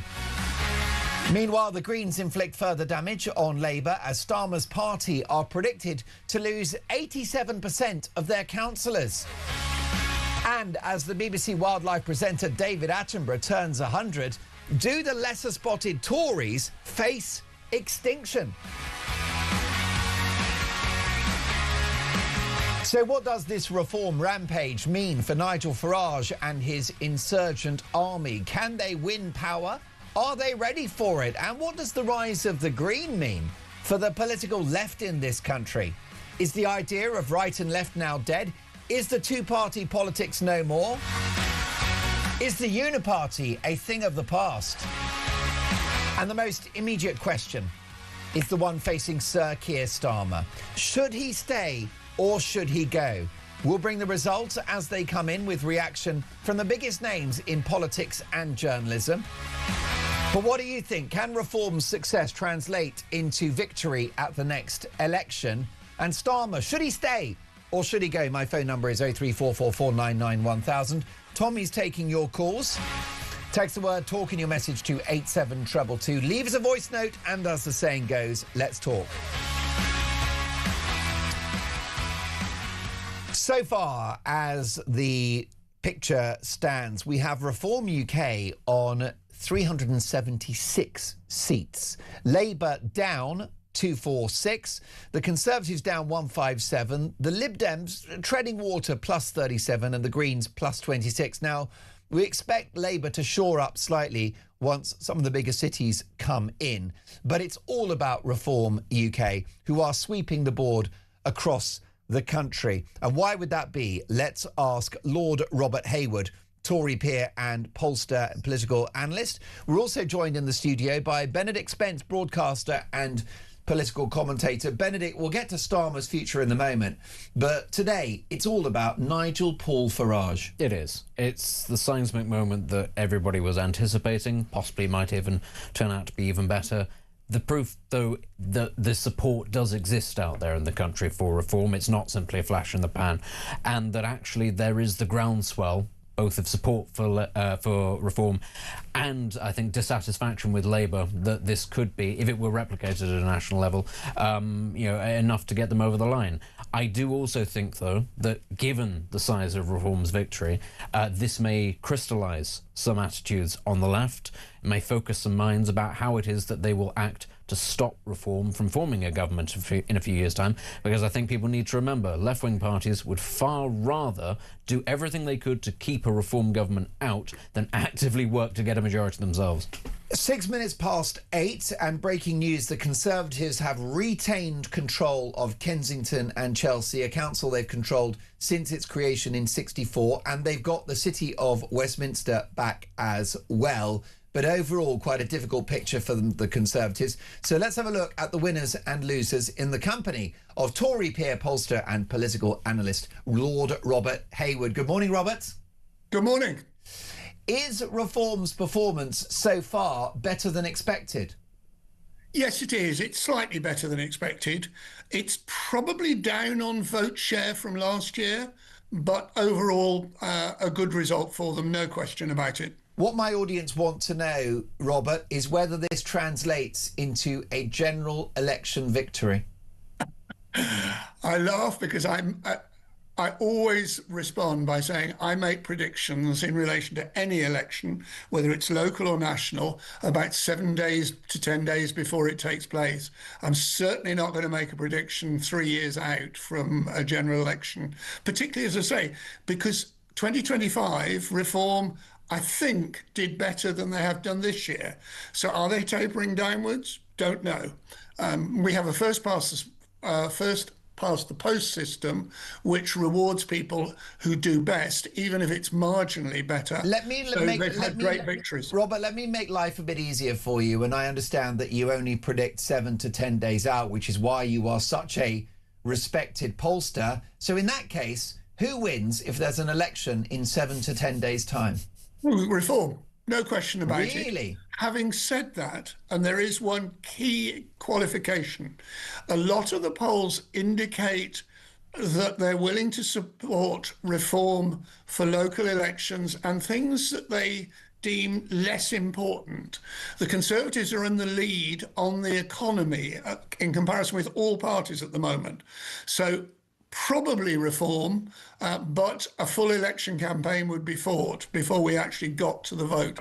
Meanwhile, the Greens inflict further damage on Labour as Starmer's party are predicted to lose 87% of their councillors. And as the BBC Wildlife presenter David Attenborough turns 100, do the lesser-spotted Tories face extinction? So what does this reform rampage mean for Nigel Farage and his insurgent army? Can they win power? Are they ready for it? And what does the rise of the Green mean for the political left in this country? Is the idea of right and left now dead? Is the two-party politics no more? Is the uniparty a thing of the past? And the most immediate question, is the one facing Sir Keir Starmer. Should he stay or should he go? We'll bring the results as they come in with reaction from the biggest names in politics and journalism. But what do you think? Can Reform's success translate into victory at the next election? And Starmer, should he stay or should he go? My phone number is 03444991000. Tommy's taking your calls. Text the word talk in your message to 87222. Leave us a voice note, and as the saying goes, let's talk. So far as the picture stands, we have Reform UK on 376 seats. Labour down 246, the Conservatives down 157, the Lib Dems treading water plus 37, and the Greens plus 26. Now, we expect Labour to shore up slightly once some of the bigger cities come in. But it's all about Reform UK, who are sweeping the board across the country. And why would that be? Let's ask Lord Robert Hayward, Tory peer and pollster and political analyst. We're also joined in the studio by Benedict Spence, broadcaster and political commentator. Benedict, we'll get to Starmer's future in a moment, but today it's all about Nigel Paul Farage. It is. It's the seismic moment that everybody was anticipating, possibly might even turn out to be even better. The proof, though, that the support does exist out there in the country for reform. It's not simply a flash in the pan, and that actually there is the groundswell both of support for reform and, I think, dissatisfaction with Labour that this could be, if it were replicated at a national level, enough to get them over the line. I do also think, though, that given the size of Reform's victory, this may crystallise some attitudes on the left. It may focus some minds about how it is that they will act to stop Reform from forming a government in a few years' time, because I think people need to remember left-wing parties would far rather do everything they could to keep a Reform government out than actively work to get a majority themselves. 6 minutes past 8, and breaking news, the Conservatives have retained control of Kensington and Chelsea, a council they've controlled since its creation in '64, and they've got the city of Westminster back as well. But overall, quite a difficult picture for the Conservatives. So let's have a look at the winners and losers in the company of Tory peer, pollster and political analyst, Lord Robert Hayward. Good morning, Robert. Good morning. Is Reform's performance so far better than expected? Yes, it is. It's slightly better than expected. It's probably down on vote share from last year, but overall a good result for them, no question about it. What my audience want to know, Robert, is whether this translates into a general election victory. I laugh because I always respond by saying I make predictions in relation to any election, whether it's local or national, about 7 days to 10 days before it takes place. I'm certainly not going to make a prediction 3 years out from a general election, particularly, as I say, because 2025 Reform, I think, did better than they have done this year. So are they tapering downwards? Don't know. We have a first past the post system, which rewards people who do best, even if it's marginally better. They've had great victories. Robert, let me make life a bit easier for you. And I understand that you only predict 7 to 10 days out, which is why you are such a respected pollster. So in that case, who wins if there's an election in 7 to 10 days' time? Reform, no question about it. Really? Having said that, and there is one key qualification, a lot of the polls indicate that they're willing to support Reform for local elections and things that they deem less important. The Conservatives are in the lead on the economy in comparison with all parties at the moment. So probably Reform, but a full election campaign would be fought before we actually got to the vote.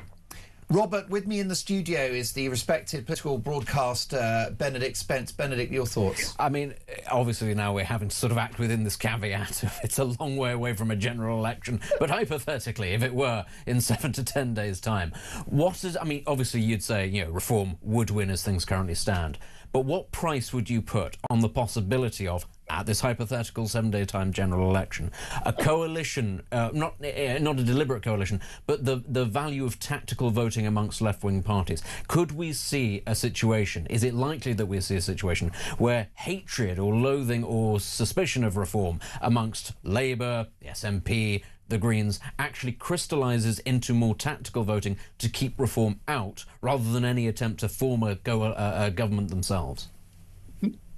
Robert, with me in the studio is the respected political broadcaster Benedict Spence. Benedict, your thoughts? I mean, obviously now we're having to sort of act within this caveat of it's a long way away from a general election, but hypothetically, if it were in 7 to 10 days' time, obviously you'd say, Reform would win as things currently stand. but what price would you put on the possibility of, at this hypothetical 7-day time general election, a coalition, not a deliberate coalition, but the value of tactical voting amongst left-wing parties? Could we see a situation, is it likely that we'll see a situation where hatred or loathing or suspicion of reform amongst Labour, the SNP, the Greens actually crystallises into more tactical voting to keep reform out, rather than any attempt to form a government themselves?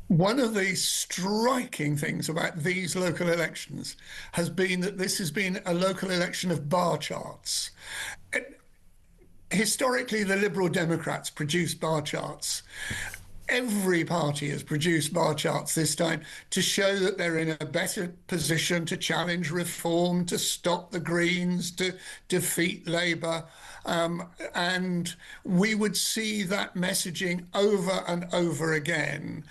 One of the striking things about these local elections has been that this has been a local election of bar charts. Historically, the Liberal Democrats produced bar charts. Every party has produced bar charts this time to show that they're in a better position to challenge reform, to stop the Greens, to defeat Labour. And we would see that messaging over and over again.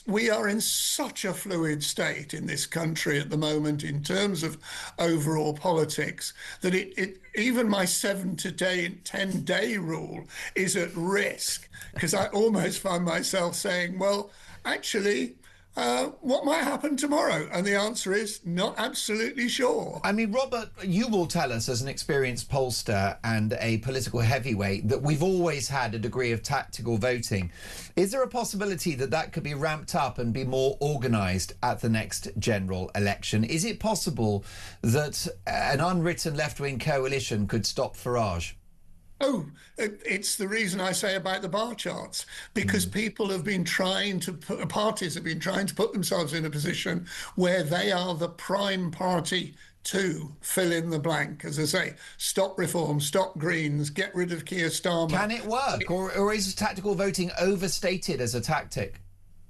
We are in such a fluid state in this country at the moment in terms of overall politics that even my 7 to 10 day rule is at risk, because I almost find myself saying, well, actually, what might happen tomorrow? And the answer is not absolutely sure. I mean, Robert, you will tell us as an experienced pollster and a political heavyweight that we've always had a degree of tactical voting. Is there a possibility that that could be ramped up and be more organised at the next general election? Is it possible that an unwritten left-wing coalition could stop Farage? Oh, it's the reason I say about the bar charts, because people have been parties have been trying to put themselves in a position where they are the prime party to fill in the blank. As I say, stop reform, stop Greens, get rid of Keir Starmer. Can it work, or is tactical voting overstated as a tactic?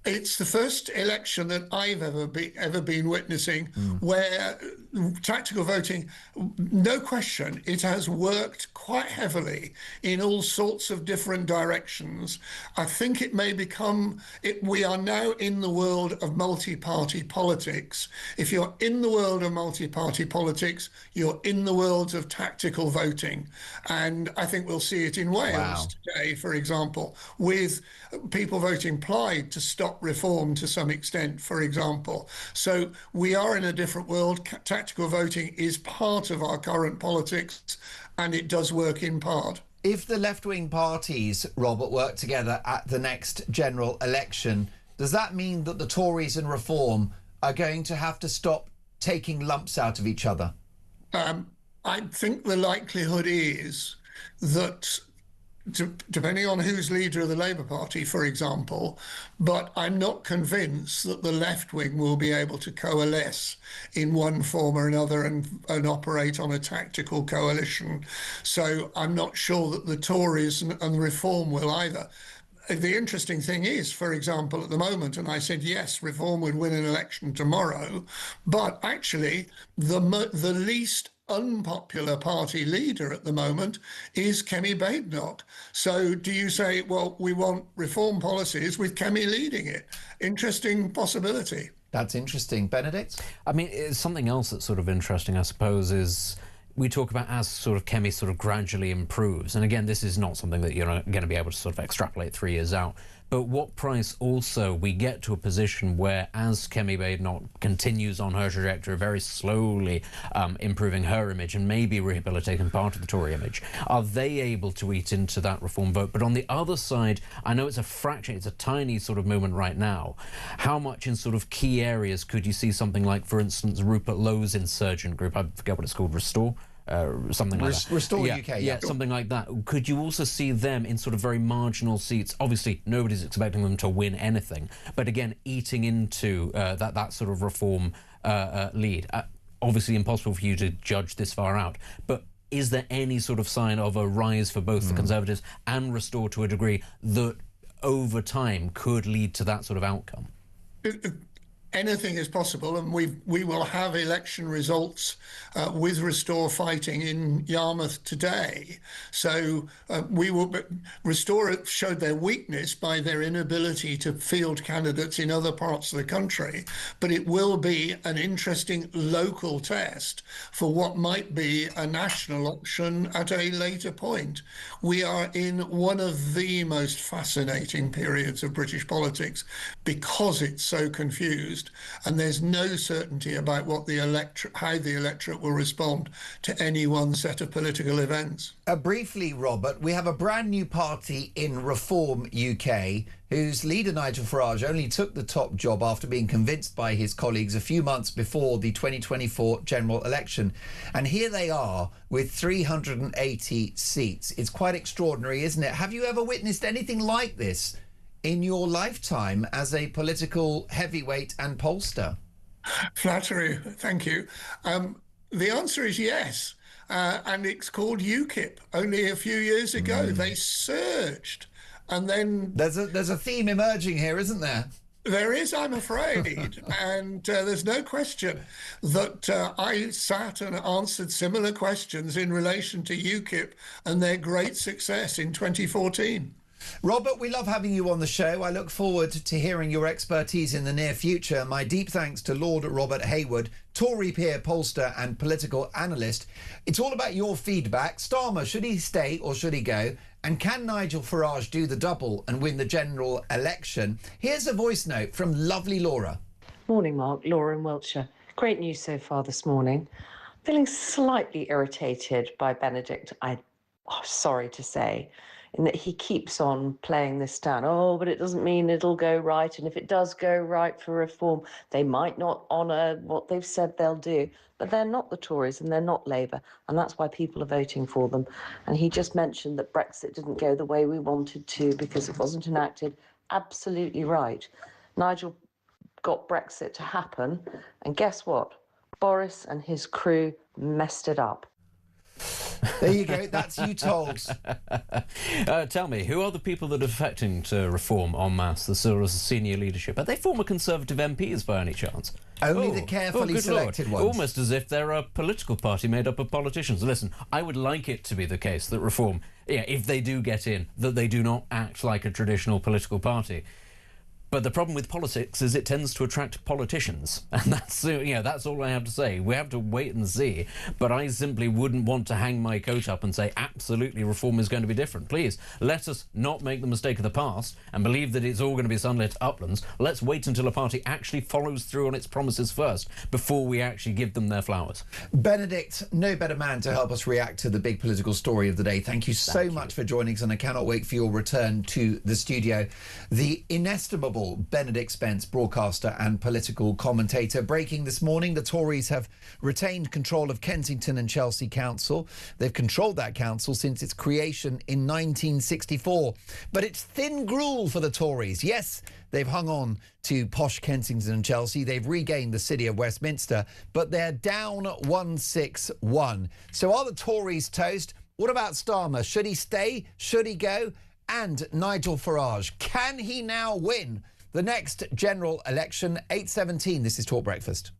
It's the first election that I've ever been witnessing where tactical voting, no question, it has worked quite heavily in all sorts of different directions. I think it may become, we are now in the world of multi-party politics. If you're in the world of multi-party politics, you're in the world of tactical voting. And I think we'll see it in Wales today, for example, with people voting Plaid to stop reform to some extent, for example. So we are in a different world. Tactical voting is part of our current politics, and it does work in part. If the left-wing parties, Robert, work together at the next general election, does that mean that the Tories and Reform are going to have to stop taking lumps out of each other? I think the likelihood is that, depending on who's leader of the Labour Party, for example, but I'm not convinced that the left wing will be able to coalesce in one form or another and operate on a tactical coalition. So I'm not sure that the Tories and Reform will either. The interesting thing is, for example, at the moment, and I said, yes, Reform would win an election tomorrow, but actually the least unpopular party leader at the moment is Kemi Badenoch. So do you say, well, we want reform policies with Kemi leading it? Interesting possibility. That's interesting. Benedict? I mean, it's something else that's sort of interesting, I suppose, is we talk about as sort of Kemi sort of gradually improves. And again, this is not something that you're going to be able to sort of extrapolate 3 years out. But what price also we get to a position where, as Kemi Badenoch continues on her trajectory, very slowly improving her image and maybe rehabilitating part of the Tory image, are they able to eat into that reform vote? But on the other side, I know it's a fraction, it's a tiny sort of movement right now. How much in sort of key areas could you see something like, for instance, Rupert Lowe's insurgent group, I forget what it's called, Restore? Something like that. Restore UK, yeah, something like that. Could you also see them in sort of very marginal seats? Obviously, nobody's expecting them to win anything, but again, eating into that sort of reform lead. Obviously, impossible for you to judge this far out, but is there any sort of sign of a rise for both the Conservatives and Restore to a degree that over time could lead to that sort of outcome? anything is possible, and we will have election results with Restore fighting in Yarmouth today. So Restore showed their weakness by their inability to field candidates in other parts of the country, but it will be an interesting local test for what might be a national option at a later point. We are in one of the most fascinating periods of British politics because it's so confused. And there's no certainty about what how the electorate will respond to any one set of political events. Briefly, Robert, we have a brand new party in Reform UK whose leader, Nigel Farage, only took the top job after being convinced by his colleagues a few months before the 2024 general election. And here they are with 380 seats. It's quite extraordinary, isn't it? Have you ever witnessed anything like this in your lifetime as a political heavyweight and pollster? Flattery, thank you. The answer is yes, and it's called UKIP. Only a few years ago, they surged, and then... There's a theme emerging here, isn't there? There is, I'm afraid, and there's no question that I sat and answered similar questions in relation to UKIP and their great success in 2014. Robert, we love having you on the show. I look forward to hearing your expertise in the near future. My deep thanks to Lord Robert Hayward, Tory peer, pollster and political analyst. It's all about your feedback. Starmer, should he stay or should he go? And can Nigel Farage do the double and win the general election? Here's a voice note from lovely Laura. Morning, Mark. Laura in Wiltshire. Great news so far this morning. Feeling slightly irritated by Benedict, sorry to say, in that he keeps on playing this down. Oh, but it doesn't mean it'll go right. And if it does go right for Reform, they might not honour what they've said they'll do. But they're not the Tories and they're not Labour. And that's why people are voting for them. And he just mentioned that Brexit didn't go the way we wanted to because it wasn't enacted. Absolutely right. Nigel got Brexit to happen. And guess what? Boris and his crew messed it up. There you go, that's you told. Tell me, who are the people that are affecting to Reform en masse, the sort of senior leadership? Are they former Conservative MPs by any chance? Only the carefully selected ones. Almost as if they're a political party made up of politicians. Listen, I would like it to be the case that Reform, if they do get in, that they do not act like a traditional political party. But the problem with politics is it tends to attract politicians. And that's, that's all I have to say. We have to wait and see. But I simply wouldn't want to hang my coat up and say, absolutely, Reform is going to be different. Please, let us not make the mistake of the past and believe that it's all going to be sunlit uplands. Let's wait until a party actually follows through on its promises first before we actually give them their flowers. Benedict, no better man to help us react to the big political story of the day. Thank you so much for joining us, and I cannot wait for your return to the studio. The inestimable Benedict Spence, broadcaster and political commentator. Breaking this morning, the Tories have retained control of Kensington and Chelsea Council. They've controlled that council since its creation in 1964. But it's thin gruel for the Tories. Yes, they've hung on to posh Kensington and Chelsea. They've regained the city of Westminster, but they're down 161. So are the Tories toast? What about Starmer? Should he stay? Should he go? And Nigel Farage, can he now win the next general election? 8:17, this is Talk Breakfast.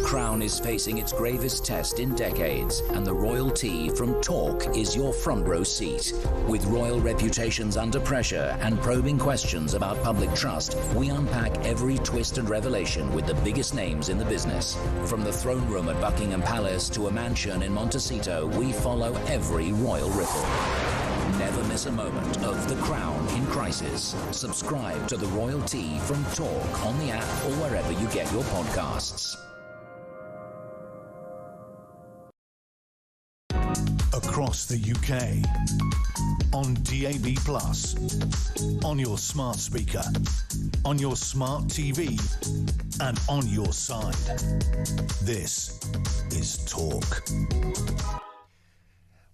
crown is facing its gravest test in decades, and the royalty from Talk is your front row seat. With royal reputations under pressure and probing questions about public trust, we unpack every twist and revelation with the biggest names in the business. From the throne room at Buckingham Palace to a mansion in Montecito, we follow every royal ripple. Never miss a moment of The Crown in crisis. Subscribe to The Royal Tea from Talk on the app or wherever you get your podcasts. Across the UK, on DAB+, on your smart speaker, on your smart TV, and on your side. This is Talk.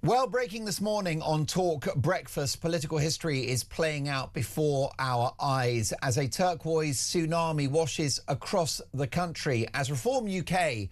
Well, breaking this morning on Talk Breakfast, political history is playing out before our eyes as a turquoise tsunami washes across the country, as Reform UK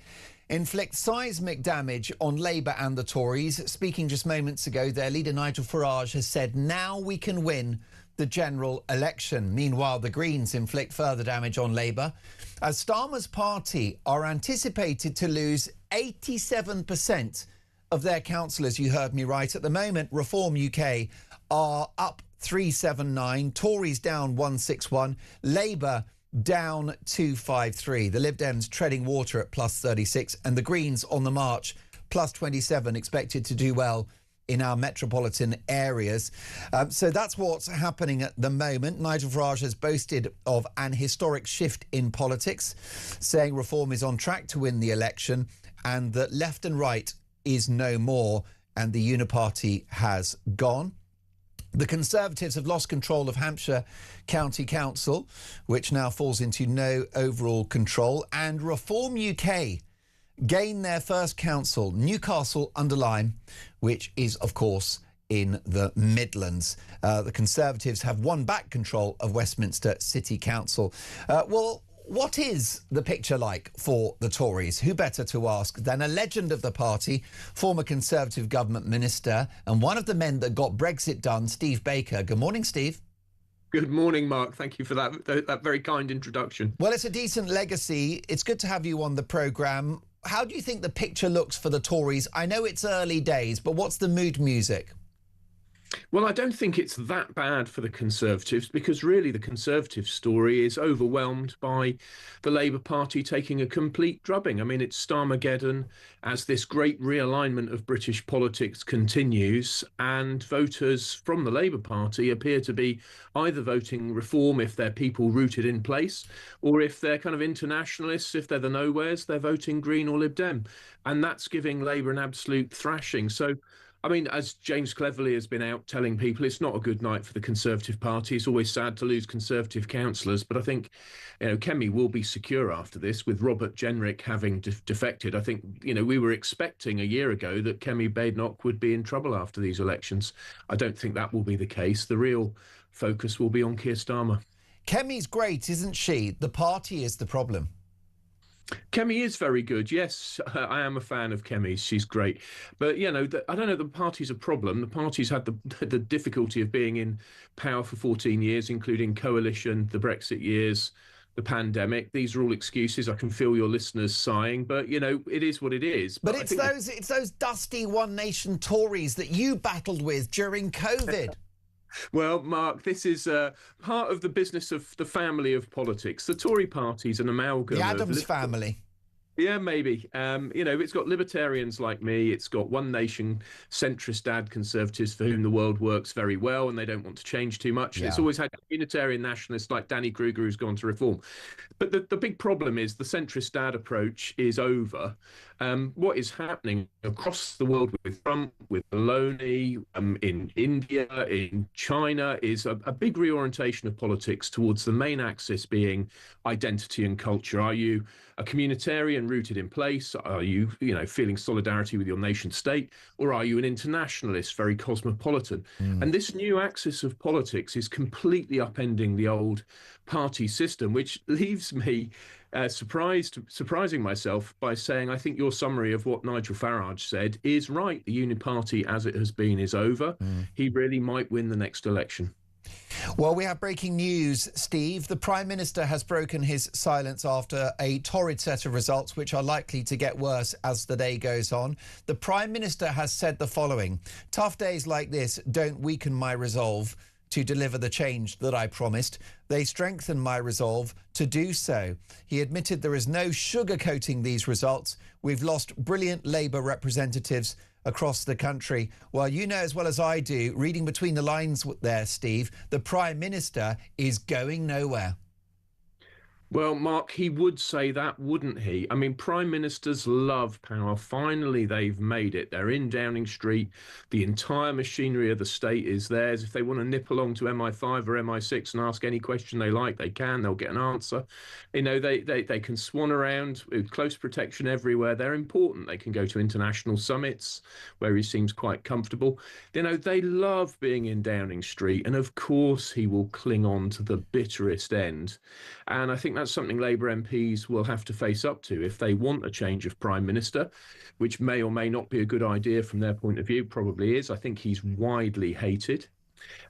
inflicts seismic damage on Labour and the Tories. Speaking just moments ago, their leader Nigel Farage has said now we can win the general election. Meanwhile, the Greens inflict further damage on Labour as Starmer's party are anticipated to lose 87% of their councillors. You heard me right. At the moment, Reform UK are up 379, Tories down 161, Labour down 253. The Lib Dems treading water at plus 36, and the Greens on the march plus 27, expected to do well in our metropolitan areas. So that's what's happening at the moment. Nigel Farage has boasted of an historic shift in politics, saying Reform is on track to win the election and that left and right is no more and the Uniparty has gone. The Conservatives have lost control of Hampshire County Council, which now falls into no overall control, and Reform UK gain their first council, Newcastle-under-Lyme, which is, of course, in the Midlands. The Conservatives have won back control of Westminster City Council. What is the picture like for the Tories? Who better to ask than a legend of the party, former Conservative government minister, and one of the men that got Brexit done, Steve Baker. Good morning, Steve. Good morning, Mark. Thank you for that very kind introduction. Well, it's a decent legacy. It's good to have you on the programme. How do you think the picture looks for the Tories? I know it's early days, but what's the mood music? Well, I don't think it's that bad for the Conservatives, because really the Conservative story is overwhelmed by the Labour Party taking a complete drubbing. I mean, it's Starmageddon as this great realignment of British politics continues, and voters from the Labour Party appear to be either voting Reform if they're people rooted in place, or if they're kind of internationalists, if they're the nowheres, they're voting Green or Lib Dem. And that's giving Labour an absolute thrashing. So I mean, as James Cleverly has been out telling people, it's not a good night for the Conservative Party. It's always sad to lose Conservative councillors, but I think, Kemi will be secure after this, with Robert Jenrick having defected. I think, we were expecting a year ago that Kemi Badenoch would be in trouble after these elections. I don't think that will be the case. The real focus will be on Keir Starmer. Kemi's great, isn't she? The party is the problem. Kemi is very good. Yes, I am a fan of Kemi. She's great. But, I don't know, the party's a problem. The party's had the difficulty of being in power for 14 years, including coalition, the Brexit years, the pandemic. These are all excuses. I can feel your listeners sighing, but, it is what it is. But it's those dusty One Nation Tories that you battled with during COVID. Well, Mark, this is part of the business of the family of politics. The Tory party's an amalgam. The Adams family. Yeah, maybe. It's got libertarians like me. It's got One Nation centrist dad conservatives for whom the world works very well and they don't want to change too much. Yeah. It's always had Unitarian nationalists like Danny Kruger who's gone to Reform. But the big problem is the centrist dad approach is over. What is happening across the world with Trump, with Maloney, in India, in China, is a big reorientation of politics towards the main axis being identity and culture. Are you a communitarian rooted in place? Are you, feeling solidarity with your nation state? Or are you an internationalist, very cosmopolitan? And this new axis of politics is completely upending the old party system, which leaves me surprising myself by saying I think your summary of what Nigel Farage said is right. The Uniparty, as it has been, is over. He really might win the next election. Well, we have breaking news, Steve. The Prime Minister has broken his silence after a torrid set of results, which are likely to get worse as the day goes on. The Prime Minister has said the following: "Tough days like this don't weaken my resolve to deliver the change that I promised. They strengthen my resolve to do so." He admitted there is no sugarcoating these results. We've lost brilliant Labour representatives across the country. Well, you know as well as I do, reading between the lines there, Steve, the Prime Minister is going nowhere. Well, Mark, he would say that, wouldn't he? I mean, prime ministers love power. Finally, they've made it. They're in Downing Street. The entire machinery of the state is theirs. If they want to nip along to MI5 or MI6 and ask any question they like, they can. They'll get an answer. You know, they can swan around with close protection everywhere. They're important. They can go to international summits where he seems quite comfortable. You know, they love being in Downing Street. And of course, he will cling on to the bitterest end. And I think that's something Labour MPs will have to face up to if they want a change of Prime Minister, which may or may not be a good idea from their point of view. Probably is. I think he's widely hated.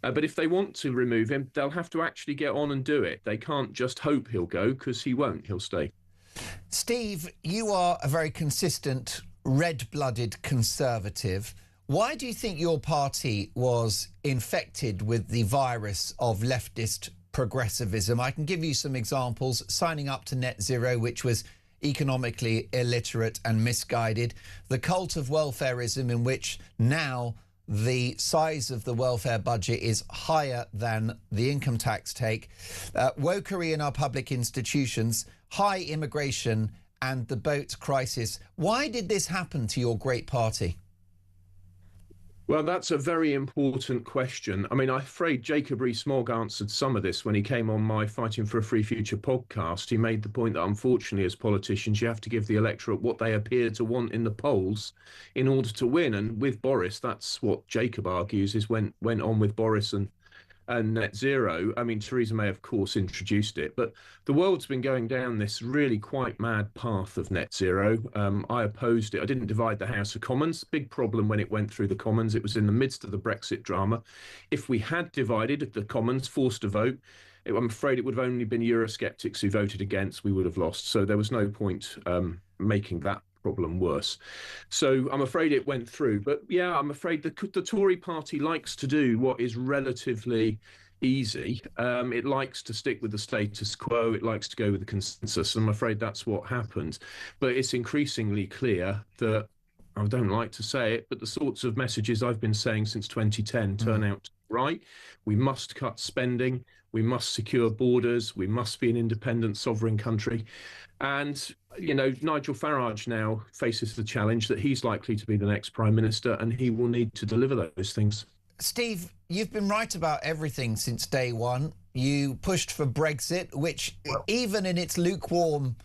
But if they want to remove him, they'll have to actually get on and do it. They can't just hope he'll go, because he won't. He'll stay. Steve, you are a very consistent, red-blooded Conservative. Why do you think your party was infected with the virus of leftist progressivism? I can give you some examples. Signing up to net zero, which was economically illiterate and misguided. The cult of welfarism, in which now the size of the welfare budget is higher than the income tax take. Wokery in our public institutions, high immigration and the boat crisis. Why did this happen to your great party? Well, that's a very important question. I mean, I'm afraid Jacob Rees-Mogg answered some of this when he came on my Fighting for a Free Future podcast. He made the point that, unfortunately, as politicians, you have to give the electorate what they appear to want in the polls in order to win. And with Boris, that's what Jacob argues is went on with Boris and net zero. I mean, Theresa May, of course, introduced it, but the world's been going down this really quite mad path of net zero. I opposed it. I didn't divide the House of Commons. Big problem when it went through the Commons. It was in the midst of the Brexit drama. If we had divided the Commons, forced a vote, I'm afraid it would have only been Eurosceptics who voted against. We would have lost. So there was no point making that problem worse. So I'm afraid it went through. But yeah, I'm afraid the Tory party likes to do what is relatively easy. It likes to stick with the status quo. It likes to go with the consensus. I'm afraid that's what happened. But it's increasingly clear that, I don't like to say it, but the sorts of messages I've been saying since 2010 turn out right. We must cut spending. We must secure borders. We must be an independent, sovereign country. And, you know, Nigel Farage now faces the challenge that he's likely to be the next Prime Minister, and he will need to deliver those things. Steve, you've been right about everything since day one. You pushed for Brexit, which, even in its lukewarm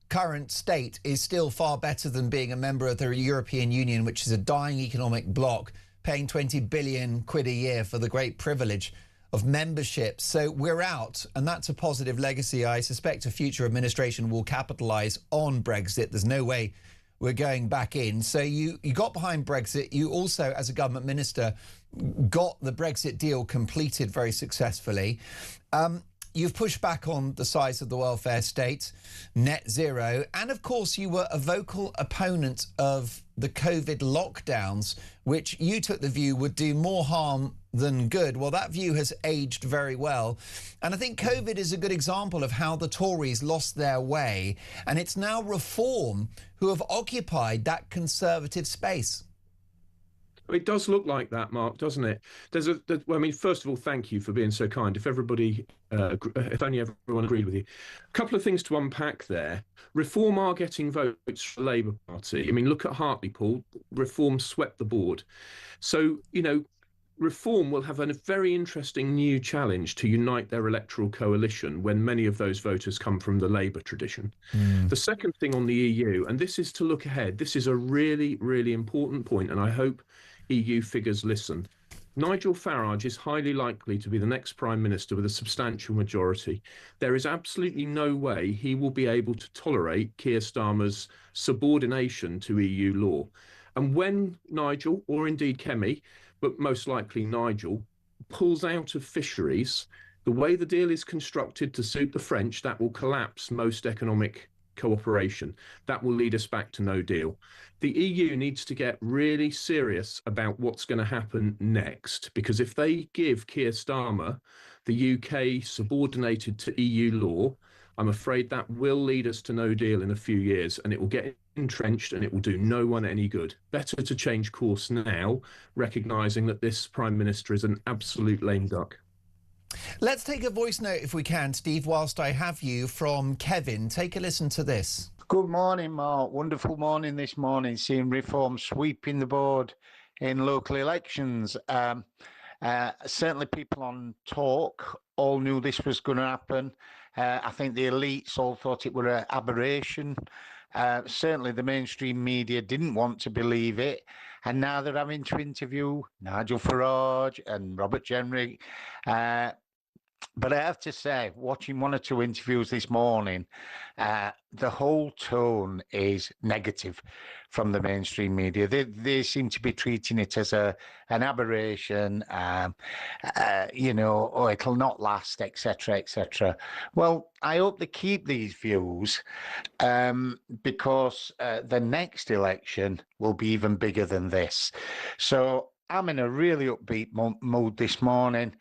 current state, is still far better than being a member of the European Union, which is a dying economic bloc, paying 20 billion quid a year for the great privilege of membership. So we're out, and that's a positive legacy. I suspect a future administration will capitalise on Brexit. There's no way we're going back in. So you got behind Brexit. You also, as a government minister, got the Brexit deal completed very successfully. You've pushed back on the size of the welfare state, net zero, and of course you were a vocal opponent of the COVID lockdowns, which you took the view would do more harm than good. Well, that view has aged very well. And I think COVID is a good example of how the Tories lost their way. And it's now Reform who have occupied that Conservative space. It does look like that, Mark, doesn't it? I mean, first of all, thank you for being so kind. If only everyone agreed with you. A couple of things to unpack there. Reform are getting votes for the Labour Party. I mean, look at Hartlepool. Reform swept the board. So, you know, Reform will have a very interesting new challenge to unite their electoral coalition when many of those voters come from the Labour tradition. The second thing on the EU, and this is to look ahead, this is a really, really important point, and I hope EU figures listen. Nigel Farage is highly likely to be the next Prime Minister with a substantial majority. There is absolutely no way he will be able to tolerate Keir Starmer's subordination to EU law. And when Nigel, or indeed Kemi, but most likely Nigel, pulls out of fisheries, the way the deal is constructed to suit the French, that will collapse most economic cooperation. That will lead us back to no deal. The EU needs to get really serious about what's going to happen next, because if they give Keir Starmer the UK subordinated to EU law, I'm afraid that will lead us to no deal in a few years, and it will get entrenched and it will do no one any good. Better to change course now, recognising that this Prime Minister is an absolute lame duck. Let's take a voice note if we can, Steve, whilst I have you, from Kevin. Take a listen to this. Good morning, Mark. Wonderful morning this morning, seeing Reform sweeping the board in local elections. Certainly people on Talk all knew this was going to happen. I think the elites all thought it were an aberration. Certainly the mainstream media didn't want to believe it. And now they're having to interview Nigel Farage and Robert Jenrick. But I have to say, watching one or two interviews this morning, the whole tone is negative from the mainstream media. They seem to be treating it as an aberration, oh, it'll not last, etc., etc. Well, I hope they keep these views because the next election will be even bigger than this. So I'm in a really upbeat mood this morning.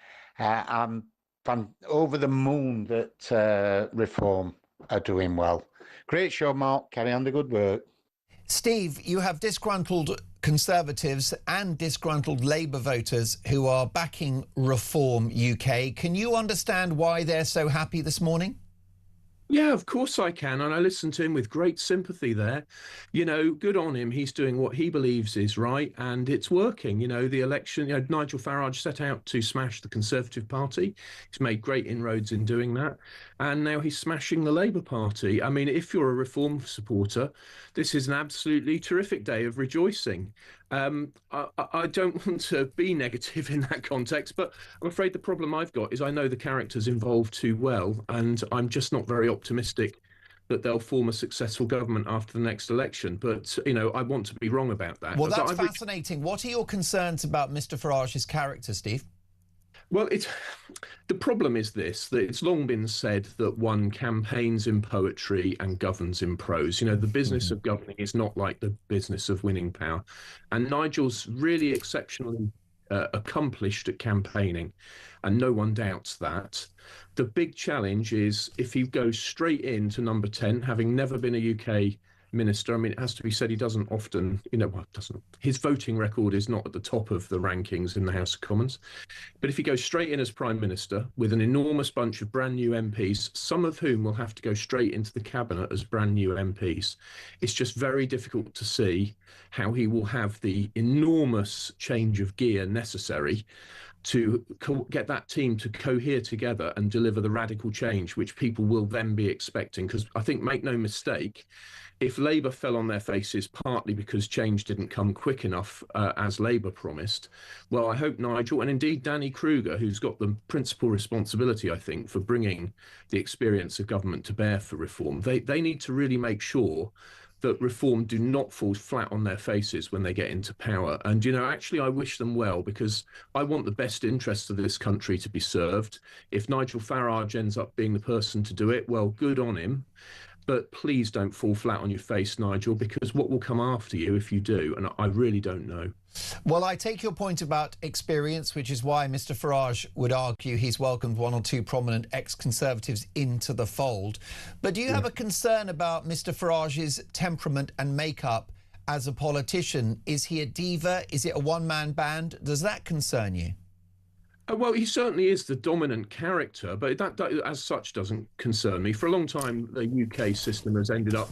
I'm over the moon that Reform are doing well. Great show, Mark. Carry on the good work. Steve, you have disgruntled Conservatives and disgruntled Labour voters who are backing Reform UK. Can you understand why they're so happy this morning? Yeah, of course I can. And I listened to him with great sympathy there. You know, good on him. He's doing what he believes is right, and it's working. You know, the election, Nigel Farage set out to smash the Conservative Party. He's made great inroads in doing that. And now he's smashing the Labour Party. I mean, if you're a Reform supporter, this is an absolutely terrific day of rejoicing. I don't want to be negative in that context, but I'm afraid the problem I've got is I know the characters involved too well, and I'm just not very optimistic that they'll form a successful government after the next election. But, I want to be wrong about that. Well, that's fascinating. What are your concerns about Mr. Farage's character, Steve? Well, the problem is this, that it's long been said that one campaigns in poetry and governs in prose. The business of governing is not like the business of winning power. And Nigel's really exceptionally accomplished at campaigning, and no one doubts that. The big challenge is if he goes straight into number 10, having never been a UK minister. I mean, it has to be said he doesn't often, his voting record is not at the top of the rankings in the House of Commons. But if he goes straight in as Prime Minister with an enormous bunch of brand new MPs, some of whom will have to go straight into the cabinet as brand new MPs, it's just very difficult to see how he will have the enormous change of gear necessary to get that team to cohere together and deliver the radical change which people will then be expecting. Because I think, make no mistake, if Labour fell on their faces partly because change didn't come quick enough, as Labour promised, well, I hope Nigel, and indeed Danny Kruger, who's got the principal responsibility, I think, for bringing the experience of government to bear for Reform, they need to really make sure that Reform do not fall flat on their faces when they get into power. And, actually, I wish them well, because I want the best interests of this country to be served. If Nigel Farage ends up being the person to do it, well, good on him. But please don't fall flat on your face, Nigel, because what will come after you if you do? And I really don't know. Well, I take your point about experience, which is why Mr. Farage would argue he's welcomed one or two prominent ex-Conservatives into the fold. But do you have a concern about Mr. Farage's temperament and makeup as a politician? Is he a diva? Is it a one-man band? Does that concern you? Well, he certainly is the dominant character, but that as such doesn't concern me. For a long time, the UK system has ended up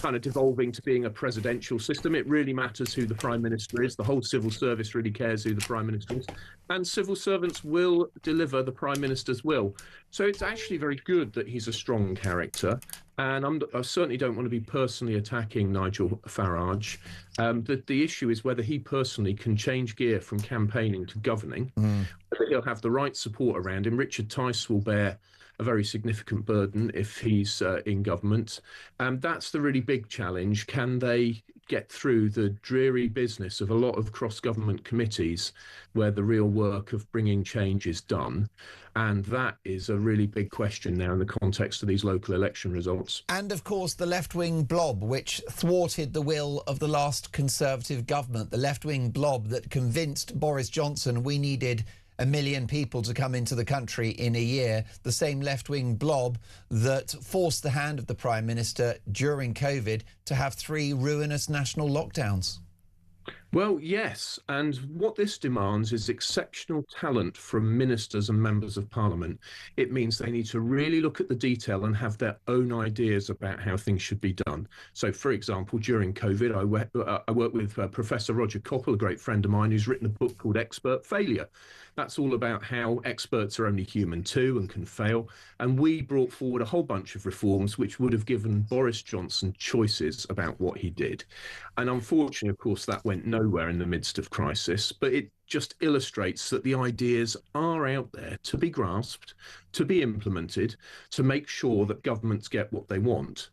kind of devolving to being a presidential system. It really matters who the Prime Minister is. The whole civil service really cares who the Prime Minister is. And civil servants will deliver the Prime Minister's will. So it's actually very good that he's a strong character. And I certainly don't want to be personally attacking Nigel Farage. The issue is whether he personally can change gear from campaigning to governing, whether he'll have the right support around him. Richard Tice will bear a very significant burden if he's in government. That's the really big challenge. Can they get through the dreary business of a lot of cross-government committees where the real work of bringing change is done. And that is a really big question now in the context of these local election results. And, of course, the left-wing blob, which thwarted the will of the last Conservative government, the left-wing blob that convinced Boris Johnson we needed 1 million people to come into the country in a year, the same left-wing blob that forced the hand of the Prime Minister during COVID to have 3 ruinous national lockdowns. Well, yes, and what this demands is exceptional talent from ministers and members of parliament. It means they need to really look at the detail and have their own ideas about how things should be done. So, for example, during COVID, I worked with Professor Roger Coppell, a great friend of mine, who's written a book called Expert Failure. That's all about how experts are only human too and can fail. And we brought forward a whole bunch of reforms which would have given Boris Johnson choices about what he did. And unfortunately, of course, that went nowhere in the midst of crisis, but it just illustrates that the ideas are out there to be grasped, to be implemented, to make sure that governments get what they want.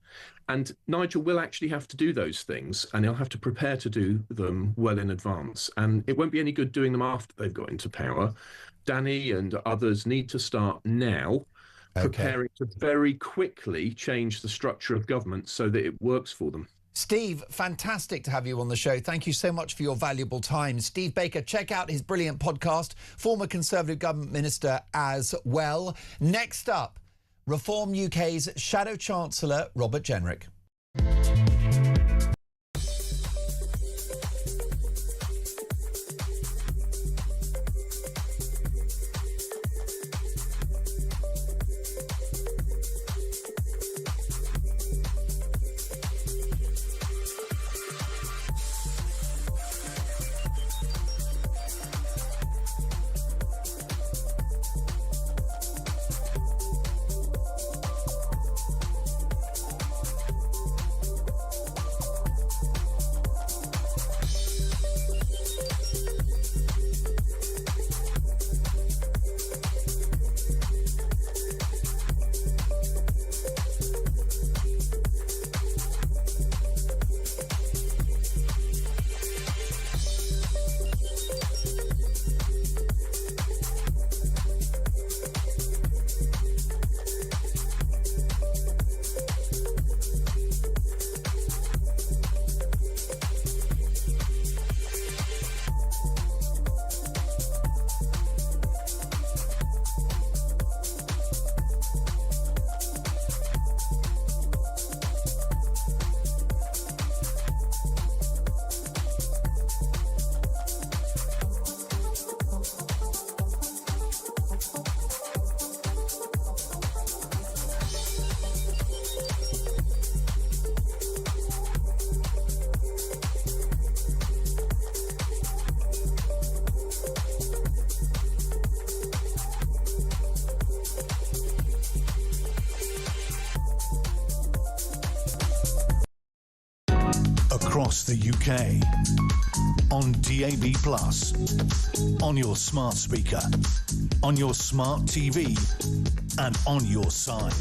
And Nigel will actually have to do those things, and he'll have to prepare to do them well in advance. And it won't be any good doing them after they've got into power. Danny and others need to start now, preparing to very quickly change the structure of government so that it works for them. Steve, fantastic to have you on the show. Thank you so much for your valuable time. Steve Baker, check out his brilliant podcast, former Conservative government minister as well. Next up, Reform UK's Shadow Chancellor, Robert Jenrick. Across the UK, on DAB+, on your smart speaker, on your smart TV, and on your side.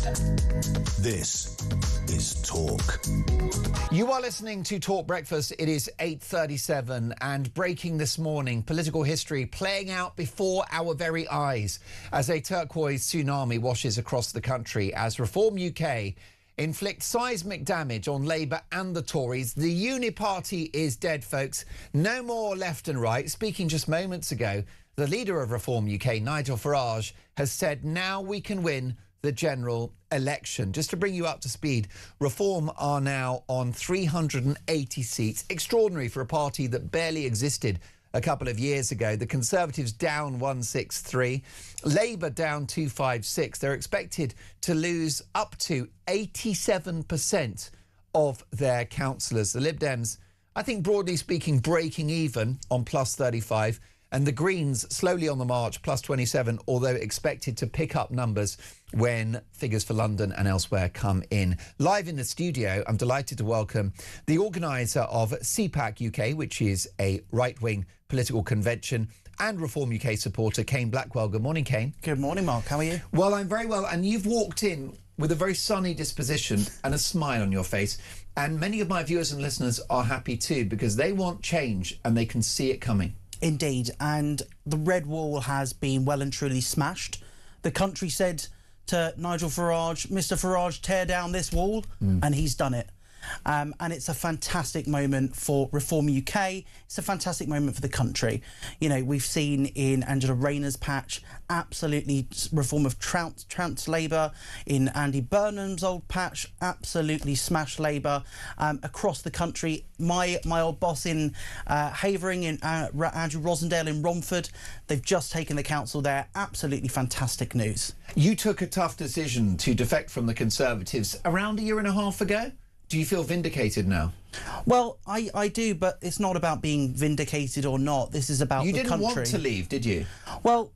This is Talk. You are listening to Talk Breakfast. It is 8:37 and breaking this morning, political history playing out before our very eyes as a turquoise tsunami washes across the country as Reform UK inflict seismic damage on Labour and the Tories. The Uni-Party is dead, folks. No more left and right. Speaking just moments ago, the leader of Reform UK, Nigel Farage, has said now we can win the general election. Just to bring you up to speed, Reform are now on 380 seats. Extraordinary for a party that barely existed a couple of years ago. The Conservatives down 163, Labour down 256. They're expected to lose up to 87% of their councillors. The Lib Dems, I think broadly speaking, breaking even on plus 35, and the Greens slowly on the march, plus 27, although expected to pick up numbers when figures for London and elsewhere come in. Live in the studio, I'm delighted to welcome the organiser of CPAC UK, which is a right-wing political convention, and Reform UK supporter, Kane Blackwell. Good morning, Kane. Good morning, Mark. How are you? Well, I'm very well, and you've walked in with a very sunny disposition and a smile on your face. And many of my viewers and listeners are happy too, because they want change and they can see it coming. Indeed, and the red wall has been well and truly smashed. The country said to Nigel Farage, Mr Farage, tear down this wall, and he's done it. And it's a fantastic moment for Reform UK. It's a fantastic moment for the country. You know, we've seen in Angela Rayner's patch, absolutely reform of Trout's Labour. In Andy Burnham's old patch, absolutely smashed Labour. Across the country, my old boss in Havering, in Andrew Rosendale in Romford, they've just taken the council there. Absolutely fantastic news. You took a tough decision to defect from the Conservatives around a year and a half ago. Do you feel vindicated now? Well, I do, but it's not about being vindicated or not. This is about the country. You didn't want to leave, did you? Well,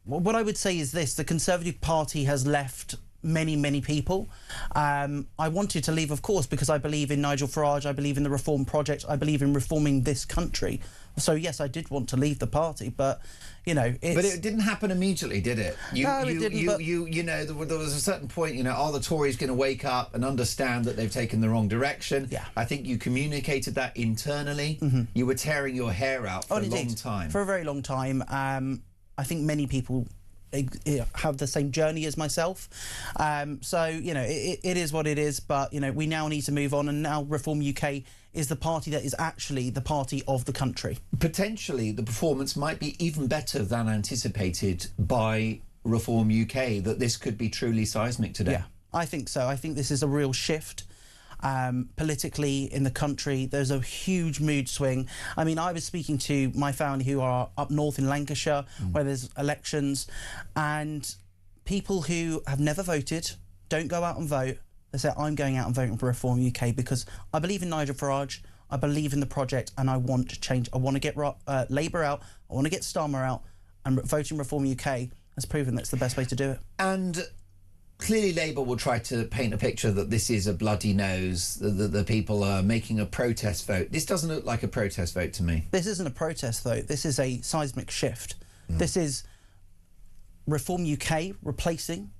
what I would say is this: the Conservative Party has left many people. I wanted to leave, of course, because I believe in Nigel Farage, I believe in the Reform Project, I believe in reforming this country. So yes, I did want to leave the party, but you know, but it didn't happen immediately, did it? No, it didn't. You know, there was a certain point. You know, are the Tories going to wake up and understand that they've taken the wrong direction? Yeah. I think you communicated that internally. You were tearing your hair out for a long time. For a very long time. I think many people have the same journey as myself, so you know, it is what it is, but you know, we now need to move on, and now Reform UK is the party that is actually the party of the country. Potentially the performance might be even better than anticipated by Reform UK, that this could be truly seismic today. Yeah, I think so. I think this is a real shift. Politically in the country, there's a huge mood swing. I mean, I was speaking to my family who are up north in Lancashire, where there's elections, and people who have never voted don't go out and vote. They say, I'm going out and voting for Reform UK because I believe in Nigel Farage, I believe in the project, and I want to change. I want to get Labour out, I want to get Starmer out, and voting Reform UK has proven that's the best way to do it. And clearly Labour will try to paint a picture that this is a bloody nose, that the people are making a protest vote. This doesn't look like a protest vote to me. This isn't a protest vote. This is a seismic shift. This is Reform UK replacing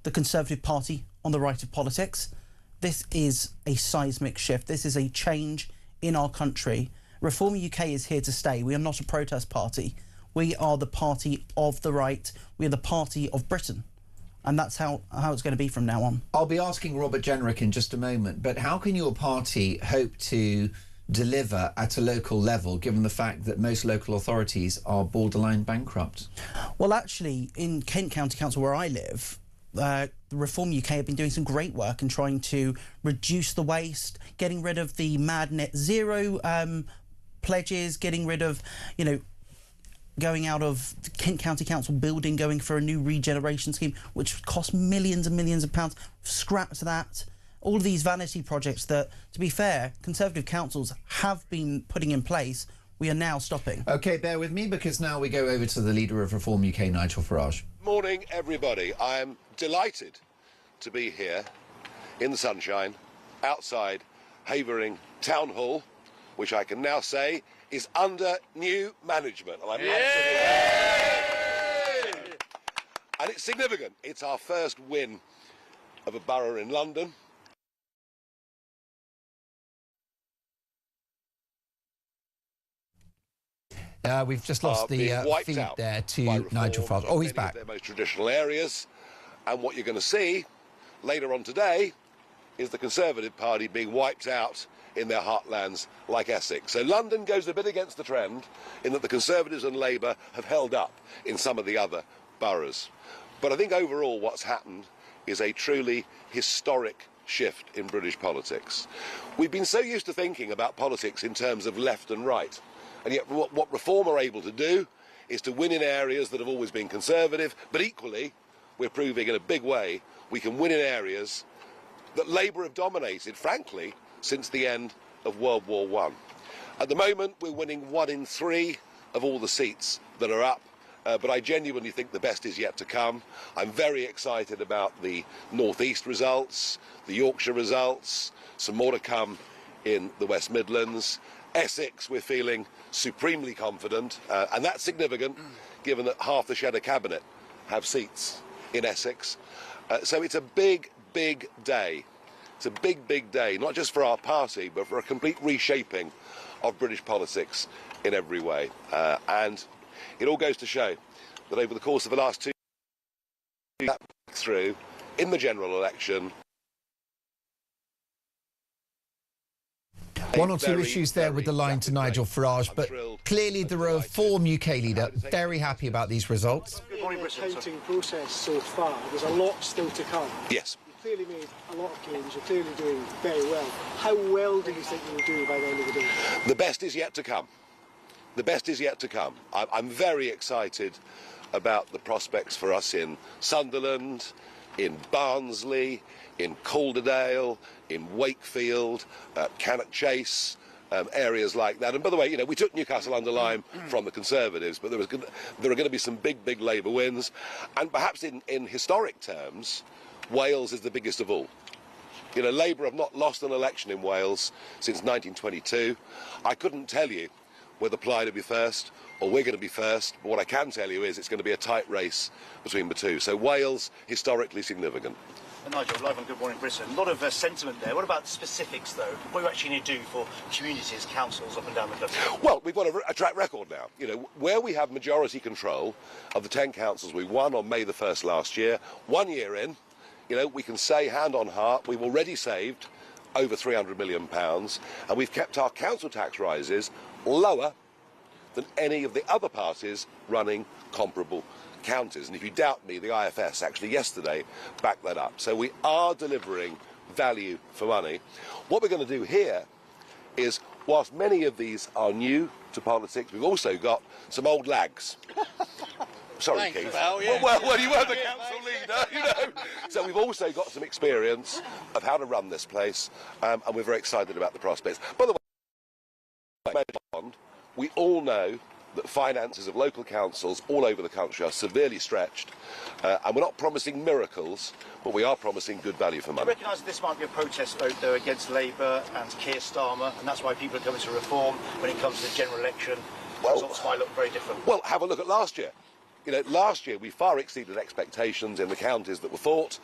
the Conservative Party on the right of politics. This is a seismic shift. This is a change in our country. Reform UK is here to stay. We are not a protest party. We are the party of the right. We are the party of Britain. And that's how it's going to be from now on. I'll be asking Robert Jenrick in just a moment, but how can your party hope to deliver at a local level, given the fact that most local authorities are borderline bankrupt? Well, actually, in Kent County Council, where I live, the Reform UK have been doing some great work in trying to reduce the waste, getting rid of the mad net zero pledges, getting rid of, you know, going out of the Kent County Council building, going for a new regeneration scheme, which cost millions and millions of pounds. Scrapped that. All of these vanity projects that, to be fair, Conservative councils have been putting in place, we are now stopping. OK, bear with me, because now we go over to the leader of Reform UK, Nigel Farage. Morning, everybody. I am delighted to be here in the sunshine outside Havering Town Hall, which I can now say is under new management. And I'm absolutely... And it's significant. It's our first win of a borough in London. We've just lost the feed there to Nigel Farage. Oh, he's back. Their most traditional areas. And what you're going to see later on today is the Conservative Party being wiped out in their heartlands like Essex. So London goes a bit against the trend in that the Conservatives and Labour have held up in some of the other boroughs. But I think overall what's happened is a truly historic shift in British politics. We've been so used to thinking about politics in terms of left and right, and yet what Reform are able to do is to win in areas that have always been Conservative, but equally we're proving in a big way we can win in areas that Labour have dominated, frankly, since the end of World War I. At the moment, we're winning 1 in 3 of all the seats that are up, but I genuinely think the best is yet to come. I'm very excited about the North East results, the Yorkshire results, some more to come in the West Midlands. Essex, we're feeling supremely confident, and that's significant given that half the Cheddar Cabinet have seats in Essex. So it's a big, big day It's a big, big day, not just for our party, but for a complete reshaping of British politics in every way. And it all goes to show that over the course of the last 2 years, through in the general election. One or two issues there with the line to Nigel Farage, but clearly the Reform UK leader very happy about these results. In the counting process so far, there's a lot still to come. Yes. You've clearly made a lot of gains. You're clearly doing very well. How well do you think you'll do by the end of the day? The best is yet to come. The best is yet to come. I'm very excited about the prospects for us in Sunderland, in Barnsley, in Calderdale, in Wakefield, Cannock Chase, areas like that. And by the way, you know, we took Newcastle-under-Lyme from the Conservatives, but there are going to be some big, big Labour wins. And perhaps in historic terms, Wales is the biggest of all. You know, Labour have not lost an election in Wales since 1922. I couldn't tell you whether Plaid will be first or we're going to be first, but what I can tell you is it's going to be a tight race between the two. So Wales, historically significant. Nigel, live on Good Morning Britain. A lot of sentiment there. What about the specifics, though? What do you actually need to do for communities, councils up and down the country? Well, we've got a track record now. You know, where we have majority control of the 10 councils we won on May the 1st last year, 1 year in, you know, we can say hand on heart, we've already saved over £300 million, and we've kept our council tax rises lower than any of the other parties running comparable counties. And if you doubt me, the IFS actually yesterday backed that up. So we are delivering value for money. What we're going to do here is, whilst many of these are new to politics, we've also got some old lags. Sorry, Thanks, Keith. Val, yeah. Well, you were the council leader, you know. So we've also got some experience of how to run this place, and we're very excited about the prospects. By the way, we all know that finances of local councils all over the country are severely stretched, and we're not promising miracles, but we are promising good value for money. Do you recognise that this might be a protest vote, though, against Labour and Keir Starmer, and that's why people are coming to reform when it comes to the general election? The results might look very different. Well, have a look at last year. You know, last year we far exceeded expectations in the counties that were fought.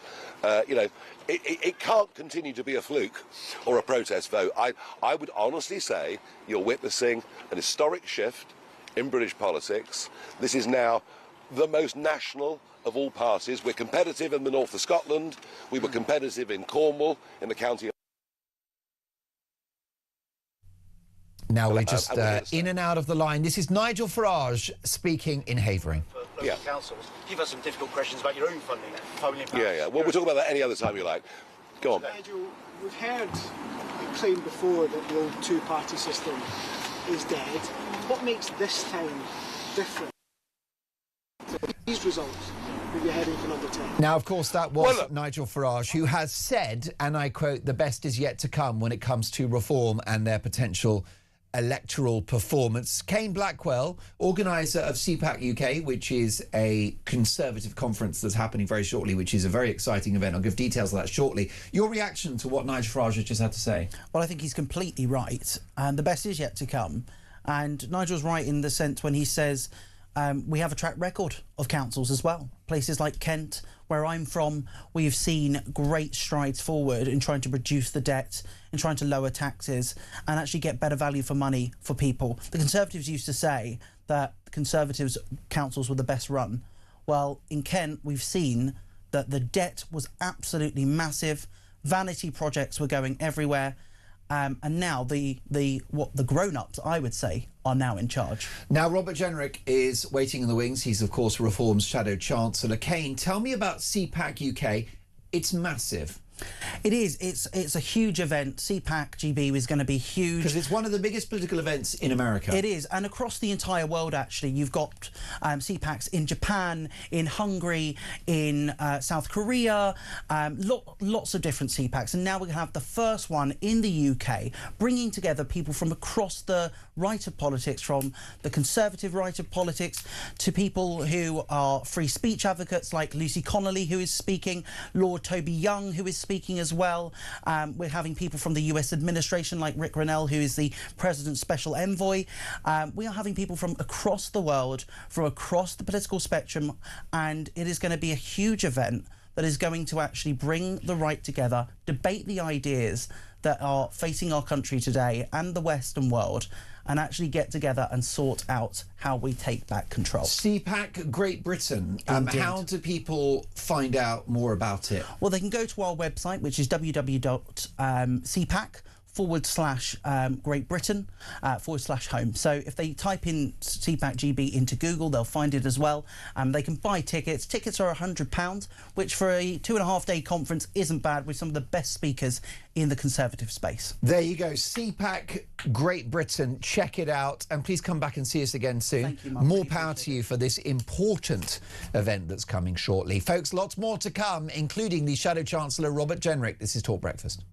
You know, it can't continue to be a fluke or a protest vote. I would honestly say you're witnessing an historic shift in British politics. This is now the most national of all parties. We're competitive in the north of Scotland. We were competitive in Cornwall, in the county. Now we're just in and out of the line. This is Nigel Farage speaking in Havering. Yeah. Councils. You've had some difficult questions about your own funding. Yeah. Well, we'll talk about that any other time you like. Go on. Nigel, we've heard it claimed before that the old two-party system is dead. What makes this time different? These results, that you're heading for number 10. Now, of course, that was Nigel Farage, who has said, and I quote, the best is yet to come when it comes to reform and their potential electoral performance. Kane Blackwell, organiser of CPAC UK, which is a Conservative conference that's happening very shortly, which is a very exciting event. I'll give details of that shortly. Your reaction to what Nigel Farage has just had to say? Well, I think he's completely right, and the best is yet to come. And Nigel's right in the sense when he says we have a track record of councils as well. Places like Kent, where I'm from, we've seen great strides forward in trying to reduce the debt, in trying to lower taxes and actually get better value for money for people. The Conservatives used to say that Conservatives' councils were the best run. Well, in Kent, we've seen that the debt was absolutely massive. Vanity projects were going everywhere. And now the grown-ups, I would say, are now in charge. Now, Robert Jenrick is waiting in the wings. He's, of course, Reform's Shadow Chancellor. Kane, tell me about CPAC UK. It's massive. It is. It's a huge event. CPAC GB is going to be huge. Because it's one of the biggest political events in America. It is. And across the entire world, actually. You've got CPACs in Japan, in Hungary, in South Korea, lots of different CPACs. And now we're going to have the first one in the UK, bringing together people from across the right of politics, from the Conservative right of politics, to people who are free speech advocates like Lucy Connolly, who is speaking, Lord Toby Young, who is speaking as well. We're having people from the US administration like Rick Grenell, who is the President's Special Envoy. We are having people from across the world, from across the political spectrum, and it is going to be a huge event that is going to actually bring the right together, debate the ideas that are facing our country today and the Western world, and actually get together and sort out how we take back control. CPAC Great Britain. How do people find out more about it? Well, they can go to our website, which is www.cpac.com/Great Britain /home. So if they type in CPAC GB into Google, they'll find it as well. They can buy tickets. Tickets are £100, which for a 2.5-day conference isn't bad, with some of the best speakers in the Conservative space. There you go, CPAC Great Britain. Check it out, and please come back and see us again soon. Thank you, Mark. More power to you for this important event that's coming shortly. Folks, lots more to come, including the Shadow Chancellor, Robert Jenrick. This is Talk Breakfast.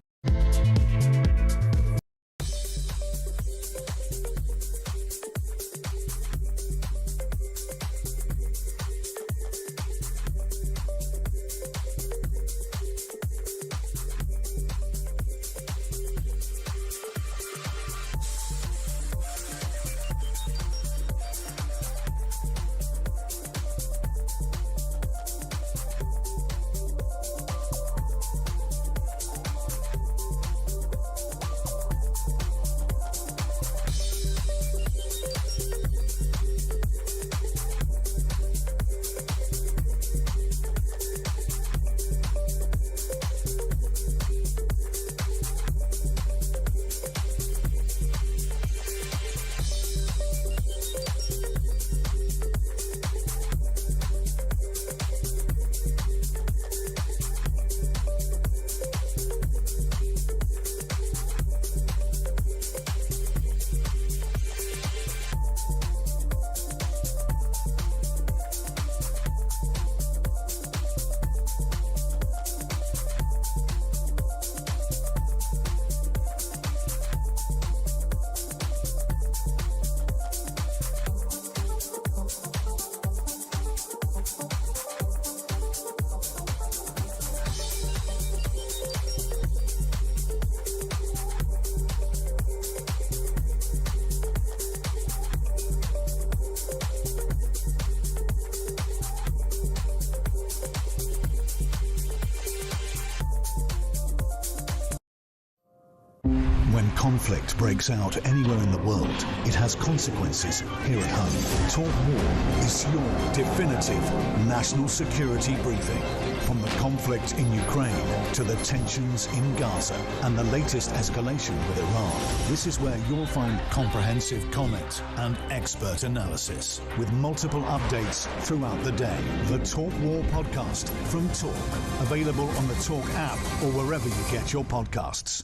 When conflict breaks out anywhere in the world, it has consequences here at home. Talk War is your definitive national security briefing. From the conflict in Ukraine to the tensions in Gaza and the latest escalation with Iran, this is where you'll find comprehensive comment and expert analysis with multiple updates throughout the day. The Talk War podcast from Talk, available on the Talk app or wherever you get your podcasts.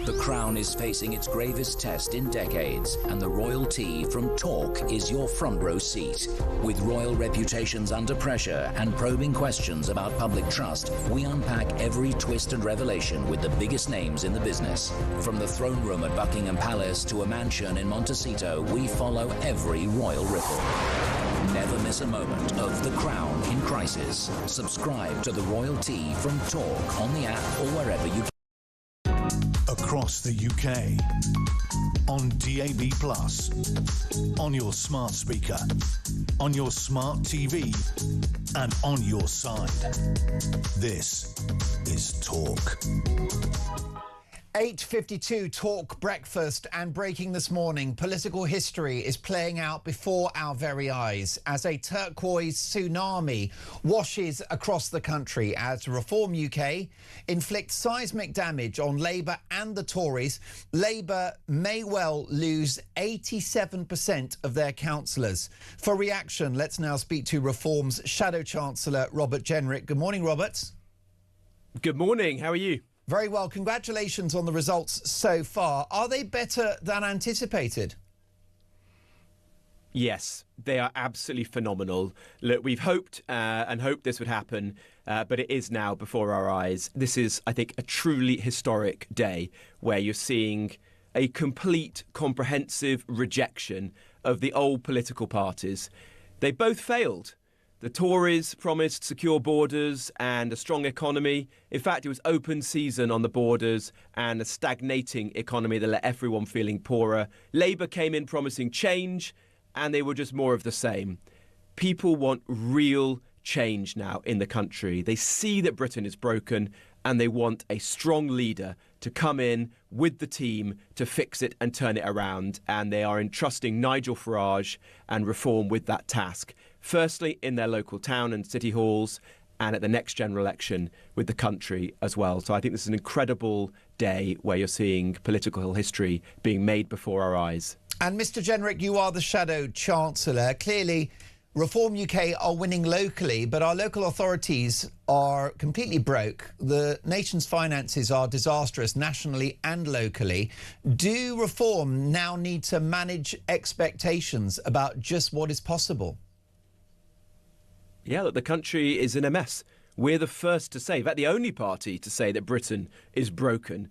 The Crown is facing its gravest test in decades, and the royalty from Talk is your front row seat. With royal reputations under pressure and probing questions about public trust, we unpack every twist and revelation with the biggest names in the business. From the throne room at Buckingham Palace to a mansion in Montecito, we follow every royal ripple. Never miss a moment of The Crown in crisis. Subscribe to the royalty from Talk on the app or wherever you can. Across the UK, on DAB+, on your smart speaker, on your smart TV, and on your side. This is Talk. 8:52 Talk Breakfast, and breaking this morning, political history is playing out before our very eyes as a turquoise tsunami washes across the country as Reform UK inflicts seismic damage on Labour and the Tories. Labour may well lose 87% of their councillors. For reaction, let's now speak to Reform's Shadow Chancellor, Robert Jenrick. Good morning, Robert. Good morning. How are you? Very well. Congratulations on the results so far. Are they better than anticipated? Yes, they are absolutely phenomenal. Look, we've hoped and hoped this would happen, but it is now before our eyes. This is, I think, a truly historic day where you're seeing a complete, comprehensive rejection of the old political parties. They both failed. The Tories promised secure borders and a strong economy. In fact, it was open season on the borders and a stagnating economy that left everyone feeling poorer. Labour came in promising change and they were just more of the same. People want real change now in the country. They see that Britain is broken, and they want a strong leader to come in with the team to fix it and turn it around. And they are entrusting Nigel Farage and Reform with that task. Firstly, in their local town and city halls, and at the next general election with the country as well. So I think this is an incredible day where you're seeing political history being made before our eyes. And Mr. Jenrick, you are the Shadow Chancellor. Clearly, Reform UK are winning locally, but our local authorities are completely broke. The nation's finances are disastrous nationally and locally. Do Reform now need to manage expectations about just what is possible? Yeah, look, the country is in a mess. We're the first to say, in fact, the only party to say that Britain is broken.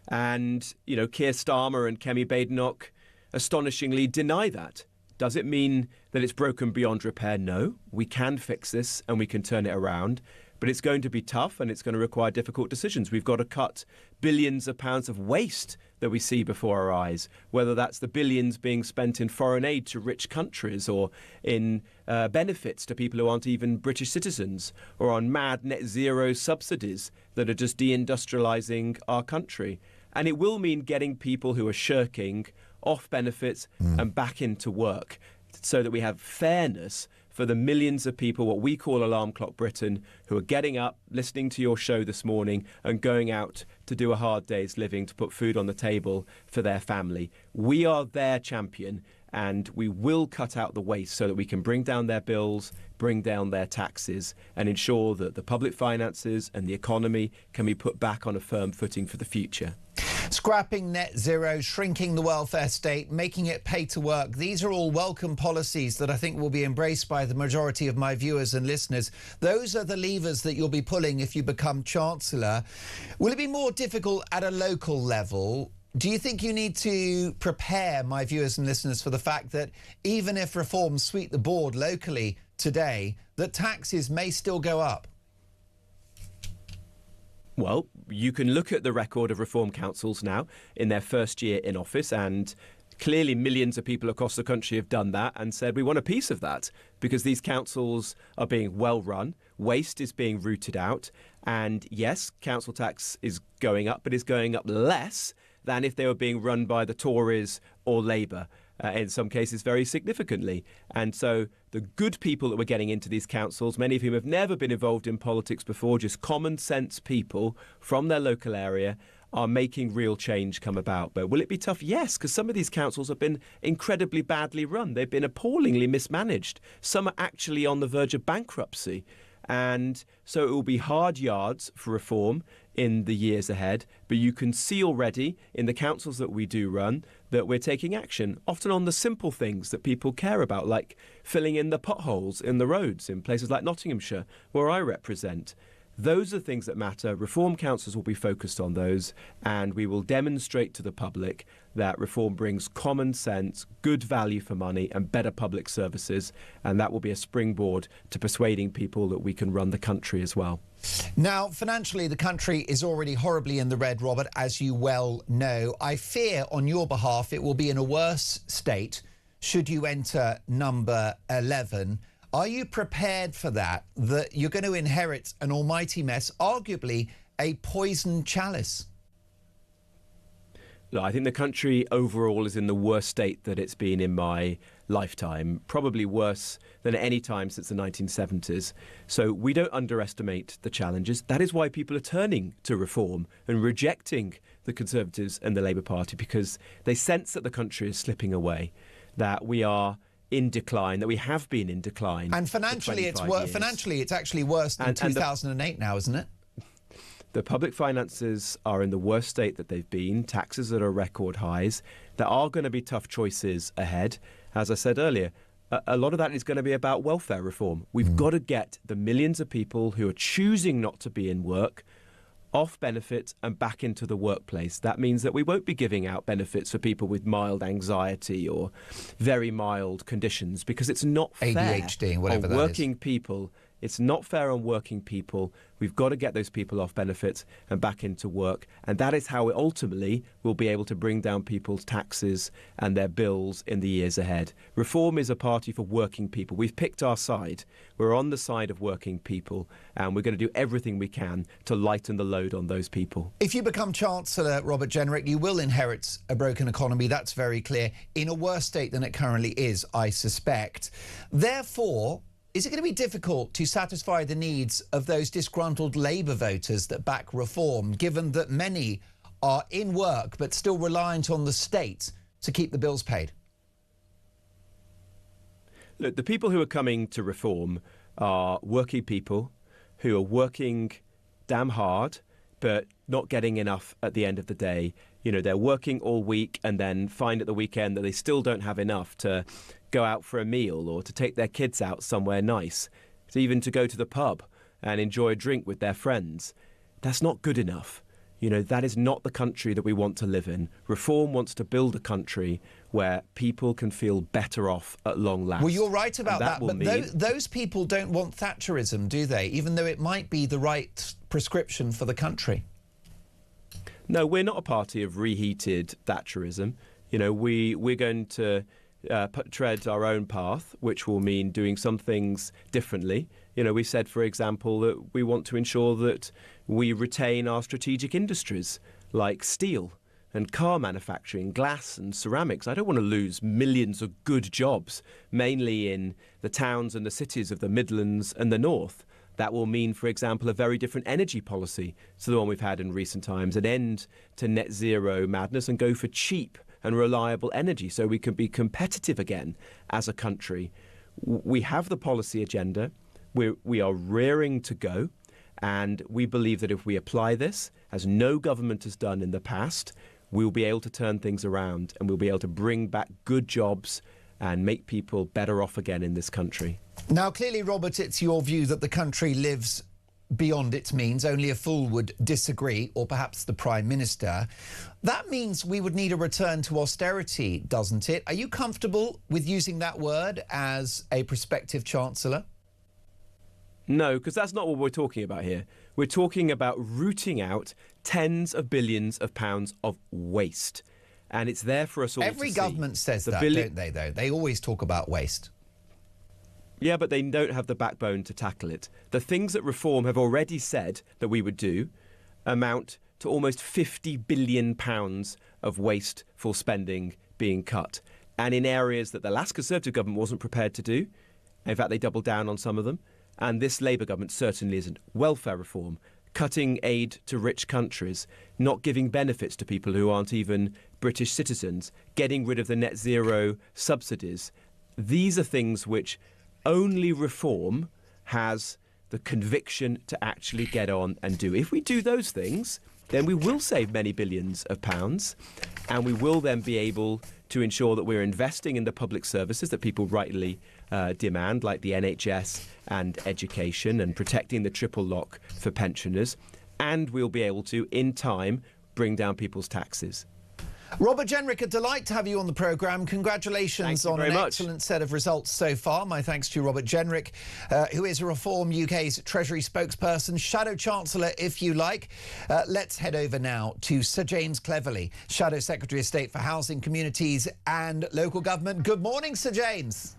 And, you know, Keir Starmer and Kemi Badenoch astonishingly deny that. Does it mean that it's broken beyond repair? No. We can fix this and we can turn it around. But it's going to be tough and it's going to require difficult decisions. We've got to cut billions of pounds of waste that we see before our eyes, whether that's the billions being spent in foreign aid to rich countries or in benefits to people who aren't even British citizens, or on mad net zero subsidies that are just deindustrialising our country. And it will mean getting people who are shirking off benefits and back into work so that we have fairness for the millions of people, what we call Alarm Clock Britain, who are getting up, listening to your show this morning and going out to do a hard day's living to put food on the table for their family. We are their champion, and we will cut out the waste so that we can bring down their bills, bring down their taxes, and ensure that the public finances and the economy can be put back on a firm footing for the future. Scrapping net zero, shrinking the welfare state, making it pay to work. These are all welcome policies that I think will be embraced by the majority of my viewers and listeners. Those are the levers that you'll be pulling if you become Chancellor. Will it be more difficult at a local level? Do you think you need to prepare my viewers and listeners for the fact that even if reforms sweep the board locally today, that taxes may still go up? Well, you can look at the record of reform councils now in their first year in office, and clearly millions of people across the country have done that and said we want a piece of that because these councils are being well run, waste is being rooted out, and yes, council tax is going up, but it's going up less than if they were being run by the Tories or Labour, in some cases very significantly. And so the good people that were getting into these councils, many of whom have never been involved in politics before, just common sense people from their local area, are making real change come about. But will it be tough? Yes, because some of these councils have been incredibly badly run. They've been appallingly mismanaged. Some are actually on the verge of bankruptcy. And so it will be hard yards for reform in the years ahead. But you can see already in the councils that we do run that we're taking action, often on the simple things that people care about, like filling in the potholes in the roads in places like Nottinghamshire, where I represent. Those are things that matter. Reform councils will be focused on those, and we will demonstrate to the public that reform brings common sense, good value for money and better public services, and that will be a springboard to persuading people that we can run the country as well. Now, financially, the country is already horribly in the red, Robert, as you well know. I fear on your behalf it will be in a worse state should you enter number 11. Are you prepared for that you're going to inherit an almighty mess, arguably a poisoned chalice? Look, I think the country overall is in the worst state that it's been in my lifetime, probably worse than at any time since the 1970s. So we don't underestimate the challenges. That is why people are turning to reform and rejecting the Conservatives and the Labour Party, because they sense that the country is slipping away, that we are in decline, that we have been in decline. And financially, it's actually worse than 2008 now, isn't it? The public finances are in the worst state that they've been, taxes that are record highs. There are going to be tough choices ahead. As I said earlier, a lot of that is going to be about welfare reform. We've got to get the millions of people who are choosing not to be in work off benefits and back into the workplace. That means that we won't be giving out benefits for people with mild anxiety or very mild conditions, because it's not fair ADHD, whatever that is, working people It's not fair on working people. We've got to get those people off benefits and back into work. And that is how we ultimately will be able to bring down people's taxes and their bills in the years ahead. Reform is a party for working people. We've picked our side. We're on the side of working people, and we're going to do everything we can to lighten the load on those people. If you become Chancellor, Robert Jenrick, you will inherit a broken economy. That's very clear. In a worse state than it currently is, I suspect. Therefore, is it going to be difficult to satisfy the needs of those disgruntled Labour voters that back reform, given that many are in work but still reliant on the state to keep the bills paid? Look, the people who are coming to reform are working people who are working damn hard but not getting enough at the end of the day. You know, they're working all week and then find at the weekend that they still don't have enough to go out for a meal or to take their kids out somewhere nice, even to go to the pub and enjoy a drink with their friends. That's not good enough. You know, that is not the country that we want to live in. Reform wants to build a country where people can feel better off at long last. Well, you're right about that, but mean... those people don't want Thatcherism, do they? Even though it might be the right prescription for the country. No, we're not a party of reheated Thatcherism. You know, we're going to tread our own path, which will mean doing some things differently. You know, we said, for example, that we want to ensure that we retain our strategic industries like steel and car manufacturing, glass and ceramics. I don't want to lose millions of good jobs, mainly in the towns and the cities of the Midlands and the North. That will mean, for example, a very different energy policy to the one we've had in recent times, an end to net zero madness and go for cheap and reliable energy so we can be competitive again as a country. We have the policy agenda. We are rearing to go, and we believe that if we apply this, as no government has done in the past, we'll be able to turn things around and we'll be able to bring back good jobs and make people better off again in this country. Now, clearly, Robert, it's your view that the country lives beyond its means. Only a fool would disagree, or perhaps the Prime Minister. That means we would need a return to austerity, doesn't it? Are you comfortable with using that word as a prospective Chancellor? No, because that's not what we're talking about here. We're talking about rooting out tens of billions of pounds of waste. And it's there for us all to see. Every government says that, don't they, though? They always talk about waste. Yeah, but they don't have the backbone to tackle it. The things that Reform have already said that we would do amount to almost £50 billion of wasteful spending being cut. And in areas that the last Conservative government wasn't prepared to do. In fact, they doubled down on some of them. And this Labour government certainly isn't. Welfare reform, cutting aid to rich countries, not giving benefits to people who aren't even British citizens, getting rid of the net zero subsidies. These are things which only Reform has the conviction to actually get on and do. If we do those things, then we will save many billions of pounds, and we will then be able to ensure that we're investing in the public services that people rightly demand, like the NHS and education, and protecting the triple lock for pensioners. And we'll be able to, in time, bring down people's taxes. Robert Jenrick, a delight to have you on the programme. Congratulations on an excellent set of results so far. My thanks to Robert Jenrick, who is a Reform UK's Treasury spokesperson, Shadow Chancellor, if you like. Let's head over now to Sir James Cleverly, Shadow Secretary of State for Housing, Communities and Local Government. Good morning, Sir James.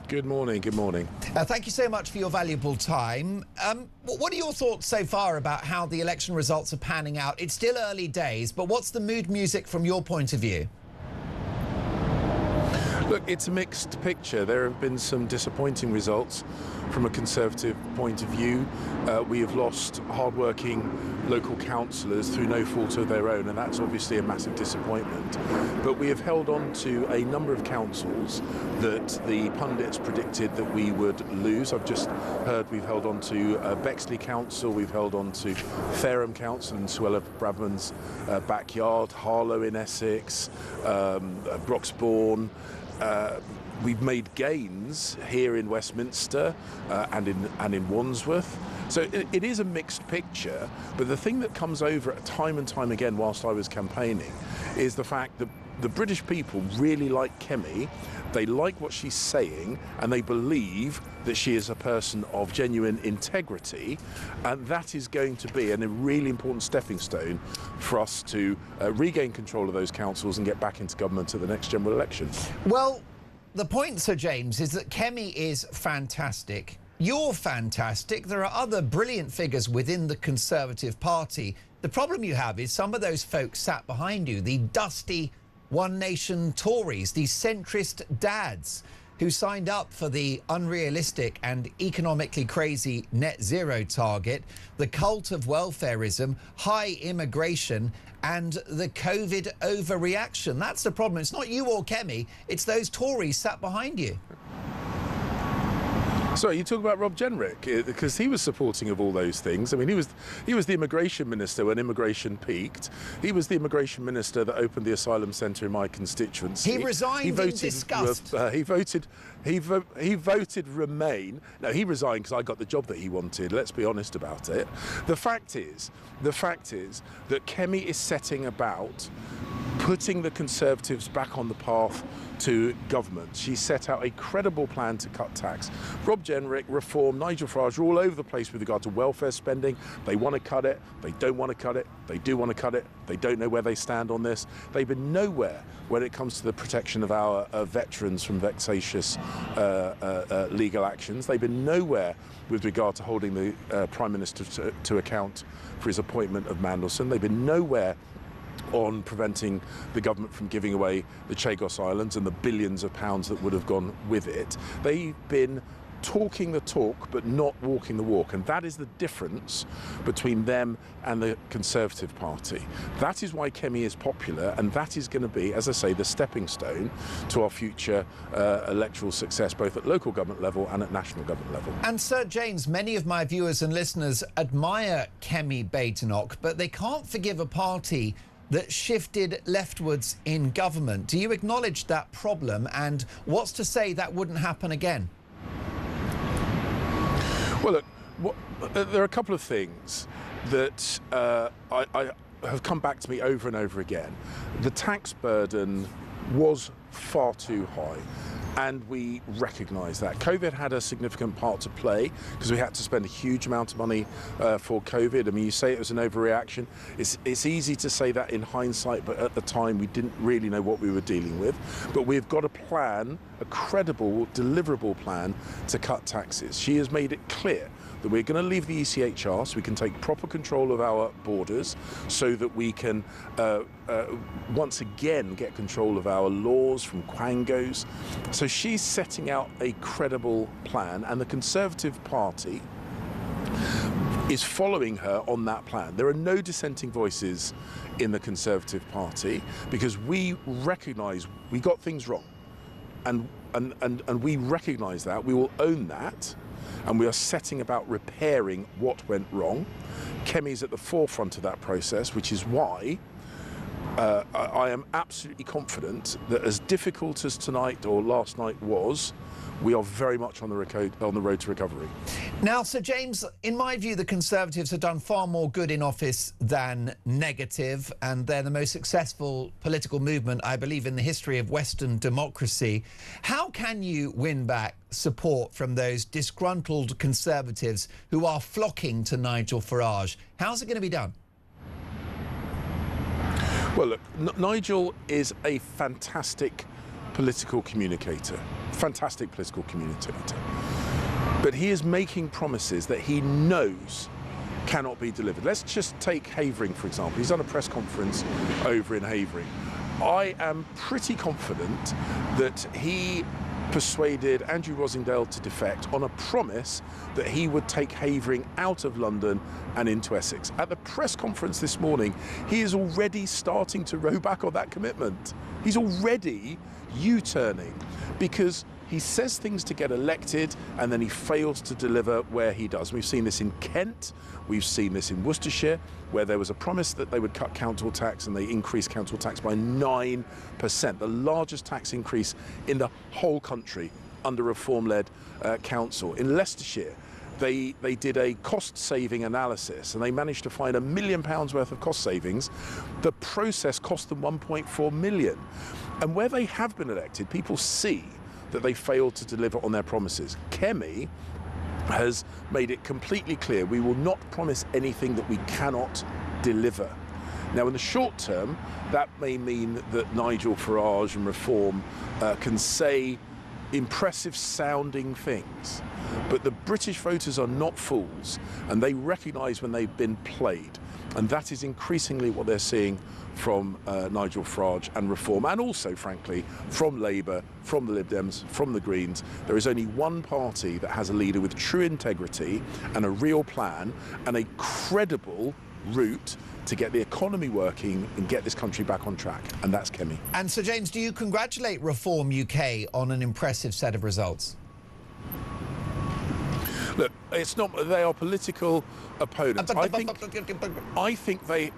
Good morning, good morning. Thank you so much for your valuable time. What are your thoughts so far about how the election results are panning out? It's still early days, but what's the mood music from your point of view? Look, it's a mixed picture. There have been some disappointing results from a Conservative point of view. We have lost hard-working local councillors through no fault of their own, and that's obviously a massive disappointment. But we have held on to a number of councils that the pundits predicted that we would lose. I've just heard we've held on to Bexley Council, we've held on to Fareham Council in Suella Bradman's backyard, Harlow in Essex, Broxbourne. We've made gains here in Westminster and in Wandsworth. So it is a mixed picture, but the thing that comes over time and time again whilst I was campaigning is the fact that the British people really like Kemi. They like what she's saying, and they believe that she is a person of genuine integrity, and that is going to be a really important stepping stone for us to regain control of those councils and get back into government at the next general election. Well, the point, Sir James, is that Kemi is fantastic. You're fantastic. There are other brilliant figures within the Conservative Party. The problem you have is some of those folks sat behind you, the dusty One Nation Tories, these centrist dads who signed up for the unrealistic and economically crazy net zero target, the cult of welfarism, high immigration, and the COVID overreaction. That's the problem. It's not you or Kemi, it's those Tories sat behind you. So you talk about Rob Jenrick, because he was supporting of all those things. I mean, he was the immigration minister when immigration peaked. He was the immigration minister that opened the asylum centre in my constituency. He resigned in disgust. He voted Remain. No, he resigned because I got the job that he wanted. Let's be honest about it. The fact is that Kemi is setting about putting the Conservatives back on the path to government. She set out a credible plan to cut tax. Rob Jenrick, Reform, Nigel Farage are all over the place with regard to welfare spending. They want to cut it, they don't want to cut it, they do want to cut it, they don't know where they stand on this. They've been nowhere when it comes to the protection of our veterans from vexatious legal actions. They've been nowhere with regard to holding the Prime Minister to account for his appointment of Mandelson. They've been nowhere on preventing the government from giving away the Chagos Islands and the billions of pounds that would have gone with it. They've been talking the talk but not walking the walk, and that is the difference between them and the Conservative Party. That is why Kemi is popular, and that is going to be, as I say, the stepping stone to our future electoral success, both at local government level and at national government level. And Sir James, many of my viewers and listeners admire Kemi Badenoch, but they can't forgive a party that shifted leftwards in government. Do you acknowledge that problem, and what's to say that wouldn't happen again? Well, look, there are a couple of things that I have come back to me over and over again. The tax burden was far too high, and we recognise that. COVID had a significant part to play because we had to spend a huge amount of money for COVID. I mean, you say it was an overreaction. It's easy to say that in hindsight, but at the time we didn't really know what we were dealing with. But we've got a plan, a credible, deliverable plan to cut taxes. She has made it clear that we're going to leave the ECHR so we can take proper control of our borders, so that we can once again get control of our laws from quangos. So she's setting out a credible plan, and the Conservative Party is following her on that plan. There are no dissenting voices in the Conservative Party because we recognise we got things wrong, and we recognise that. We will own that. And we are setting about repairing what went wrong. Kemi's at the forefront of that process, which is why I am absolutely confident that as difficult as tonight or last night was, we are very much on the road to recovery. Now, Sir James, in my view, the Conservatives have done far more good in office than negative, and they're the most successful political movement, I believe, in the history of Western democracy. How can you win back support from those disgruntled Conservatives who are flocking to Nigel Farage? How's it going to be done? Well, look, Nigel is a fantastic political communicator. Fantastic political communicator. But he is making promises that he knows cannot be delivered. Let's just take Havering, for example. He's done a press conference over in Havering. I am pretty confident that he persuaded Andrew Rosingdale to defect on a promise that he would take Havering out of London and into Essex. At the press conference this morning, he is already starting to row back on that commitment. He's already U-turning because he says things to get elected and then he fails to deliver where he does. We've seen this in Kent, we've seen this in Worcestershire, where there was a promise that they would cut council tax and they increased council tax by 9%, the largest tax increase in the whole country under reform-led council. In Leicestershire, they did a cost-saving analysis, and they managed to find £1 million worth of cost savings. The process cost them 1.4 million. And where they have been elected, people see that they failed to deliver on their promises. Kemi has made it completely clear we will not promise anything that we cannot deliver. Now, in the short term, that may mean that Nigel Farage and Reform can say impressive sounding things, but the British voters are not fools, and they recognise when they've been played, and that is increasingly what they're seeing from Nigel Farage and Reform, and also, frankly, from Labour, from the Lib Dems, from the Greens. There is only one party that has a leader with true integrity and a real plan and a credible route to get the economy working and get this country back on track, and that's Kemi. And Sir James, do you congratulate Reform UK on an impressive set of results? Look, it's not. They are political opponents. I think they.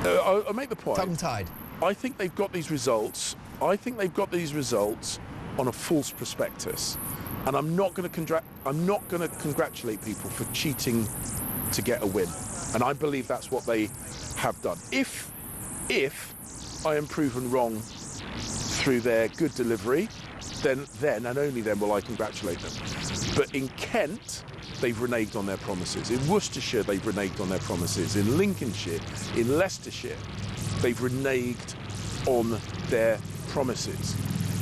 I'll make the point. Tongue-tied. I think they've got these results. I think they've got these results on a false prospectus, and I'm not going to congratulate people for cheating to get a win. And I believe that's what they have done. If I am proven wrong through their good delivery, then and only then will I congratulate them. But in Kent, they've reneged on their promises. In Worcestershire, they've reneged on their promises. In Lincolnshire, in Leicestershire, they've reneged on their promises.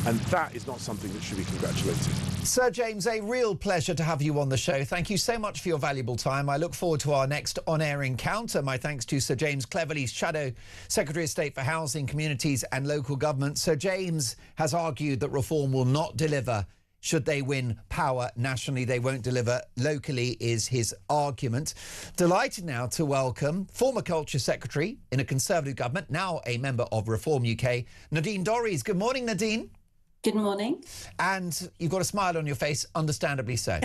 And that is not something that should be congratulated. Sir James, a real pleasure to have you on the show. Thank you so much for your valuable time. I look forward to our next on-air encounter. My thanks to Sir James Cleverly, Shadow Secretary of State for Housing, Communities and Local Government. Sir James has argued that Reform will not deliver should they win power nationally. They won't deliver locally, is his argument. Delighted now to welcome former Culture Secretary in a Conservative government, now a member of Reform UK, Nadine Dorries. Good morning, Nadine. Good morning. And you've got a smile on your face, understandably so.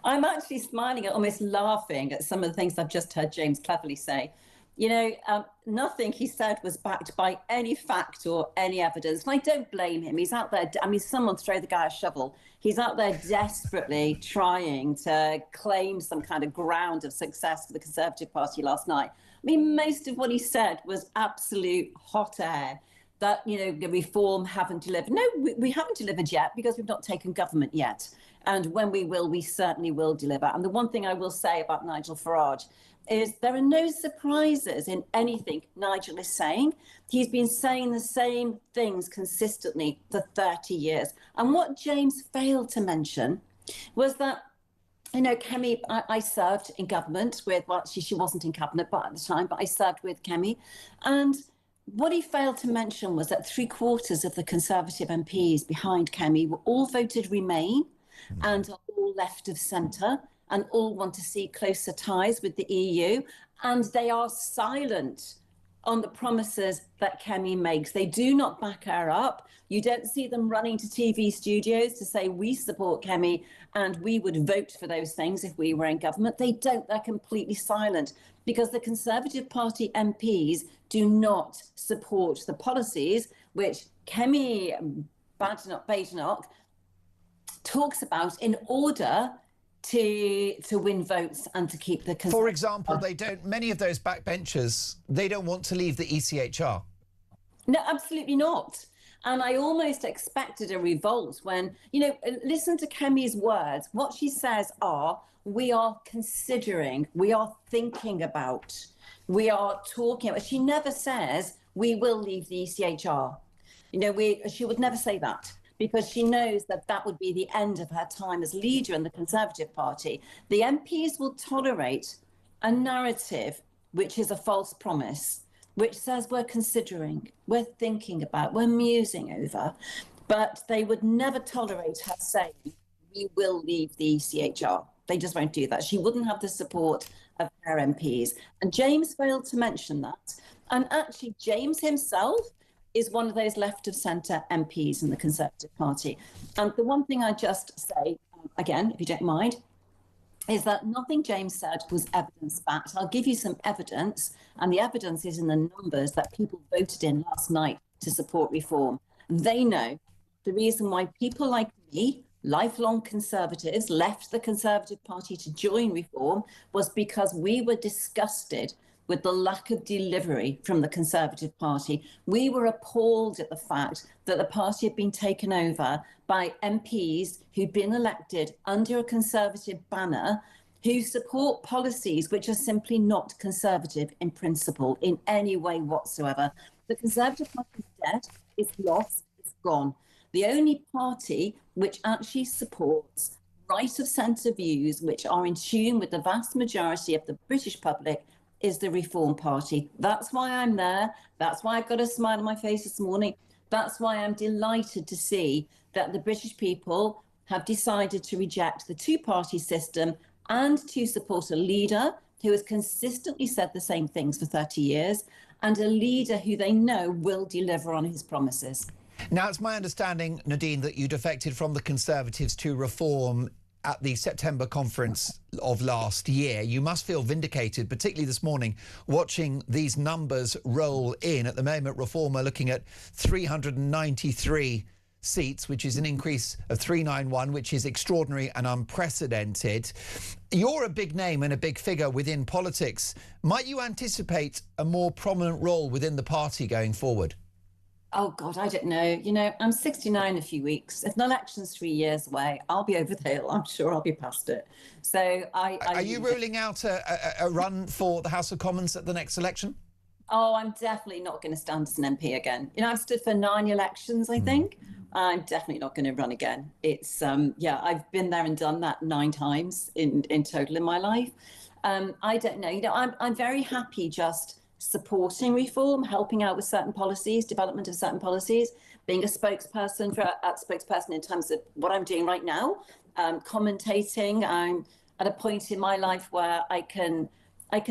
I'm actually smiling, almost laughing at some of the things I've just heard James Cleverly say. You know, nothing he said was backed by any fact or any evidence. And I don't blame him. He's out there. I mean, someone throw the guy a shovel. He's out there desperately trying to claim some kind of ground of success for the Conservative Party last night. I mean, most of what he said was absolute hot air. That, you know, the Reform haven't delivered. No, we haven't delivered yet because we've not taken government yet. And when we will, we certainly will deliver. And the one thing I will say about Nigel Farage is there are no surprises in anything Nigel is saying. He's been saying the same things consistently for 30 years. And what James failed to mention was that, you know, Kemi, I served in government with, well, she wasn't in cabinet but at the time, but I served with Kemi. And what he failed to mention was that 3/4 of the Conservative MPs behind Kemi were all voted Remain and are all left of centre and all want to see closer ties with the EU. And they are silent on the promises that Kemi makes. They do not back her up. You don't see them running to TV studios to say, we support Kemi and we would vote for those things if we were in government. They don't. They're completely silent because the Conservative Party MPs do not support the policies which Kemi Badenoch talks about in order to win votes and to keep the... For example, they don't. Many of those backbenchers, they don't want to leave the ECHR. No, absolutely not. And I almost expected a revolt when, you know, listen to Kemi's words. What she says are, we are considering, we are thinking about, we are talking about. She never says, we will leave the ECHR. You know, she would never say that, because she knows that that would be the end of her time as leader in the Conservative Party. The MPs will tolerate a narrative which is a false promise, which says we're considering, we're thinking about, we're musing over, but they would never tolerate her saying, we will leave the ECHR. They just won't do that. She wouldn't have the support of her MPs. And James failed to mention that. And actually, James himself is one of those left-of-centre MPs in the Conservative Party. And the one thing I just say, again, if you don't mind, is that nothing James said was evidence-backed. I'll give you some evidence, and the evidence is in the numbers that people voted in last night to support Reform. They know the reason why people like me, lifelong Conservatives left the Conservative Party to join Reform was because we were disgusted with the lack of delivery from the Conservative Party. We were appalled at the fact that the party had been taken over by MPs who'd been elected under a Conservative banner, who support policies which are simply not Conservative in principle in any way whatsoever. The Conservative Party is dead, it's lost, it's gone. The only party which actually supports right of centre views which are in tune with the vast majority of the British public is the Reform Party. That's why I'm there. That's why I've got a smile on my face this morning. That's why I'm delighted to see that the British people have decided to reject the two-party system and to support a leader who has consistently said the same things for 30 years and a leader who they know will deliver on his promises. Now, it's my understanding, Nadine, that you defected from the Conservatives to Reform at the September conference of last year. You must feel vindicated, particularly this morning, watching these numbers roll in. At the moment, Reform are looking at 393 seats, which is an increase of 391, which is extraordinary and unprecedented. You're a big name and a big figure within politics. Might you anticipate a more prominent role within the party going forward? Oh, God, I don't know. You know, I'm 69 in a few weeks. If an election's 3 years away, I'll be over the hill. I'm sure I'll be past it. So Are you ruling out a run for the House of Commons at the next election? Oh, I'm definitely not going to stand as an MP again. You know, I've stood for 9 elections, I think. I'm definitely not going to run again. It's, yeah, I've been there and done that 9 times in total in my life. I don't know. You know, I'm very happy just supporting Reform, helping out with certain policies, development of certain policies, being a spokesperson in terms of what I'm doing right now, commentating. I'm at a point in my life where I can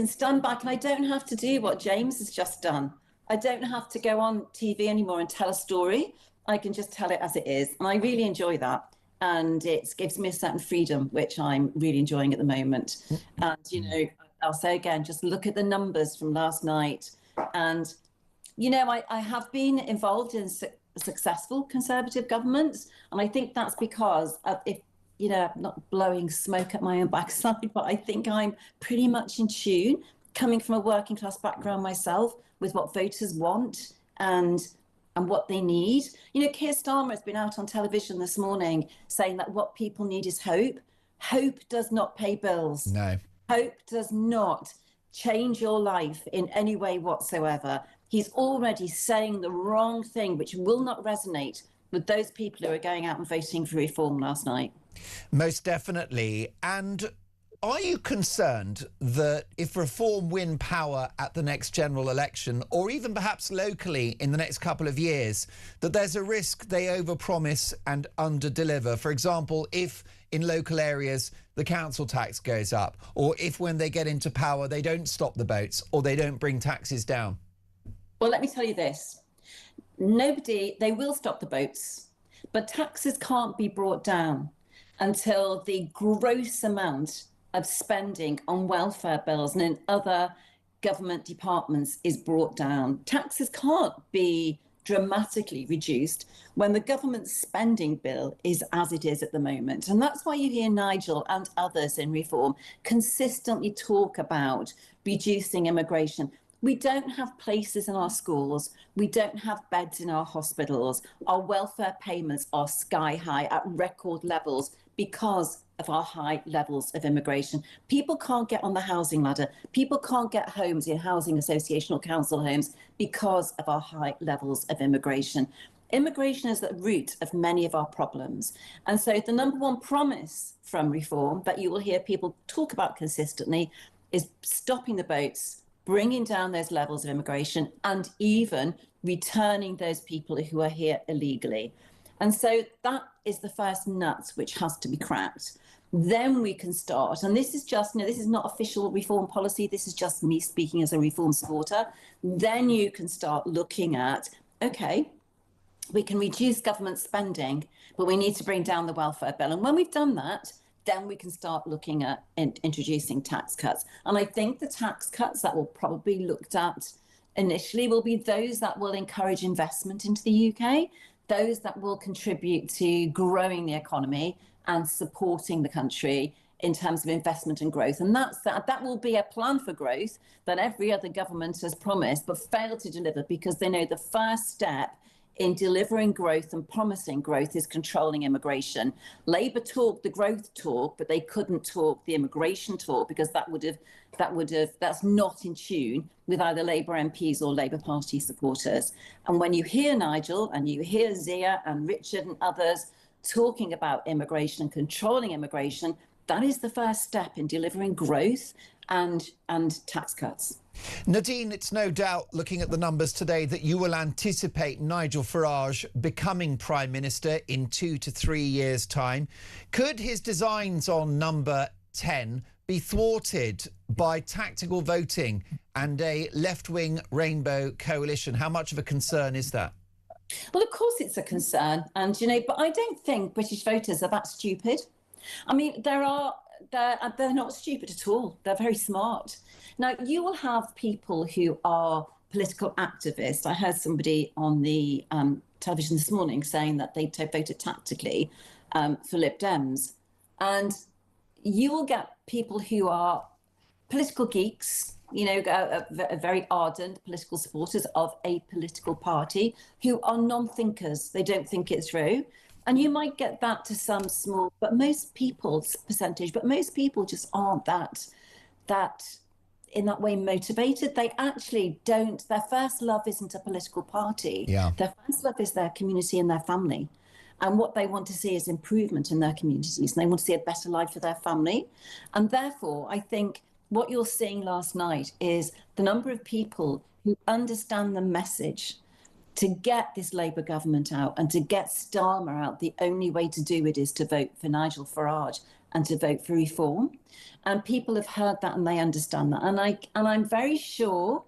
stand back and I don't have to do what James has just done. I don't have to go on TV anymore and tell a story. I can just tell it as it is. And I really enjoy that. And it gives me a certain freedom, which I'm really enjoying at the moment. And, you know, I'll say again, just look at the numbers from last night. And, you know, I have been involved in successful Conservative governments. And I think that's because of, if, you know, I'm not blowing smoke at my own backside, but I think I'm pretty much in tune, coming from a working class background myself, with what voters want and what they need. You know, Keir Starmer has been out on television this morning saying that what people need is hope. Hope does not pay bills. No. Hope does not change your life in any way whatsoever. He's already saying the wrong thing, which will not resonate with those people who are going out and voting for Reform last night. Most definitely. And are you concerned that if Reform win power at the next general election, or even perhaps locally in the next couple of years, that there's a risk they overpromise and underdeliver? For example, if in local areas the council tax goes up, or if when they get into power they don't stop the boats or they don't bring taxes down? Well, let me tell you this. They will stop the boats, but taxes can't be brought down until the gross amount of spending on welfare bills and in other government departments is brought down. Taxes can't be dramatically reduced when the government spending bill is as it is at the moment. And that's why you hear Nigel and others in Reform consistently talk about reducing immigration. We don't have places in our schools. We don't have beds in our hospitals. Our welfare payments are sky high at record levels because of our high levels of immigration. People can't get on the housing ladder. People can't get homes in housing association or council homes because of our high levels of immigration. Immigration is at the root of many of our problems. And so the number one promise from Reform that you will hear people talk about consistently is stopping the boats, bringing down those levels of immigration, and even returning those people who are here illegally. And so that is the first nut which has to be cracked. Then we can start, and this is just, you know, this is not official Reform policy, this is just me speaking as a Reform supporter. Then you can start looking at, okay, we can reduce government spending, but we need to bring down the welfare bill. And when we've done that, then we can start looking at introducing tax cuts. And I think the tax cuts that will probably be looked at initially will be those that will encourage investment into the UK. those that will contribute to growing the economy and supporting the country in terms of investment and growth. And that will be a plan for growth that every other government has promised but failed to deliver, because they know the first step in delivering growth and promising growth is controlling immigration. Labour talked the growth talk, but they couldn't talk the immigration talk, because that's not in tune with either Labour MPs or Labour Party supporters. And when you hear Nigel and you hear Zia and Richard and others talking about immigration and controlling immigration, that is the first step in delivering growth and tax cuts. Nadine, it's no doubt, looking at the numbers today, that you will anticipate Nigel Farage becoming Prime Minister in 2 to 3 years' time. Could his designs on number 10 be thwarted by tactical voting and a left-wing rainbow coalition? How much of a concern is that? Well, of course it's a concern. And, but I don't think British voters are that stupid. I mean, they're not stupid at all. They're very smart. Now, you will have people who are political activists. I heard somebody on the television this morning saying that they voted tactically for Lib Dems. And you will get people who are political geeks, very ardent political supporters of a political party, who are non-thinkers. They don't think it through. And you might get that to some small, but most people's percentage, but most people just aren't that in that way motivated. They actually don't, their first love isn't a political party. Yeah. Their first love is their community and their family. And what they want to see is improvement in their communities, and they want to see a better life for their family. And therefore, I think what you're seeing last night is the number of people who understand the message to get this Labour government out and to get Starmer out. The only way to do it is to vote for Nigel Farage and to vote for reform. And people have heard that and they understand that. And I'm very sure,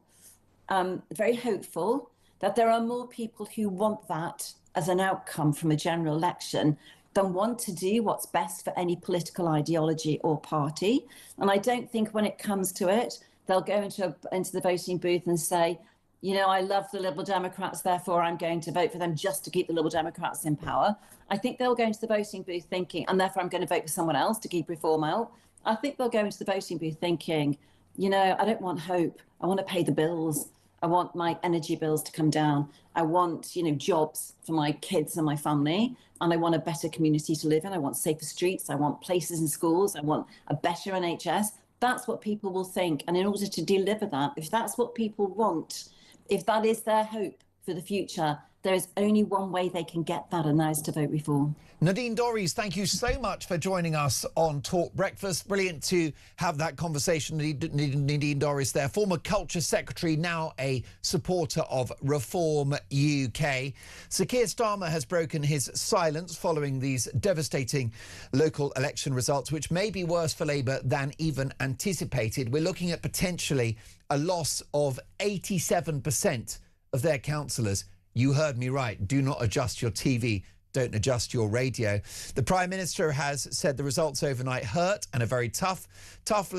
very hopeful that there are more people who want that as an outcome from a general election than want to do what's best for any political ideology or party. And I don't think when it comes to it, they'll go into the voting booth and say, I love the Liberal Democrats, therefore I'm going to vote for them just to keep the Liberal Democrats in power. I think they'll go into the voting booth thinking, and therefore I'm going to vote for someone else to keep reform out. I think they'll go into the voting booth thinking, I don't want hope. I want to pay the bills. I want my energy bills to come down. I want, jobs for my kids and my family. And I want a better community to live in. I want safer streets. I want places in schools. I want a better NHS. That's what people will think. And in order to deliver that, if that's what people want, if that is their hope for the future, there is only one way they can get that, and that is to vote reform. Nadine Dorries, thank you so much for joining us on Talk Breakfast. Brilliant to have that conversation. Nadine Dorries there, former Culture Secretary, now a supporter of Reform UK. Sir Keir Starmer has broken his silence following these devastating local election results, which may be worse for Labour than even anticipated. We're looking at potentially a loss of 87% of their councillors. You heard me right. Do not adjust your TV. Don't adjust your radio. The Prime Minister has said the results overnight hurt and are very tough. Tough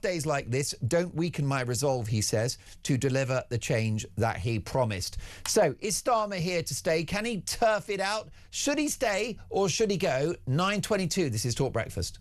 days like this don't weaken my resolve, he says, to deliver the change that he promised. So, is Starmer here to stay? Can he turf it out? Should he stay or should he go? 9:22. This is Talk Breakfast.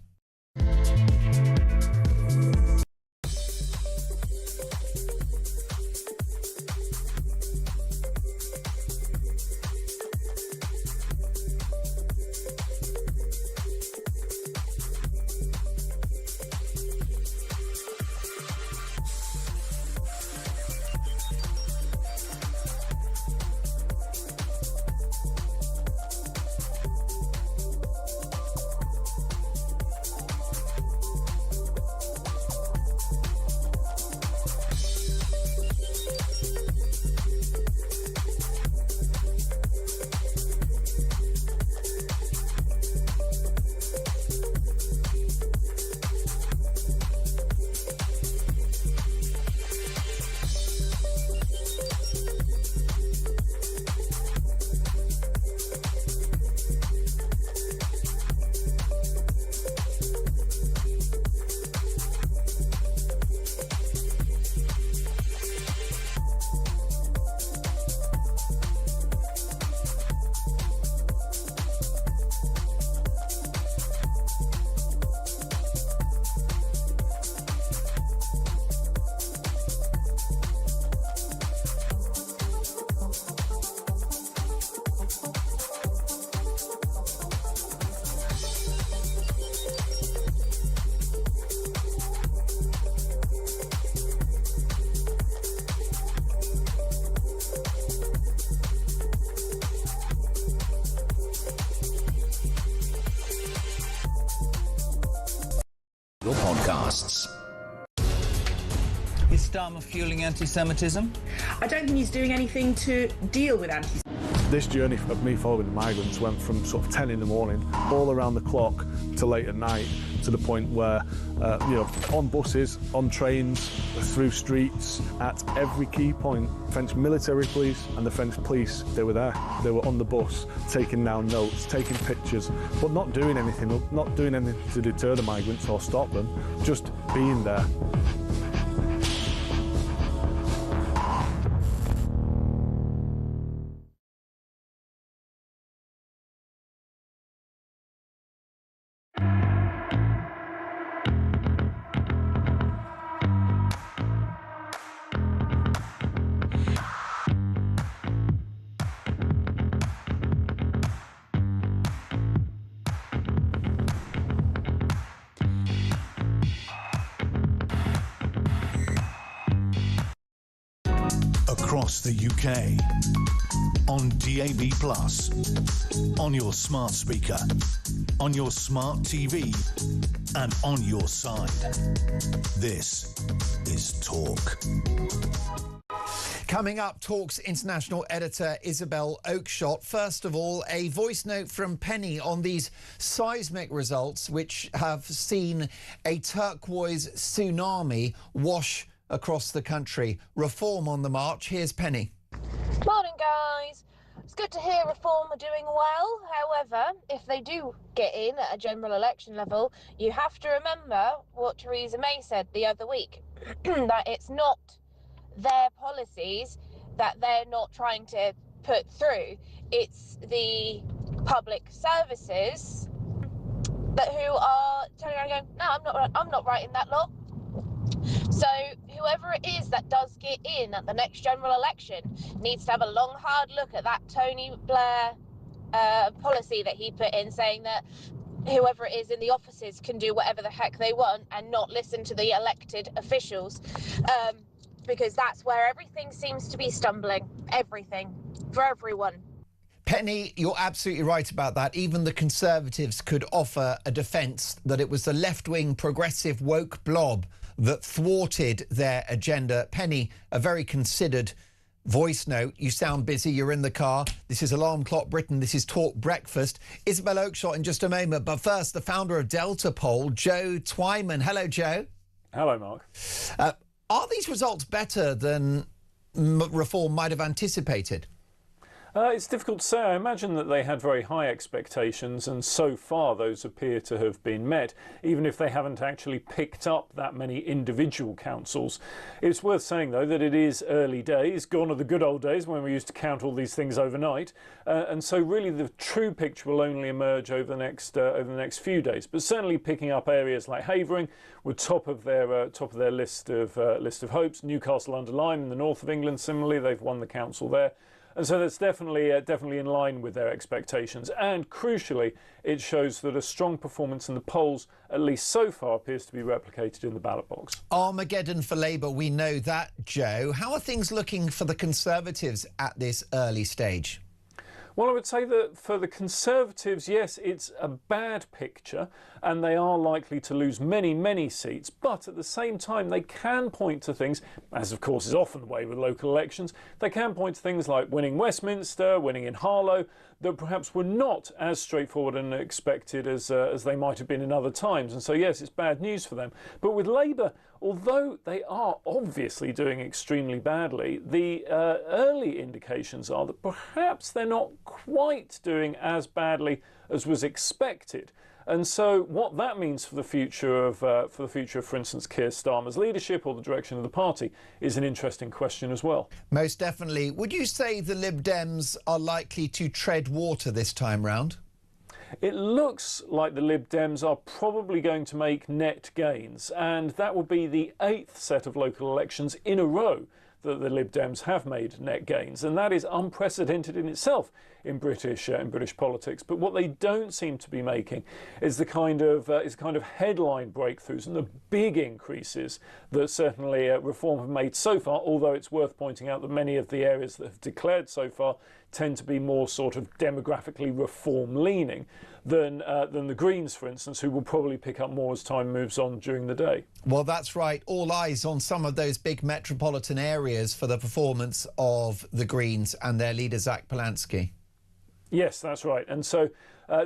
your podcasts. Is Starmer fueling anti-Semitism? I don't think he's doing anything to deal with anti-Semitism. This journey of me following the migrants went from sort of 10 in the morning, all around the clock, to late at night, to the point where, on buses, on trains, through streets, at every key point, French military police and the French police, they were there. They were on the bus, taking down notes, taking pictures, but not doing anything to deter the migrants or stop them, just being there. Across the UK, on DAB+, on your smart speaker, on your smart TV, and on your side. This is Talk. Coming up, Talk's international editor Isabel Oakeshott. First of all, a voice note from Penny on these seismic results, which have seen a turquoise tsunami wash across the country. Reform on the march. Here's Penny. Morning, guys. It's good to hear Reform are doing well. However, if they do get in at a general election level, you have to remember what Theresa May said the other week, that it's not their policies that they're not trying to put through. It's the public services who are turning around and going, no, I'm not writing that law. So whoever it is that does get in at the next general election needs to have a long, hard look at that Tony Blair policy that he put in, saying that whoever it is in the offices can do whatever the heck they want and not listen to the elected officials, because that's where everything seems to be stumbling. Everything. For everyone. Penny, you're absolutely right about that. Even the Conservatives could offer a defence that it was the left-wing progressive woke blob that thwarted their agenda. Penny, a very considered voice note. You sound busy, you're in the car. This is Alarm Clock Britain, this is Talk Breakfast. Isabel Oakeshott in just a moment, but first, the founder of Delta Poll, Joe Twyman. Hello, Joe. Hello, Mark. Are these results better than Reform might have anticipated? It's difficult to say. I imagine that they had very high expectations, and so far those appear to have been met, even if they haven't actually picked up that many individual councils. It's worth saying, though, that it is early days, gone are the good old days when we used to count all these things overnight, and so really the true picture will only emerge over the next few days. But certainly picking up areas like Havering were top of their list of hopes. Newcastle-under-Lyme in the north of England, similarly, they've won the council there. And so that's definitely in line with their expectations. And crucially, it shows that a strong performance in the polls, at least so far, appears to be replicated in the ballot box. Armageddon for Labour, we know that, Joe. How are things looking for the Conservatives at this early stage? Well, I would say that for the Conservatives, yes, it's a bad picture and they are likely to lose many, many seats. But at the same time, they can point to things, as of course is often the way with local elections, they can point to things like winning Westminster, winning in Harlow, that perhaps were not as straightforward and expected as they might have been in other times. And so, yes, it's bad news for them. But with Labour, although they are obviously doing extremely badly, the early indications are that perhaps they're not quite doing as badly as was expected. And so what that means for the future of, for instance, Keir Starmer's leadership or the direction of the party is an interesting question as well. Most definitely. Would you say the Lib Dems are likely to tread water this time round? It looks like the Lib Dems are probably going to make net gains, and that will be the 8th set of local elections in a row that the Lib Dems have made net gains, and that is unprecedented in itself in British politics. But what they don't seem to be making is the kind of headline breakthroughs and the big increases that certainly Reform have made so far. Although it's worth pointing out that many of the areas that have declared so far tend to be more sort of demographically Reform leaning. than the Greens, for instance, who will probably pick up more as time moves on during the day. Well, that's right. All eyes on some of those big metropolitan areas for the performance of the Greens and their leader, Zach Polansky. Yes, that's right. And so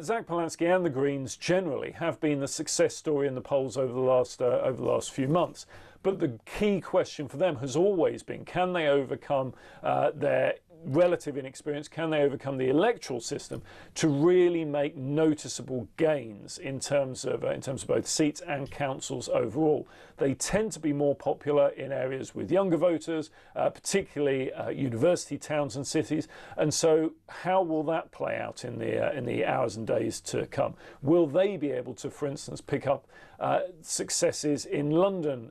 Zach Polansky and the Greens generally have been the success story in the polls over the last few months. But the key question for them has always been, can they overcome their relative inexperience, can they overcome the electoral system to really make noticeable gains in terms of both seats and councils overall? They tend to be more popular in areas with younger voters, particularly university towns and cities. And so how will that play out in the hours and days to come? Will they be able to, for instance, pick up successes in London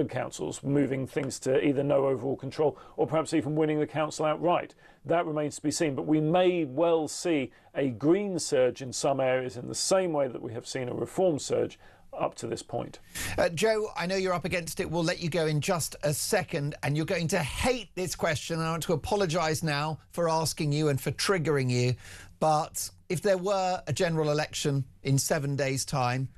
councils, moving things to either no overall control or perhaps even winning the council outright? That remains to be seen, but we may well see a Green surge in some areas in the same way that we have seen a Reform surge up to this point. Joe, I know you're up against it. We'll let you go in just a second, and you're going to hate this question. I want to apologise now for asking you and for triggering you, but if there were a general election in 7 days' time,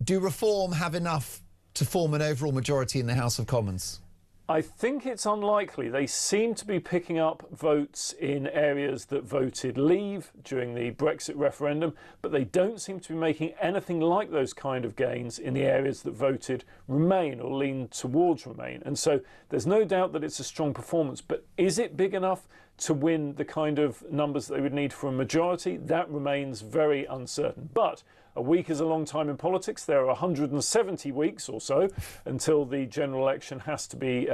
do Reform have enough to form an overall majority in the House of Commons? I think it's unlikely. They seem to be picking up votes in areas that voted Leave during the Brexit referendum, but they don't seem to be making anything like those kind of gains in the areas that voted Remain or lean towards Remain. And so there's no doubt that it's a strong performance, but is it big enough to win the kind of numbers that they would need for a majority? That remains very uncertain. But a week is a long time in politics. There are 170 weeks or so until the general election has to be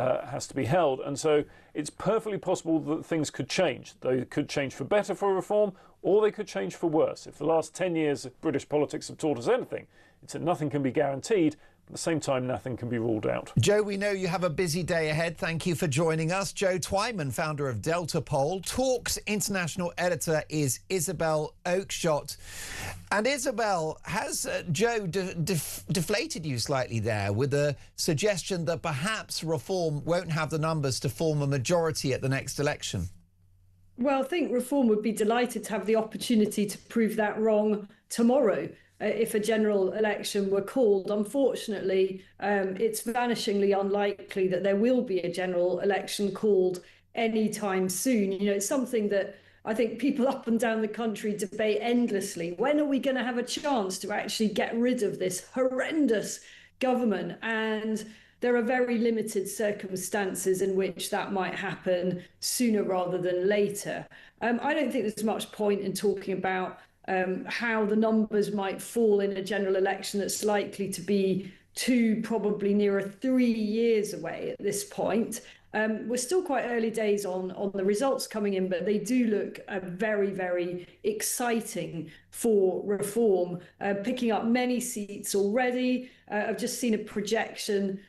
held, and so it's perfectly possible that things could change. They could change for better for Reform, or they could change for worse. If the last 10 years of British politics have taught us anything, it's that nothing can be guaranteed. At the same time, nothing can be ruled out. Joe, we know you have a busy day ahead. Thank you for joining us. Joe Twyman, founder of Delta Poll. Talk's international editor is Isabel Oakeshott. And Isabel, has Joe deflated you slightly there with the suggestion that perhaps Reform won't have the numbers to form a majority at the next election? Well, I think Reform would be delighted to have the opportunity to prove that wrong tomorrow. If a general election were called. Unfortunately, it's vanishingly unlikely that there will be a general election called anytime soon. You know, it's something that I think people up and down the country debate endlessly. When are we going to have a chance to actually get rid of this horrendous government? And there are very limited circumstances in which that might happen sooner rather than later. I don't think there's much point in talking about how the numbers might fall in a general election that's likely to be probably nearer 3 years away at this point. We're still quite early days on the results coming in, but they do look very, very exciting for Reform, picking up many seats already. I've just seen a projection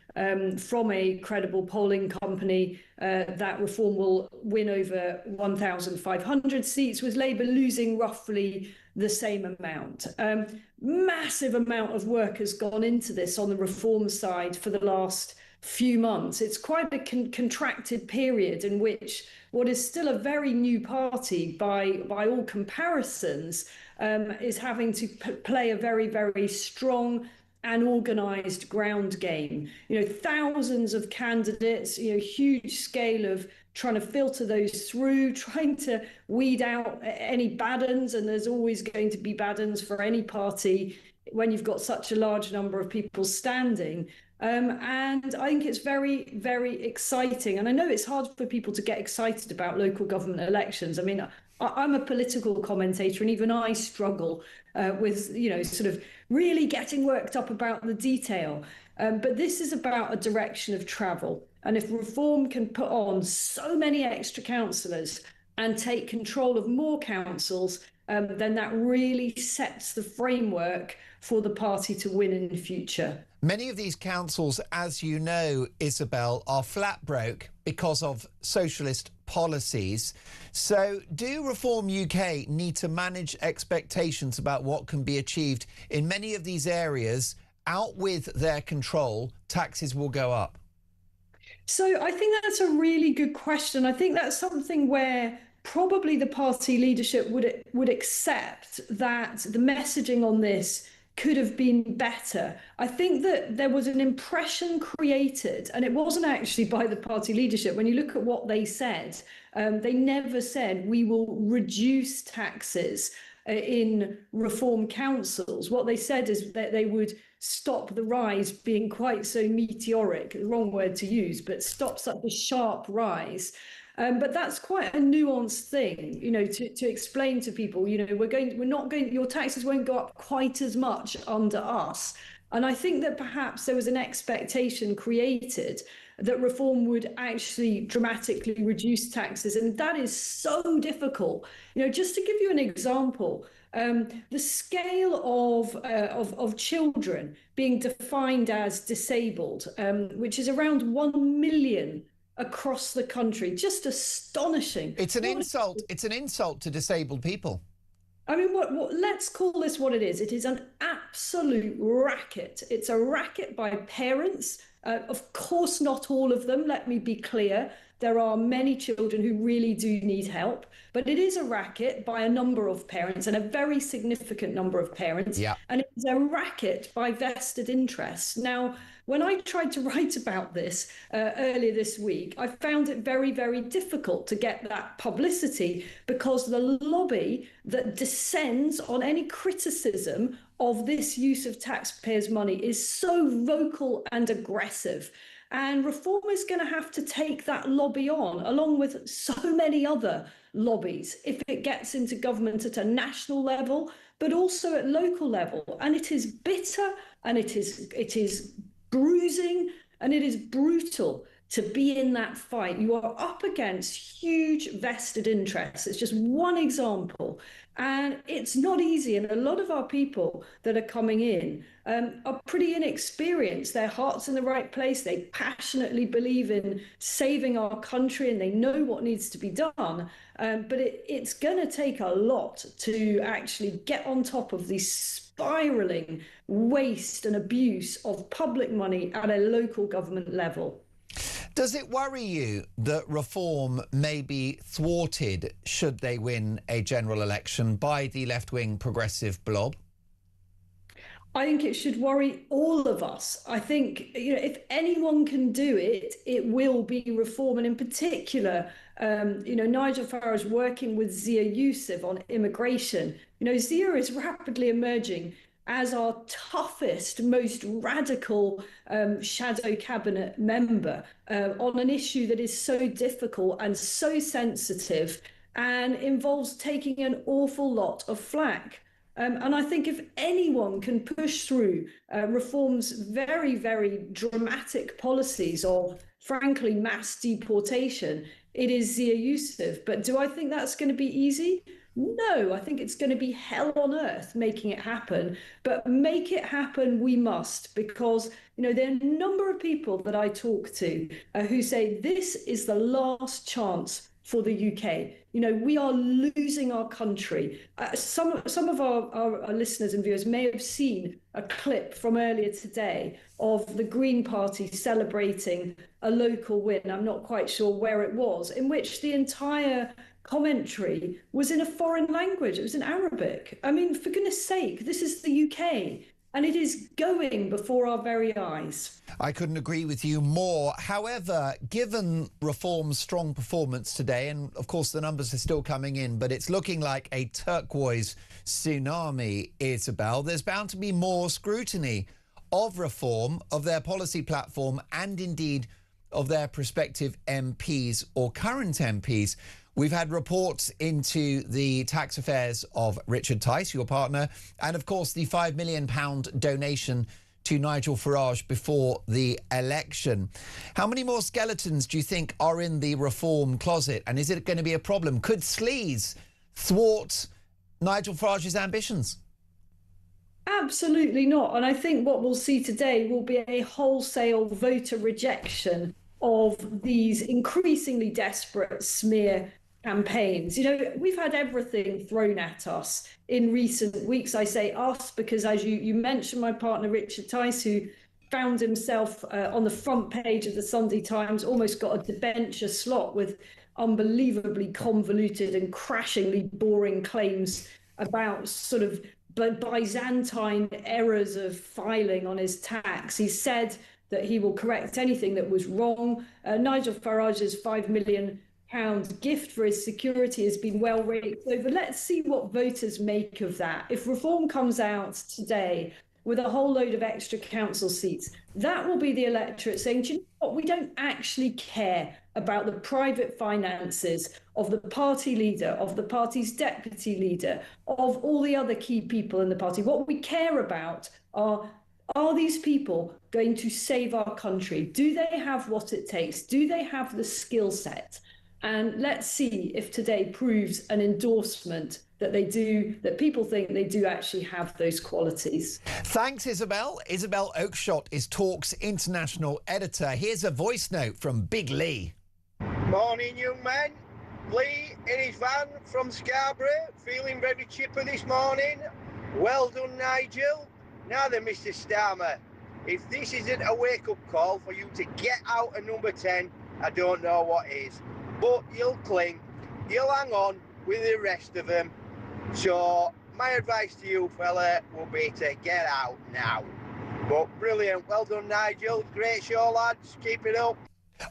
from a credible polling company that Reform will win over 1,500 seats, with Labour losing roughly the same amount. Massive amount of work has gone into this on the Reform side for the last few months. It's quite a contracted period in which what is still a very new party by all comparisons is having to play a very, very strong and organised ground game. You know, thousands of candidates, you know, huge scale of trying to filter those through, trying to weed out any bad uns, and there's always going to be bad uns for any party when you've got such a large number of people standing. And I think it's very, very exciting. And I know it's hard for people to get excited about local government elections. I mean, I'm a political commentator, and even I struggle with, you know, sort of really getting worked up about the detail. But this is about a direction of travel. And if Reform can put on so many extra councillors and take control of more councils, then that really sets the framework for the party to win in the future. Many of these councils, as you know, Isabel, are flat broke because of socialist policies. So do Reform UK need to manage expectations about what can be achieved in many of these areas? Out with their control, taxes will go up. So I think that's a really good question. I think that's something where probably the party leadership would accept that the messaging on this could have been better. I think that there was an impression created, and it wasn't actually by the party leadership. When you look at what they said, they never said we will reduce taxes in reform councils. What they said is that they would stop the rise being quite so meteoric, the wrong word to use, but stop such a sharp rise. But that's quite a nuanced thing, you know, to explain to people, you know, your taxes won't go up quite as much under us. And I think that perhaps there was an expectation created that reform would actually dramatically reduce taxes. And that is so difficult. You know, just to give you an example, the scale of children being defined as disabled, which is around 1 million across the country, just astonishing. It's an insult. It's an insult to disabled people. I mean, let's call this what it is. It is an absolute racket. It's a racket by parents. Of course, not all of them, let me be clear. There are many children who really do need help, but it is a racket by a number of parents, and a very significant number of parents. Yeah. And it's a racket by vested interests. Now, when I tried to write about this earlier this week, I found it very, very difficult to get that publicity, because the lobby that descends on any criticism of this use of taxpayers' money is so vocal and aggressive. And reform is going to have to take that lobby on, along with so many other lobbies, if it gets into government at a national level, but also at local level. And it is bitter, and it is bruising, and it is brutal to be in that fight. You are up against huge vested interests. It's just one example. And it's not easy. And a lot of our people that are coming in are pretty inexperienced. Their heart's in the right place. They passionately believe in saving our country, and they know what needs to be done. But it's going to take a lot to actually get on top of the spiraling waste and abuse of public money at a local government level. Does it worry you that reform may be thwarted, should they win a general election, by the left-wing progressive blob? I think it should worry all of us. I think, you know, if anyone can do it, it will be reform. And in particular, you know, Nigel Farage working with Zia Youssef on immigration. You know, Zia is rapidly emerging as our toughest, most radical shadow cabinet member on an issue that is so difficult and so sensitive and involves taking an awful lot of flack. And I think if anyone can push through reform's very, very dramatic policies of, frankly, mass deportation, it is Zia Youssef. But do I think that's going to be easy? No, I think it's going to be hell on earth making it happen. But make it happen we must, because, you know, there are a number of people that I talk to who say this is the last chance for the UK. You know, we are losing our country. Some of our listeners and viewers may have seen a clip from earlier today of the Green Party celebrating a local win. I'm not quite sure where it was, in which the entire commentary was in a foreign language. It was in Arabic. I mean, for goodness sake, this is the UK, and it is going before our very eyes. I couldn't agree with you more. However, given reform's strong performance today, and of course the numbers are still coming in, but it's looking like a turquoise tsunami, Isabel, there's bound to be more scrutiny of reform, of their policy platform, and indeed of their prospective MPs or current MPs. We've had reports into the tax affairs of Richard Tice, your partner, and of course the £5 million donation to Nigel Farage before the election. How many more skeletons do you think are in the reform closet, and is it going to be a problem? Could sleaze thwart Nigel Farage's ambitions? Absolutely not. And I think what we'll see today will be a wholesale voter rejection of these increasingly desperate smear campaigns. You know, we've had everything thrown at us in recent weeks. I say us because, as you mentioned, my partner Richard Tice, who found himself on the front page of the Sunday Times, almost got a debenture slot with unbelievably convoluted and crashingly boring claims about sort of Byzantine errors of filing on his tax. He said that he will correct anything that was wrong. Nigel Farage's £5 million gift for his security has been well raked over. Let's see what voters make of that. If reform comes out today with a whole load of extra council seats, that will be the electorate saying, do you know what, we don't actually care about the private finances of the party leader, of the party's deputy leader, of all the other key people in the party. What we care about are these people going to save our country? Do they have what it takes? Do they have the skill set? And let's see if today proves an endorsement that they do, that people think they do actually have those qualities. Thanks, Isabel. Isabel Oakeshott is Talk's international editor. Here's a voice note from Big Lee. Morning, young man. Lee in his van from Scarborough, feeling very chipper this morning. Well done, Nigel. Now then, Mr. Starmer, if this isn't a wake-up call for you to get out of number 10, I don't know what is. But you'll cling, you'll hang on with the rest of them. So my advice to you, fella, will be to get out now. But brilliant. Well done, Nigel. Great show, lads. Keep it up.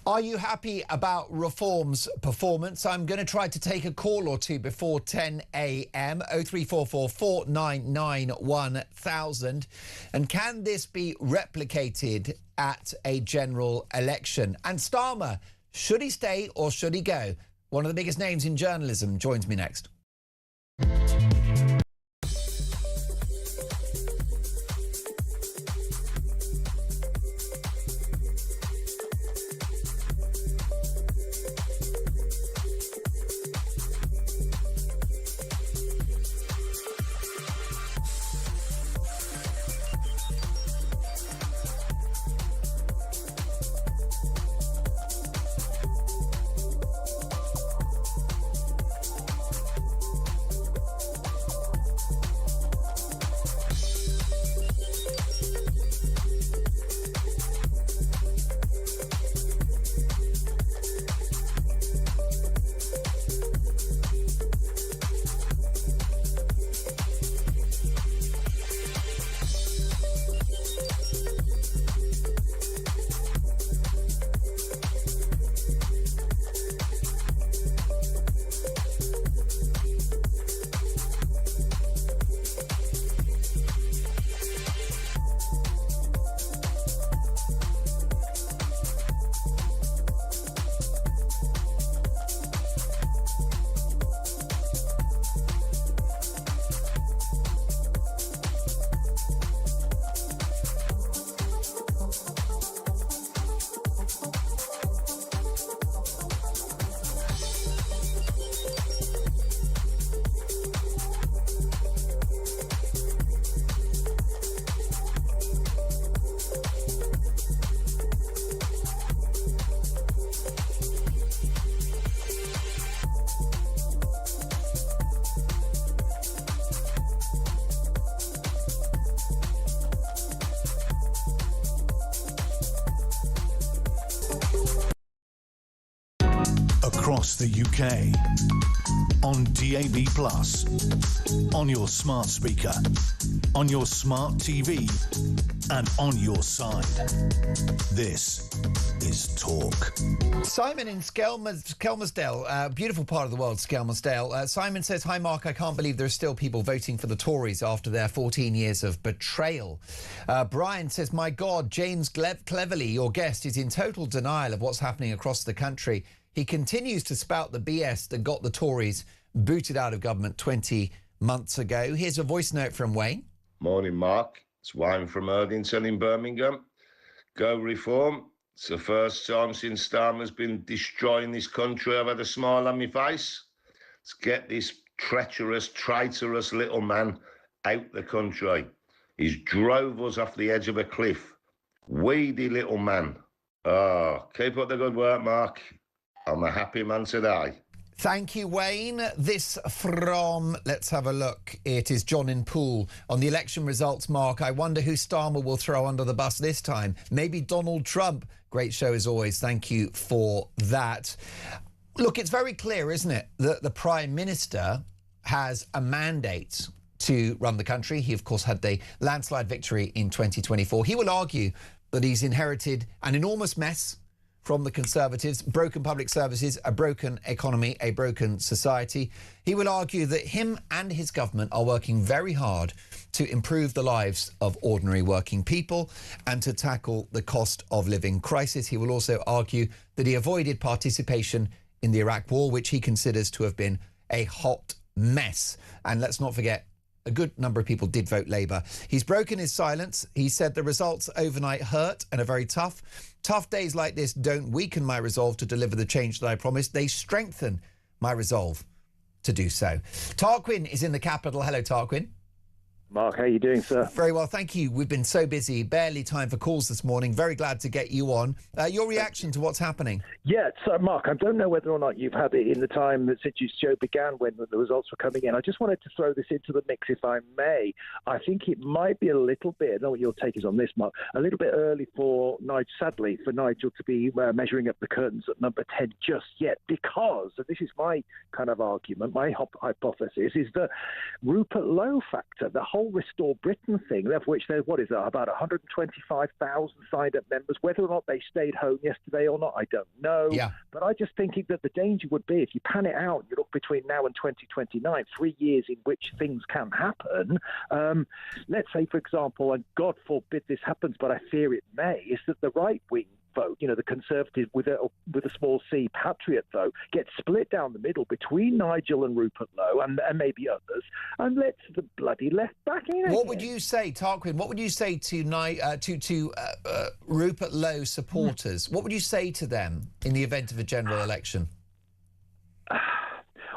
Are you happy about Reform's performance? I'm going to try to take a call or two before 10 a.m. 0344 499 1000. And can this be replicated at a general election? And Starmer, should he stay or should he go? One of the biggest names in journalism joins me next. Across the UK, on DAB+, on your smart speaker, on your smart TV, and on your side. This is Talk. Simon in Skelmersdale, beautiful part of the world, Skelmersdale. Simon says, hi Mark, I can't believe there are still people voting for the Tories after their 14 years of betrayal. Brian says, my God, James Cleverly, your guest, is in total denial of what's happening across the country. He continues to spout the BS that got the Tories booted out of government 20 months ago. Here's a voice note from Wayne. Morning, Mark. It's Wayne from Erdington in Birmingham. Go Reform. It's the first time since Starmer's been destroying this country I've had a smile on my face. Let's get this treacherous, traitorous little man out the country. He's drove us off the edge of a cliff. Weedy little man. Oh, keep up the good work, Mark. I'm a happy man today. Thank you, Wayne. This from, let's have a look. It is John in Poole. On the election results, Mark, I wonder who Starmer will throw under the bus this time. Maybe Donald Trump. Great show as always. Thank you for that. Look, it's very clear, isn't it, that the Prime Minister has a mandate to run the country. He, of course, had the landslide victory in 2024. He will argue that he's inherited an enormous mess from the Conservatives, broken public services, a broken economy, a broken society. He will argue that him and his government are working very hard to improve the lives of ordinary working people and to tackle the cost of living crisis. He will also argue that he avoided participation in the Iraq war, which he considers to have been a hot mess. And let's not forget, a good number of people did vote Labour. He's broken his silence. He said the results overnight hurt and are very tough. Tough days like this don't weaken my resolve to deliver the change that I promised. They strengthen my resolve to do so. Tarquin is in the capital. Hello, Tarquin. Mark, how are you doing, sir? Very well, thank you. We've been so busy, barely time for calls this morning. Very glad to get you on. Your reaction to what's happening? Yeah, so Mark, I don't know whether or not you've had it in the time that since your show began when the results were coming in. I just wanted to throw this into the mix, if I may. I think it might be a little bit, I don't know what your take is on this, Mark, a little bit early for Nigel, sadly, for Nigel to be measuring up the curtains at number 10 just yet, because, and this is my kind of argument, my hypothesis, is the Rupert Lowe factor, the whole Restore Britain thing, of which there's, what is that, about 125,000 signed up members. Whether or not they stayed home yesterday or not, I don't know. Yeah. But I just think that the danger would be, if you pan it out, you look between now and 2029, 3 years in which things can happen. Let's say, for example, and God forbid this happens, but I fear it may, is that the right wing vote, you know, the Conservative with a small c patriot vote, gets split down the middle between Nigel and Rupert Lowe and maybe others, and lets the bloody left back in. What would you say, Tarquin? What would you say to Rupert Lowe supporters? What would you say to them in the event of a general election?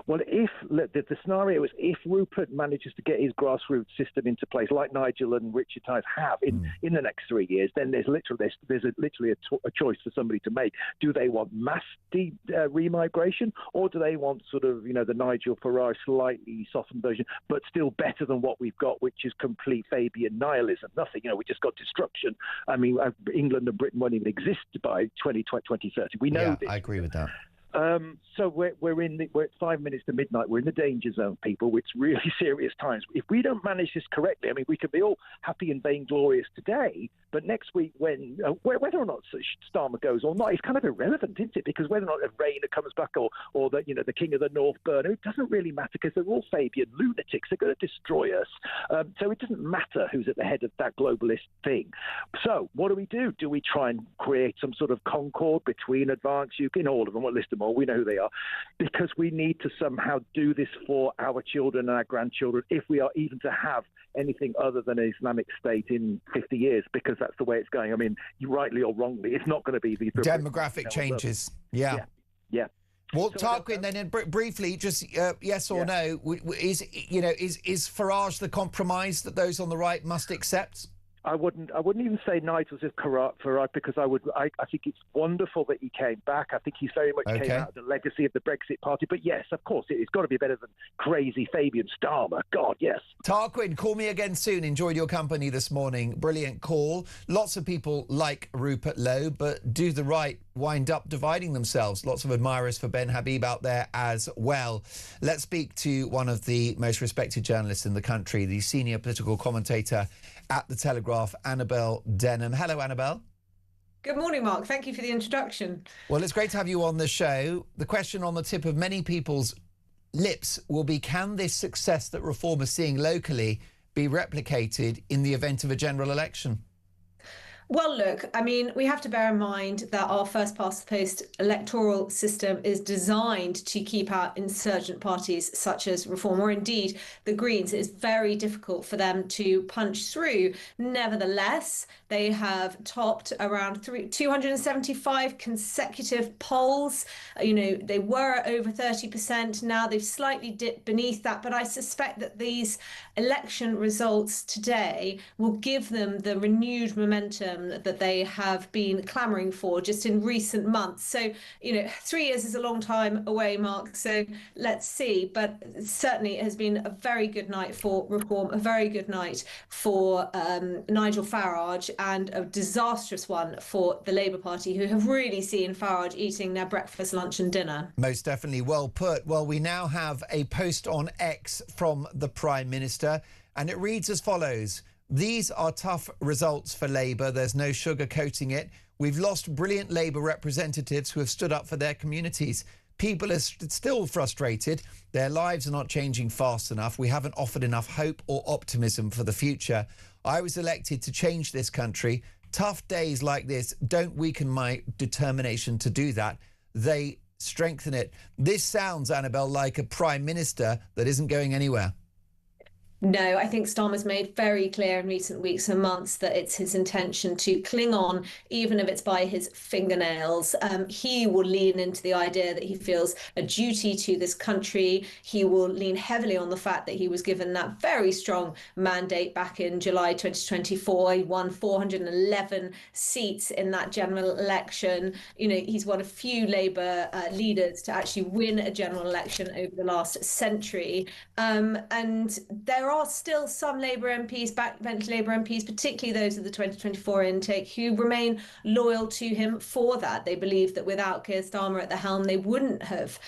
Well, if the scenario is if Rupert manages to get his grassroots system into place, like Nigel and Richard Tice have in the next 3 years, then there's literally a choice for somebody to make. Do they want mass remigration, or do they want sort of, you know, the Nigel Farage slightly softened version, but still better than what we've got, which is complete Fabian nihilism? Nothing, you know, we just got destruction. I mean, England and Britain won't even exist by 2030. We know this. I agree with that. So we're at 5 minutes to midnight. We're in the danger zone, people. It's really serious times. If we don't manage this correctly, I mean, we can be all happy and vainglorious today, but next week, when whether or not Starmer goes or not, it's kind of irrelevant, isn't it? Because whether or not Rayner comes back or the, you know, the King of the North burner, it doesn't really matter, because they're all Fabian lunatics. They're going to destroy us. So it doesn't matter who's at the head of that globalist thing. So what do? Do we try and create some sort of concord between advanced UK, all of them? We'll list them all. We know who they are, because we need to somehow do this for our children and our grandchildren, if we are even to have anything other than an Islamic State in 50 years, because that's the way it's going. I mean, rightly or wrongly, it's not going to be the demographic changes. Yeah. Well, So Tarquin, then briefly, just yes or no, is Farage the compromise that those on the right must accept? I wouldn't even say Nigel's is corrupt for right, because I think it's wonderful that he came back. I think he's very much came out of the legacy of the Brexit Party. But yes, of course, it's got to be better than crazy Fabian Starmer. God, yes. Tarquin, call me again soon. Enjoyed your company this morning. Brilliant call. Lots of people like Rupert Lowe, but do the right wind up dividing themselves. Lots of admirers for Ben Habib out there as well. Let's speak to one of the most respected journalists in the country, the senior political commentator at The Telegraph, Annabel Denham. Hello, Annabel. Good morning, Mark. Thank you for the introduction. Well, it's great to have you on the show. The question on the tip of many people's lips will be, can this success that Reform is seeing locally be replicated in the event of a general election? Well, look, I mean, we have to bear in mind that our first past the post electoral system is designed to keep out insurgent parties such as Reform, or indeed the Greens. It is very difficult for them to punch through. Nevertheless, they have topped around 275 consecutive polls. You know, they were at over 30%. Now they've slightly dipped beneath that. But I suspect that these election results today will give them the renewed momentum freedom that they have been clamouring for just in recent months. So, 3 years is a long time away, Mark, so let's see. But certainly it has been a very good night for reform, a very good night for Nigel Farage, and a disastrous one for the Labour Party, who have really seen Farage eating their breakfast, lunch and dinner. Most definitely, well put. Well, we now have a post on X from the Prime Minister, and it reads as follows. These are tough results for Labour. There's no sugarcoating it. We've lost brilliant Labour representatives who have stood up for their communities. People are still frustrated. Their lives are not changing fast enough. We haven't offered enough hope or optimism for the future. I was elected to change this country. Tough days like this don't weaken my determination to do that. They strengthen it. This sounds, Annabelle, like a Prime Minister that isn't going anywhere. No, I think Starmer's made very clear in recent weeks and months that it's his intention to cling on, even if it's by his fingernails. He will lean into the idea that he feels a duty to this country. He will lean heavily on the fact that he was given that very strong mandate back in July 2024. He won 411 seats in that general election. He's one of few Labour leaders to actually win a general election over the last century. And there are still some Labour MPs, backbench Labour MPs, particularly those of the 2024 intake, who remain loyal to him for that. They believe that without Keir Starmer at the helm, they wouldn't have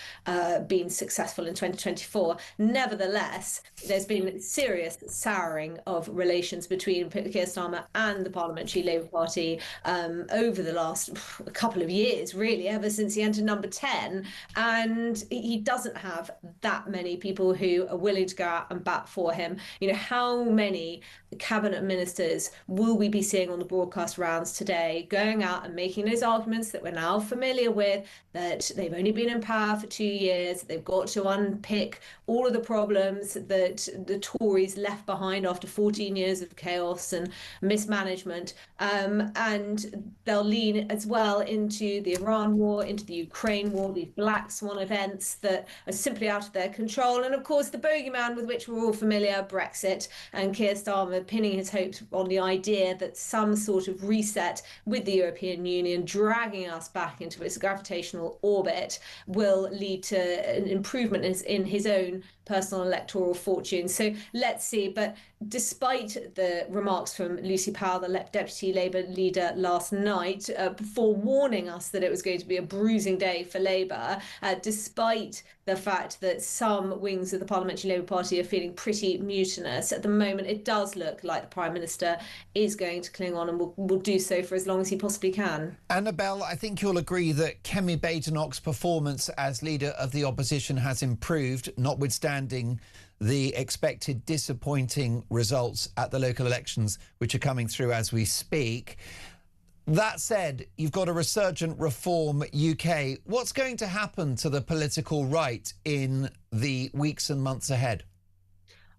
been successful in 2024. Nevertheless, there's been serious souring of relations between Keir Starmer and the Parliamentary Labour Party over the last couple of years, really, ever since he entered number 10. And he doesn't have that many people who are willing to go out and bat for him. How many cabinet ministers will we be seeing on the broadcast rounds today going out and making those arguments that we're now familiar with, that they've only been in power for 2 years, they've got to unpick all of the problems that the Tories left behind after 14 years of chaos and mismanagement, and they'll lean as well into the Iran war, into the Ukraine war, these black swan events that are simply out of their control, and of course the bogeyman with which we're all familiar, Brexit, and Keir Starmer pinning his hopes on the idea that some sort of reset with the European Union, dragging us back into its gravitational orbit, will lead to an improvement in his own personal electoral fortune. So let's see. But despite the remarks from Lucy Powell, the Deputy Labour leader, last night, before warning us that it was going to be a bruising day for Labour, despite the fact that some wings of the Parliamentary Labour Party are feeling pretty mutinous, at the moment it does look like the Prime Minister is going to cling on and will do so for as long as he possibly can. Annabelle, I think you'll agree that Kemi Badenoch's performance as leader of the opposition has improved, notwithstanding the expected disappointing results at the local elections, which are coming through as we speak. That said, you've got a resurgent Reform UK. What's going to happen to the political right in the weeks and months ahead?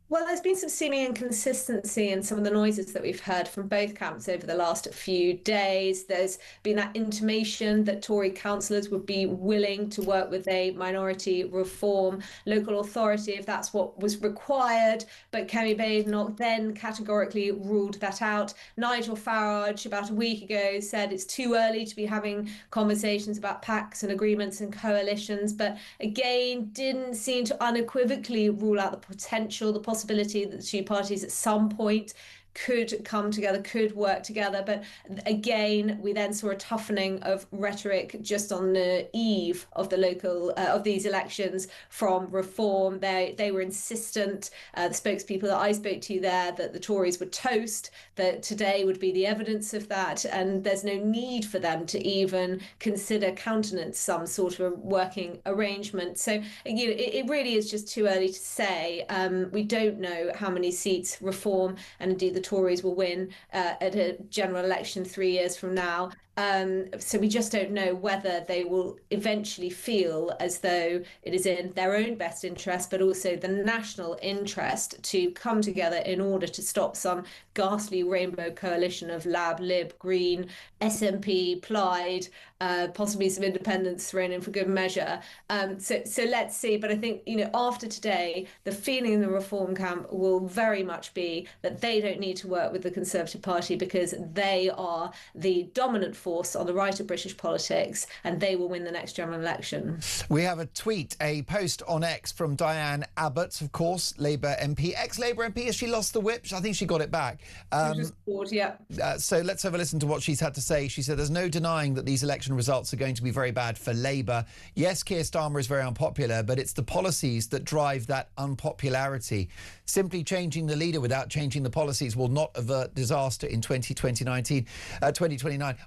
Well, there's been some seeming inconsistency in some of the noises that we've heard from both camps over the last few days. There's been that intimation that Tory councillors would be willing to work with a minority reform local authority if that's what was required. But Kemi Badenoch then categorically ruled that out. Nigel Farage, about a week ago, said it's too early to be having conversations about pacts and agreements and coalitions, but again, didn't seem to unequivocally rule out the potential, the possibility that the two parties at some point could come together, could work together. But again, we then saw a toughening of rhetoric just on the eve of the local of these elections from Reform. They were insistent, the spokespeople that I spoke to there, that the Tories would toast, that today would be the evidence of that, and there's no need for them to even consider countenance some sort of working arrangement. So it really is just too early to say. We don't know how many seats Reform and indeed the Tories will win at a general election 3 years from now. So we just don't know whether they will eventually feel as though it is in their own best interest, but also the national interest, to come together in order to stop some ghastly rainbow coalition of Lab, Lib, Green, SNP, Plaid, possibly some independents thrown in for good measure. So let's see. But I think, after today, the feeling in the Reform camp will very much be that they don't need to work with the Conservative Party because they are the dominant force on the right of British politics and they will win the next general election. We have a post on X from Diane Abbott, of course, Labour MP, ex-Labour MP. Has she lost the whip? I think she got it back. So let's have a listen to what she's had to say. She said, there's no denying that these election results are going to be very bad for Labour. Yes, Keir Starmer is very unpopular, but it's the policies that drive that unpopularity. Simply changing the leader without changing the policies will not avert disaster in 2029.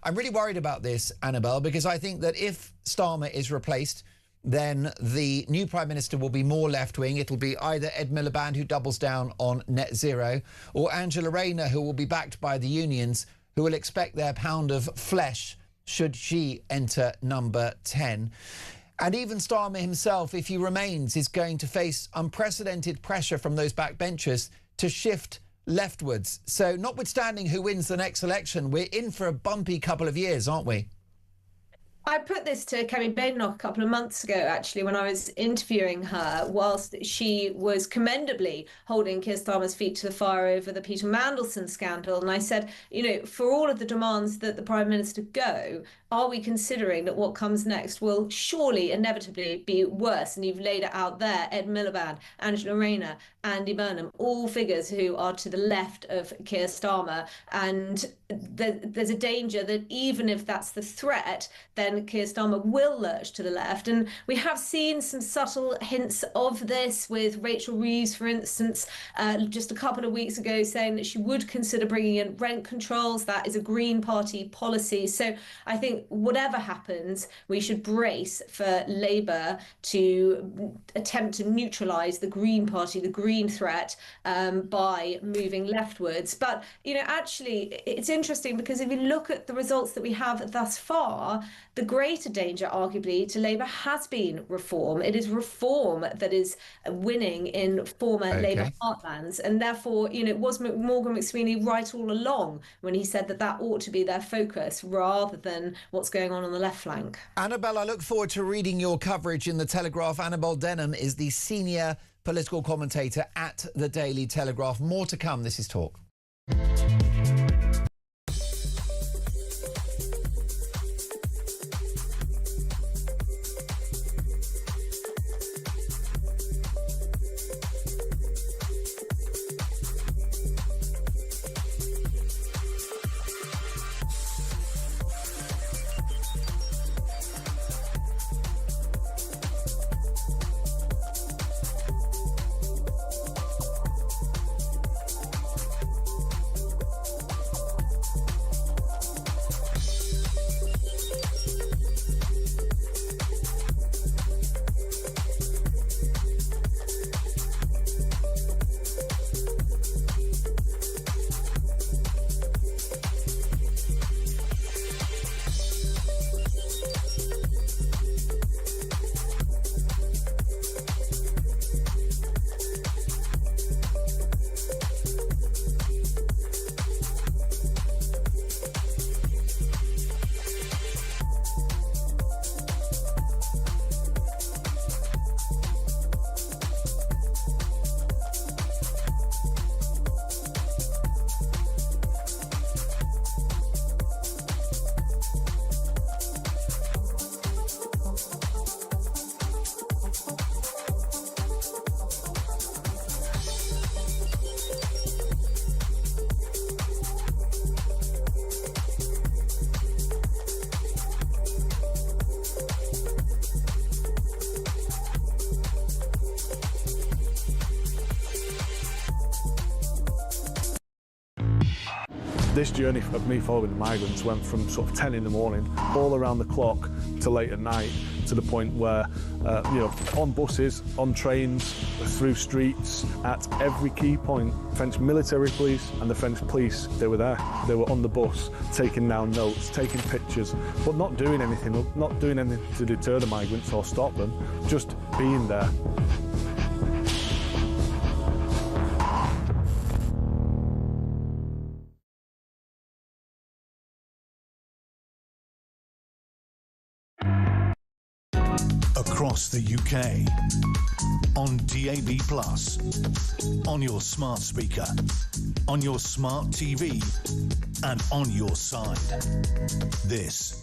I'm really worried about this, Annabelle, because I think that if Starmer is replaced, then the new Prime Minister will be more left-wing. It'll be either Ed Miliband, who doubles down on net zero, or Angela Rayner, who will be backed by the unions, who will expect their pound of flesh should she enter number 10. And even Starmer himself, if he remains, is going to face unprecedented pressure from those backbenchers to shift leftwards. So notwithstanding who wins the next election, we're in for a bumpy couple of years, aren't we? I put this to Kemi Badenoch a couple of months ago, actually, when I was interviewing her, whilst she was commendably holding Keir Starmer's feet to the fire over the Peter Mandelson scandal. And I said, for all of the demands that the Prime Minister go, are we considering that what comes next will surely inevitably be worse? And you've laid it out there, Ed Miliband, Angela Rayner, Andy Burnham, all figures who are to the left of Keir Starmer. And there's a danger that even if that's the threat, then Keir Starmer will lurch to the left. And we have seen some subtle hints of this with Rachel Reeves, for instance, just a couple of weeks ago saying that she would consider bringing in rent controls. That is a Green Party policy. So I think whatever happens, we should brace for Labour to attempt to neutralise the Green Party, the Green threat, by moving leftwards. But, actually, it's interesting because if you look at the results that we have thus far, the greater danger, arguably, to Labour has been reform. It is reform that is winning in former Labour heartlands. And therefore, was Morgan McSweeney right all along when he said that that ought to be their focus rather than what's going on the left flank? Annabelle, I look forward to reading your coverage in The Telegraph. Annabelle Denham is the senior political commentator at The Daily Telegraph. More to come. This is Talk. This journey of me following the migrants went from sort of 10 in the morning, all around the clock, to late at night, to the point where, on buses, on trains, through streets, at every key point, French military police and the French police, they were there. They were on the bus, taking down notes, taking pictures, but not doing anything to deter the migrants or stop them, just being there. across the UK. On DAB+, on your smart speaker, on your smart TV, and on your side. This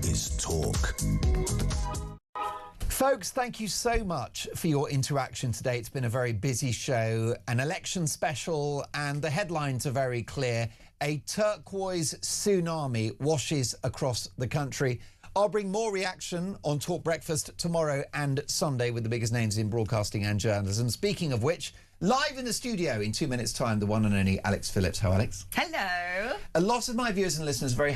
is Talk. Folks, thank you so much for your interaction today. It's been a very busy show, an election special, and the headlines are very clear. A turquoise tsunami washes across the country. I'll bring more reaction on Talk Breakfast tomorrow and Sunday with the biggest names in broadcasting and journalism. Speaking of which, live in the studio in 2 minutes' time, the one and only Alex Phillips. How, Alex? Hello. A lot of my viewers and listeners are very